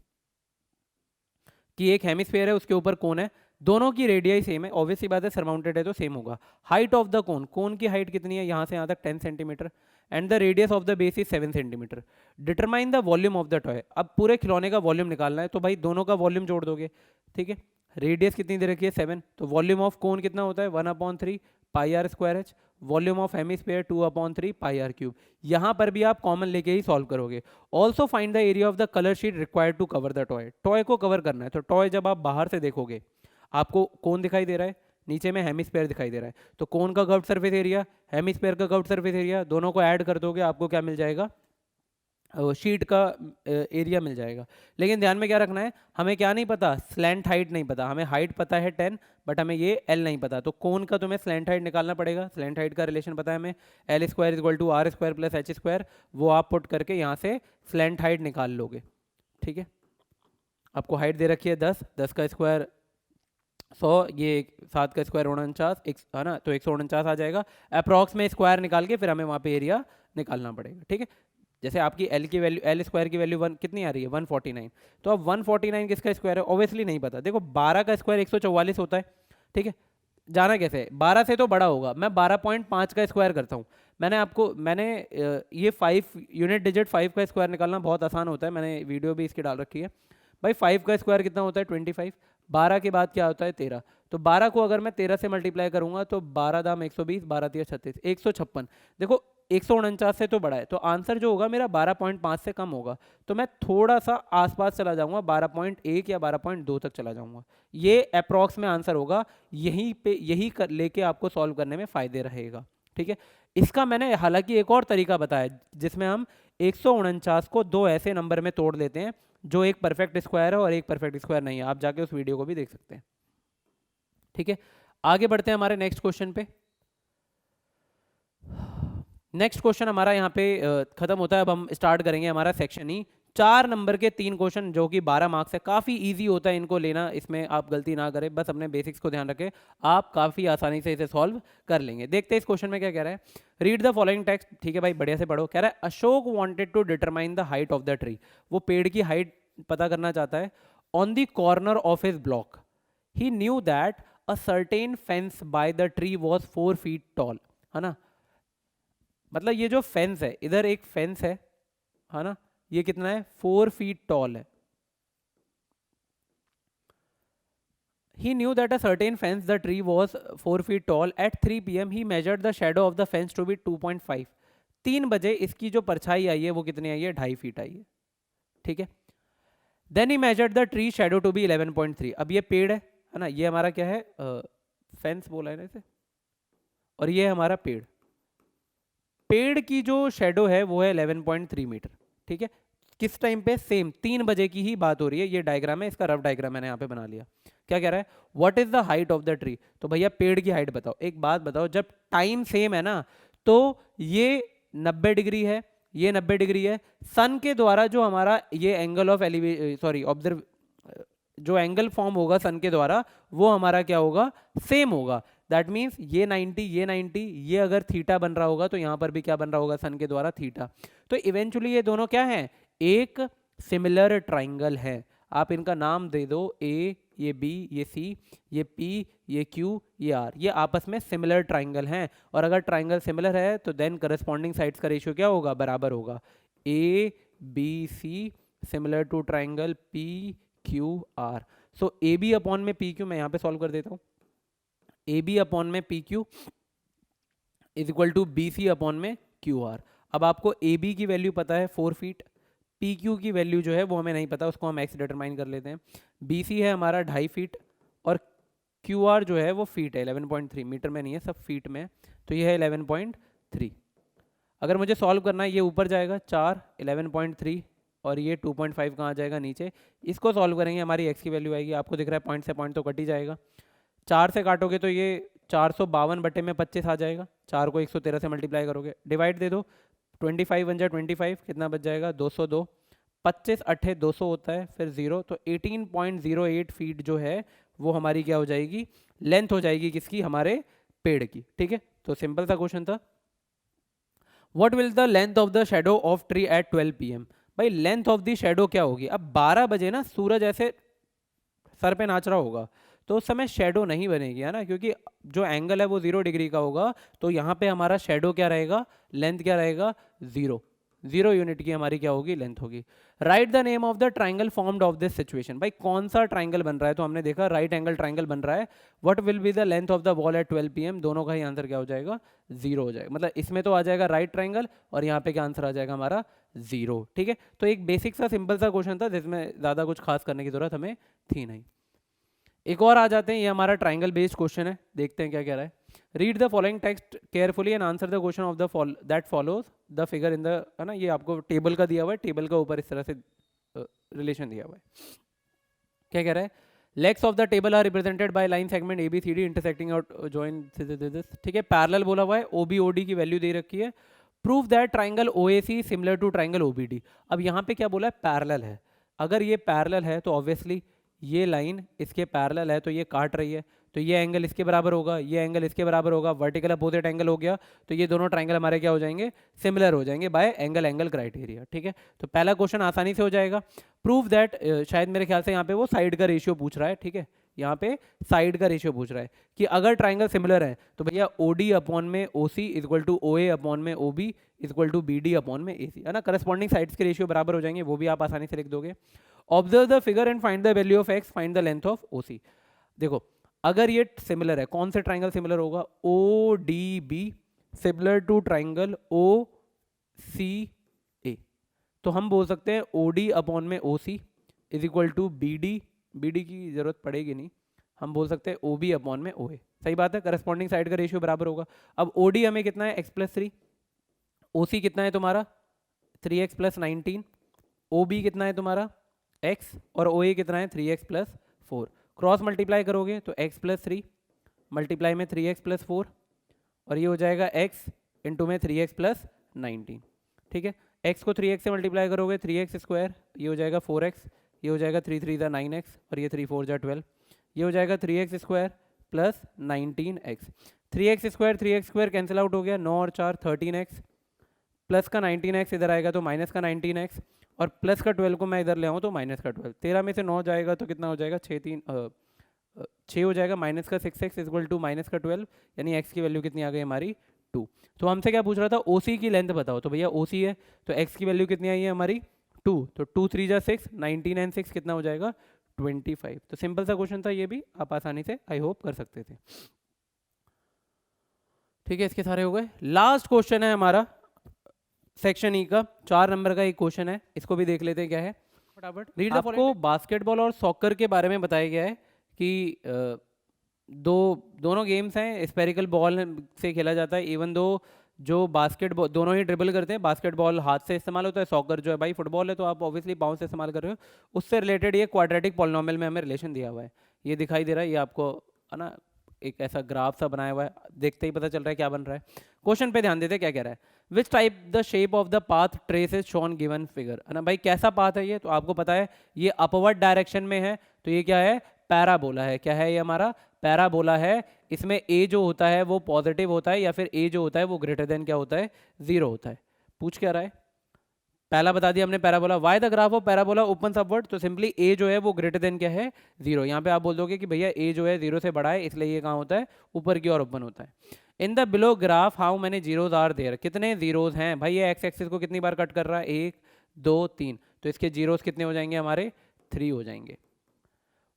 Speaker 1: कि एक हेमिस्फीयर है, उसके ऊपर कोन है, दोनों की रेडियाई सेम है, ऑब्वियसली बात है, सरमाउंटेड है तो सेम होगा। हाइट ऑफ द कोन, कोन की हाइट कितनी है, यहाँ से यहाँ तक 10 centimetre, and the radius of the base is 7 centimetre. Determine the volume of the toy. अब पूरे खिलौने का वॉल्यूम निकालना है, तो भाई दोनों का वॉल्यूम जोड़ दोगे, ठीक है। रेडियस कितनी दे रखी है 7, तो वॉल्यूम ऑफ कोन कितना होता है 1/3 πr²h, volume of hemisphere 2/3 πr³। यहाँ पर भी आप कॉमन लेके ही सॉल्व करोगे। Also find the area of the colour sheet required to cover the toy. Toy को कवर करना है, तो टॉय जब आप बाहर से देखोगे आपको कोन दिखाई दे रहा है, नीचे में हेमिस्फीयर दिखाई दे रहा है, तो कोन का कर्व्ड सरफेस एरिया, हेमिस्फीयर का कर्व्ड सरफेस एरिया, दोनों को ऐड कर दोगे आपको क्या मिल जाएगा, शीट का एरिया मिल जाएगा। लेकिन ध्यान में क्या रखना है, हमें क्या नहीं पता, स्लैंट हाइट नहीं पता। हमें हाइट पता है 10, बट हमें ये एल नहीं पता, तो कोन का तुम्हें स्लैंट हाइट निकालना पड़ेगा। स्लैंट हाइट का रिलेशन पता है हमें, L² = R² + H², वो आप पुट करके यहाँ से स्लैंट हाइट निकाल लोगे। ठीक है, आपको हाइट दे रखी है 10, 10 का स्क्वायर 100, ये 7 का स्क्वायर 49, है ना, तो 149 आ जाएगा। अप्रॉक्स में स्क्वायर निकाल के फिर हमें वहाँ पे एरिया निकालना पड़ेगा। ठीक है, जैसे आपकी L की वैल्यू, L² की वैल्यू 1 कितनी आ रही है 149, तो अब 149 किसका स्क्वायर है, ऑब्वियसली नहीं पता। देखो 12 का स्क्वायर 144 होता है, ठीक है, जाना कैसे है, 12 से तो बड़ा होगा, मैं 12.5 का स्क्वायर करता हूँ। मैंने ये 5 यूनिट डिजिट 5 का स्क्वायर निकालना बहुत आसान होता है, मैंने वीडियो भी इसकी डाल रखी है। भाई 5 का स्क्वायर कितना होता है 25, 12 के बाद क्या होता है 13, तो 12 को अगर मैं 13 से मल्टीप्लाई करूंगा तो 12 दाम 120, 12 तिया 36, 156। देखो 149 से तो बड़ा है, तो आंसर जो होगा मेरा 12.5 से कम होगा, तो मैं थोड़ा सा आसपास चला जाऊंगा, 12.1 या 12.2 तक चला जाऊंगा। ये अप्रॉक्स में आंसर होगा, यहीं पे यही लेके आपको सॉल्व करने में फ़ायदे रहेगा। ठीक है, इसका मैंने हालांकि एक और तरीका बताया जिसमें हम 149 को दो ऐसे नंबर में तोड़ लेते हैं जो एक परफेक्ट स्क्वायर है और एक परफेक्ट स्क्वायर नहीं है। आप जाके उस वीडियो को भी देख सकते हैं। ठीक है, आगे बढ़ते हैं हमारे नेक्स्ट क्वेश्चन पे। नेक्स्ट क्वेश्चन हमारा यहाँ पे खत्म होता है। अब हम स्टार्ट करेंगे हमारा सेक्शन ही। 4 नंबर के 3 क्वेश्चन जो कि 12 मार्क्स है, काफ़ी इजी होता है इनको लेना, इसमें आप गलती ना करें, बस अपने बेसिक्स को ध्यान रखें, आप काफ़ी आसानी से इसे सॉल्व कर लेंगे। देखते हैं इस क्वेश्चन में क्या कह रहा है। Read the following text. ठीक है भाई, बढ़िया से पढ़ो। कह रहा है Ashok wanted to determine the height of the tree. वो पेड़ की हाइट पता करना चाहता है। On the corner of his block he knew that a certain fence by the tree was 4 feet tall. है ना, मतलब ये जो फेंस है, इधर एक फेंस है ना, ये कितना है, 4 फीट टॉल है। He knew that a certain fence the tree was 4 feet tall. At 3 p.m. he measured the shadow of the fence to be 2.5. 3 बजे इसकी जो परछाई आई है वो कितनी आई है, 2.5 फीट आई है। ठीक है, then he measured the tree shadow to be 11.3। अब ये पेड़ है ना, ये हमारा क्या है, फेंस बोला है ना इसे, और ये है हमारा पेड़। पेड़ की जो शेडो है वो है 11.3 मीटर। ठीक है, किस टाइम पे, सेम 3 बजे की ही बात हो रही है। ये डायग्राम है, इसका रफ डायग्राम मैंने यहाँ पे बना लिया। क्या कह रहा है, what is the height of the tree. तो भैया पेड़ की हाइट बताओ। एक बात बताओ, जब टाइम सेम है ना, तो ये 90 डिग्री है, ये 90 डिग्री है। सन के द्वारा जो हमारा ये एंगल ऑफ ऑब्जर्व, जो एंगल फॉर्म होगा सन के द्वारा, वो हमारा क्या होगा, सेम होगा। दैट मीन्स ये 90, ये 90, ये अगर थीटा बन रहा होगा तो यहाँ पर भी क्या बन रहा होगा, सन के द्वारा थीटा। तो इवेंचुअली ये दोनों क्या हैं, एक सिमिलर ट्राइंगल है। आप इनका नाम दे दो, ए ये बी, ये सी, ये पी, ये क्यू, ये आर। ये आपस में सिमिलर ट्राइंगल हैं, और अगर ट्राइंगल सिमिलर है तो देन करस्पॉन्डिंग साइड्स का रेशियो क्या होगा, बराबर होगा। A B C similar to triangle P Q R. So A B upon में पी क्यू, मैं यहाँ पे सॉल्व कर देता हूँ। ए बी अपॉन में P Q is equal to B C upon में क्यू आर। अब आपको ए बी की वैल्यू पता है 4 फीट, पी क्यू की वैल्यू जो है वो हमें नहीं पता, उसको हम एक्स डिटरमाइन कर लेते हैं। बी सी है हमारा 2.5 फीट, और क्यू आर जो है वो फीट है, 11.3, मीटर में नहीं है, सब फीट में है, तो ये है 11.3। अगर मुझे सॉल्व करना है, ये ऊपर जाएगा 4, 11.3, और ये 2.5 कहाँ जाएगा, नीचे। इसको सॉल्व करेंगे, हमारी एक्स की वैल्यू आएगी, आपको दिख रहा है पॉइंट से पॉइंट तो कट ही जाएगा। 4 से काटोगे तो ये 452/25 आ जाएगा। 4 को 113 से मल्टीप्लाई करोगे, डिवाइड दे दो, 25 बन जाए 25, कितना बच जाएगा, 202। 25 अट्ठे 200 होता है, फिर 0, तो 18.08 फीट जो है वो हमारी क्या हो जाएगी, लेंथ हो जाएगी, किसकी, हमारे पेड़ की। ठीक है, तो सिंपल सा क्वेश्चन था। What will the length of the shadow of tree eight 12 PM। भाई लेंथ ऑफ द शेडो क्या होगी, अब 12 बजे ना सूरज ऐसे सर पे नाच रहा होगा, तो उस समय शेडो नहीं बनेगी, है ना, क्योंकि जो एंगल है वो 0 डिग्री का होगा। तो यहाँ पे हमारा शेडो क्या रहेगा, लेंथ क्या रहेगा, 0 यूनिट की हमारी क्या होगी, लेंथ होगी। Right the name of the triangle formed of this situation. भाई कौन सा ट्राइंगल बन रहा है, तो हमने देखा राइट एंगल ट्राइंगल बन रहा है। What will be the length of the wall at 12 PM, दोनों का ही आंसर क्या हो जाएगा, 0 हो जाएगा। मतलब इसमें तो आ जाएगा राइट ट्राइंगल, और यहाँ पे क्या आंसर आ जाएगा हमारा, 0। ठीक है, तो एक बेसिक सा सिंपल सा क्वेश्चन था जिसमें ज़्यादा कुछ खास करने की जरूरत हमें थी नहीं। एक और आ जाते हैं, ये हमारा ट्राइंगल बेस्ड क्वेश्चन है, देखते हैं क्या कह रहा है। Read the following text carefully and answer the question of the that follows the figure in the, है ना, ये आपको टेबल का दिया हुआ है, टेबल का ऊपर इस तरह से रिलेशन दिया हुआ है। क्या कह रहा है, legs of the table are represented by line segment A B C D intersecting out join this. ठीक है, पैरेलल बोला हुआ है, ओ बी ओ डी की वैल्यू दे रखी है। Prove that triangle O A C similar to triangle O B D. अब यहाँ पे क्या बोला है, पैरेलल है। अगर ये पैरेलल है तो ऑब्वियसली ये लाइन इसके पैरेलल है, तो ये काट रही है, तो ये एंगल इसके बराबर होगा, ये एंगल इसके बराबर होगा, वर्टिकल अपोजिट एंगल हो गया, तो ये दोनों ट्राइंगल हमारे क्या हो जाएंगे, सिमिलर हो जाएंगे बाय एंगल एंगल क्राइटेरिया। ठीक है, तो पहला क्वेश्चन आसानी से हो जाएगा। प्रूव दैट, शायद मेरे ख्याल से यहाँ पे वो साइड का रेशियो पूछ रहा है। ठीक है, यहाँ पे साइड का रेशियो पूछ रहा है कि अगर ट्राइंगल सिमिलर है तो भैया ओ डी अपॉन में O C equal to O A upon में O B equal to B D upon में ए सी, है ना, करस्पॉन्डिंग साइड्स के रेशियो बराबर हो जाएंगे, वो भी आप आसानी से लिख दोगे। Observe the figure and find the value of x, find the length of O C. देखो अगर ये सिमिलर है, कौन से ट्राइंगल सिमिलर होगा, O D B similar to triangle O C A, तो हम बोल सकते हैं ओ डी अपॉन में O C is equal to B D, B D की जरूरत पड़ेगी नहीं, हम बोल सकते हैं ओ बी अपॉन में ओ ए। सही बात है, करस्पॉन्डिंग साइड का रेशियो बराबर होगा। अब ओ डी हमें कितना है, एक्स प्लस थ्री, ओ सी कितना है तुम्हारा 3x प्लस 19, ओ बी कितना है तुम्हारा x, और ओ ए कितना है 3x प्लस 4। क्रॉस मल्टीप्लाई करोगे तो x प्लस थ्री मल्टीप्लाई में 3x प्लस 4, और ये हो जाएगा x इंटू में 3x प्लस 19। ठीक है, x को 3x से मल्टीप्लाई करोगे 3x स्क्वायर, ये हो जाएगा 4x, ये हो जाएगा 3 3 9x, और ये 3 4 12, ये हो जाएगा 3x square plus 19x। 3x square cancel out हो गया, 9 और 4 13x, प्लस का 19x इधर आएगा तो माइनस का 19x, और प्लस का 12 को मैं इधर ले आऊँ तो माइनस का 12। 13 में से 9 जाएगा तो कितना हो जाएगा, 6 हो जाएगा, माइनस का 6x इक्वल टू माइनस का 12, यानी x की वैल्यू कितनी आ गई हमारी 2। तो हमसे क्या पूछ रहा था, OC की लेंथ बताओ, तो भैया OC है तो x की वैल्यू कितनी आई है हमारी 2, तो 2 3 जा 6, 19 एंड 6 कितना हो जाएगा 25। तो सिंपल सा क्वेश्चन था ये भी, आप आसानी से आई होप कर सकते थे। ठीक है, इसके सारे हो गए। लास्ट क्वेश्चन है हमारा सेक्शन ई का, 4 नंबर का एक क्वेश्चन है, इसको भी देख लेते हैं क्या है फटाफट। रीड आपको बास्केटबॉल और सॉकर के बारे में बताया गया है कि दोनों गेम्स हैं, स्पेरिकल बॉल से खेला जाता है। इवन दो जो बास्केटबॉल दोनों ही ड्रिबल करते हैं, बास्केटबॉल हाथ से इस्तेमाल होता है, सॉकर जो है भाई फुटबॉल है तो आप ऑब्वियसली पाँव से इस्तेमाल कर रहे हो। उससे रिलेटेड ये क्वाड्रेटिक पॉलिनोमियल में हमें रिलेशन दिया हुआ है, ये दिखाई दे रहा है, ये आपको है ना एक ऐसा ग्राफ सा बनाया हुआ है, देखते ही पता चल रहा है क्या बन रहा है। क्वेश्चन पे ध्यान देते हैं क्या कह रहा है, which type the shape of the path trace is shown given figure, है ना भाई कैसा पाथ है ये, तो आपको पता है ये अपवर्ड डायरेक्शन में है, तो ये क्या है पैराबोला है। क्या है ये हमारा पैराबोला है। इसमें ए जो होता है वो पॉजिटिव होता है, या फिर ए जो होता है वो ग्रेटर देन क्या होता है 0 होता है। पूछ क्या रहा है, पहला बता दिया हमने parabola, why the graph of parabola open upward, तो सिंपली ए जो है वो ग्रेटर देन क्या है 0। यहाँ पे आप बोल दोगे कि भैया ए जो है 0 से बड़ा है, इसलिए ये कहाँ होता है ऊपर की ओर ओपन होता है। In the below graph how many zeros are there, कितने जीरोज हैं भाई, ये एक्स एक्सिस को कितनी बार कट कर रहा है 1 2 3, तो इसके जीरोज कितने हो जाएंगे हमारे 3 हो जाएंगे।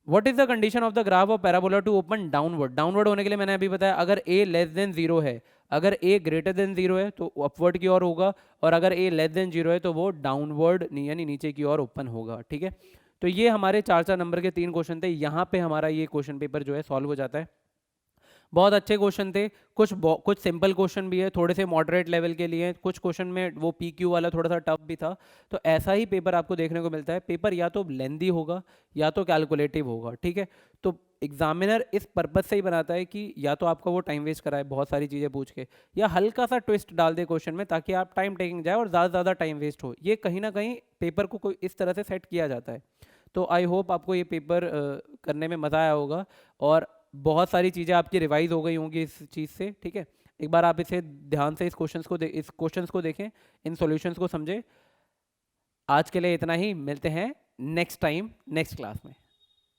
Speaker 1: What is the condition of the graph of parabola to open downward, downward होने के लिए मैंने अभी बताया अगर ए लेस देन 0 है, अगर ए ग्रेटर देन 0 है तो अपवर्ड की ओर होगा, और अगर ए लेस देन 0 है तो वो डाउनवर्ड यानी नीचे की ओर ओपन होगा। ठीक है, तो ये हमारे 4 नंबर के 3 क्वेश्चन थे, यहाँ पे हमारा ये क्वेश्चन पेपर जो है सॉल्व हो जाता है। बहुत अच्छे क्वेश्चन थे, कुछ सिंपल क्वेश्चन भी है, थोड़े से मॉडरेट लेवल के लिए, कुछ क्वेश्चन में वो PQ वाला थोड़ा सा टफ भी था। तो ऐसा ही पेपर आपको देखने को मिलता है, पेपर या तो लेंदी होगा या तो कैलकुलेटिव होगा। ठीक है, तो एग्जामिनर इस पर्पज से ही बनाता है कि या तो आपका वो टाइम वेस्ट कराए बहुत सारी चीज़ें पूछ के, या हल्का सा ट्विस्ट डाल दे क्वेश्चन में ताकि आप टाइम टेकिंग जाए और ज़्यादा ज़्यादा टाइम वेस्ट हो। ये कहीं ना कहीं पेपर को कोई इस तरह से सेट किया जाता है। तो आई होप आपको ये पेपर करने में मज़ा आया होगा, और बहुत सारी चीज़ें आपकी रिवाइज हो गई होंगी इस चीज़ से। ठीक है, एक बार आप इसे ध्यान से इस क्वेश्चंस को देखें, इन सॉल्यूशंस को समझें। आज के लिए इतना ही, मिलते हैं नेक्स्ट टाइम नेक्स्ट क्लास में।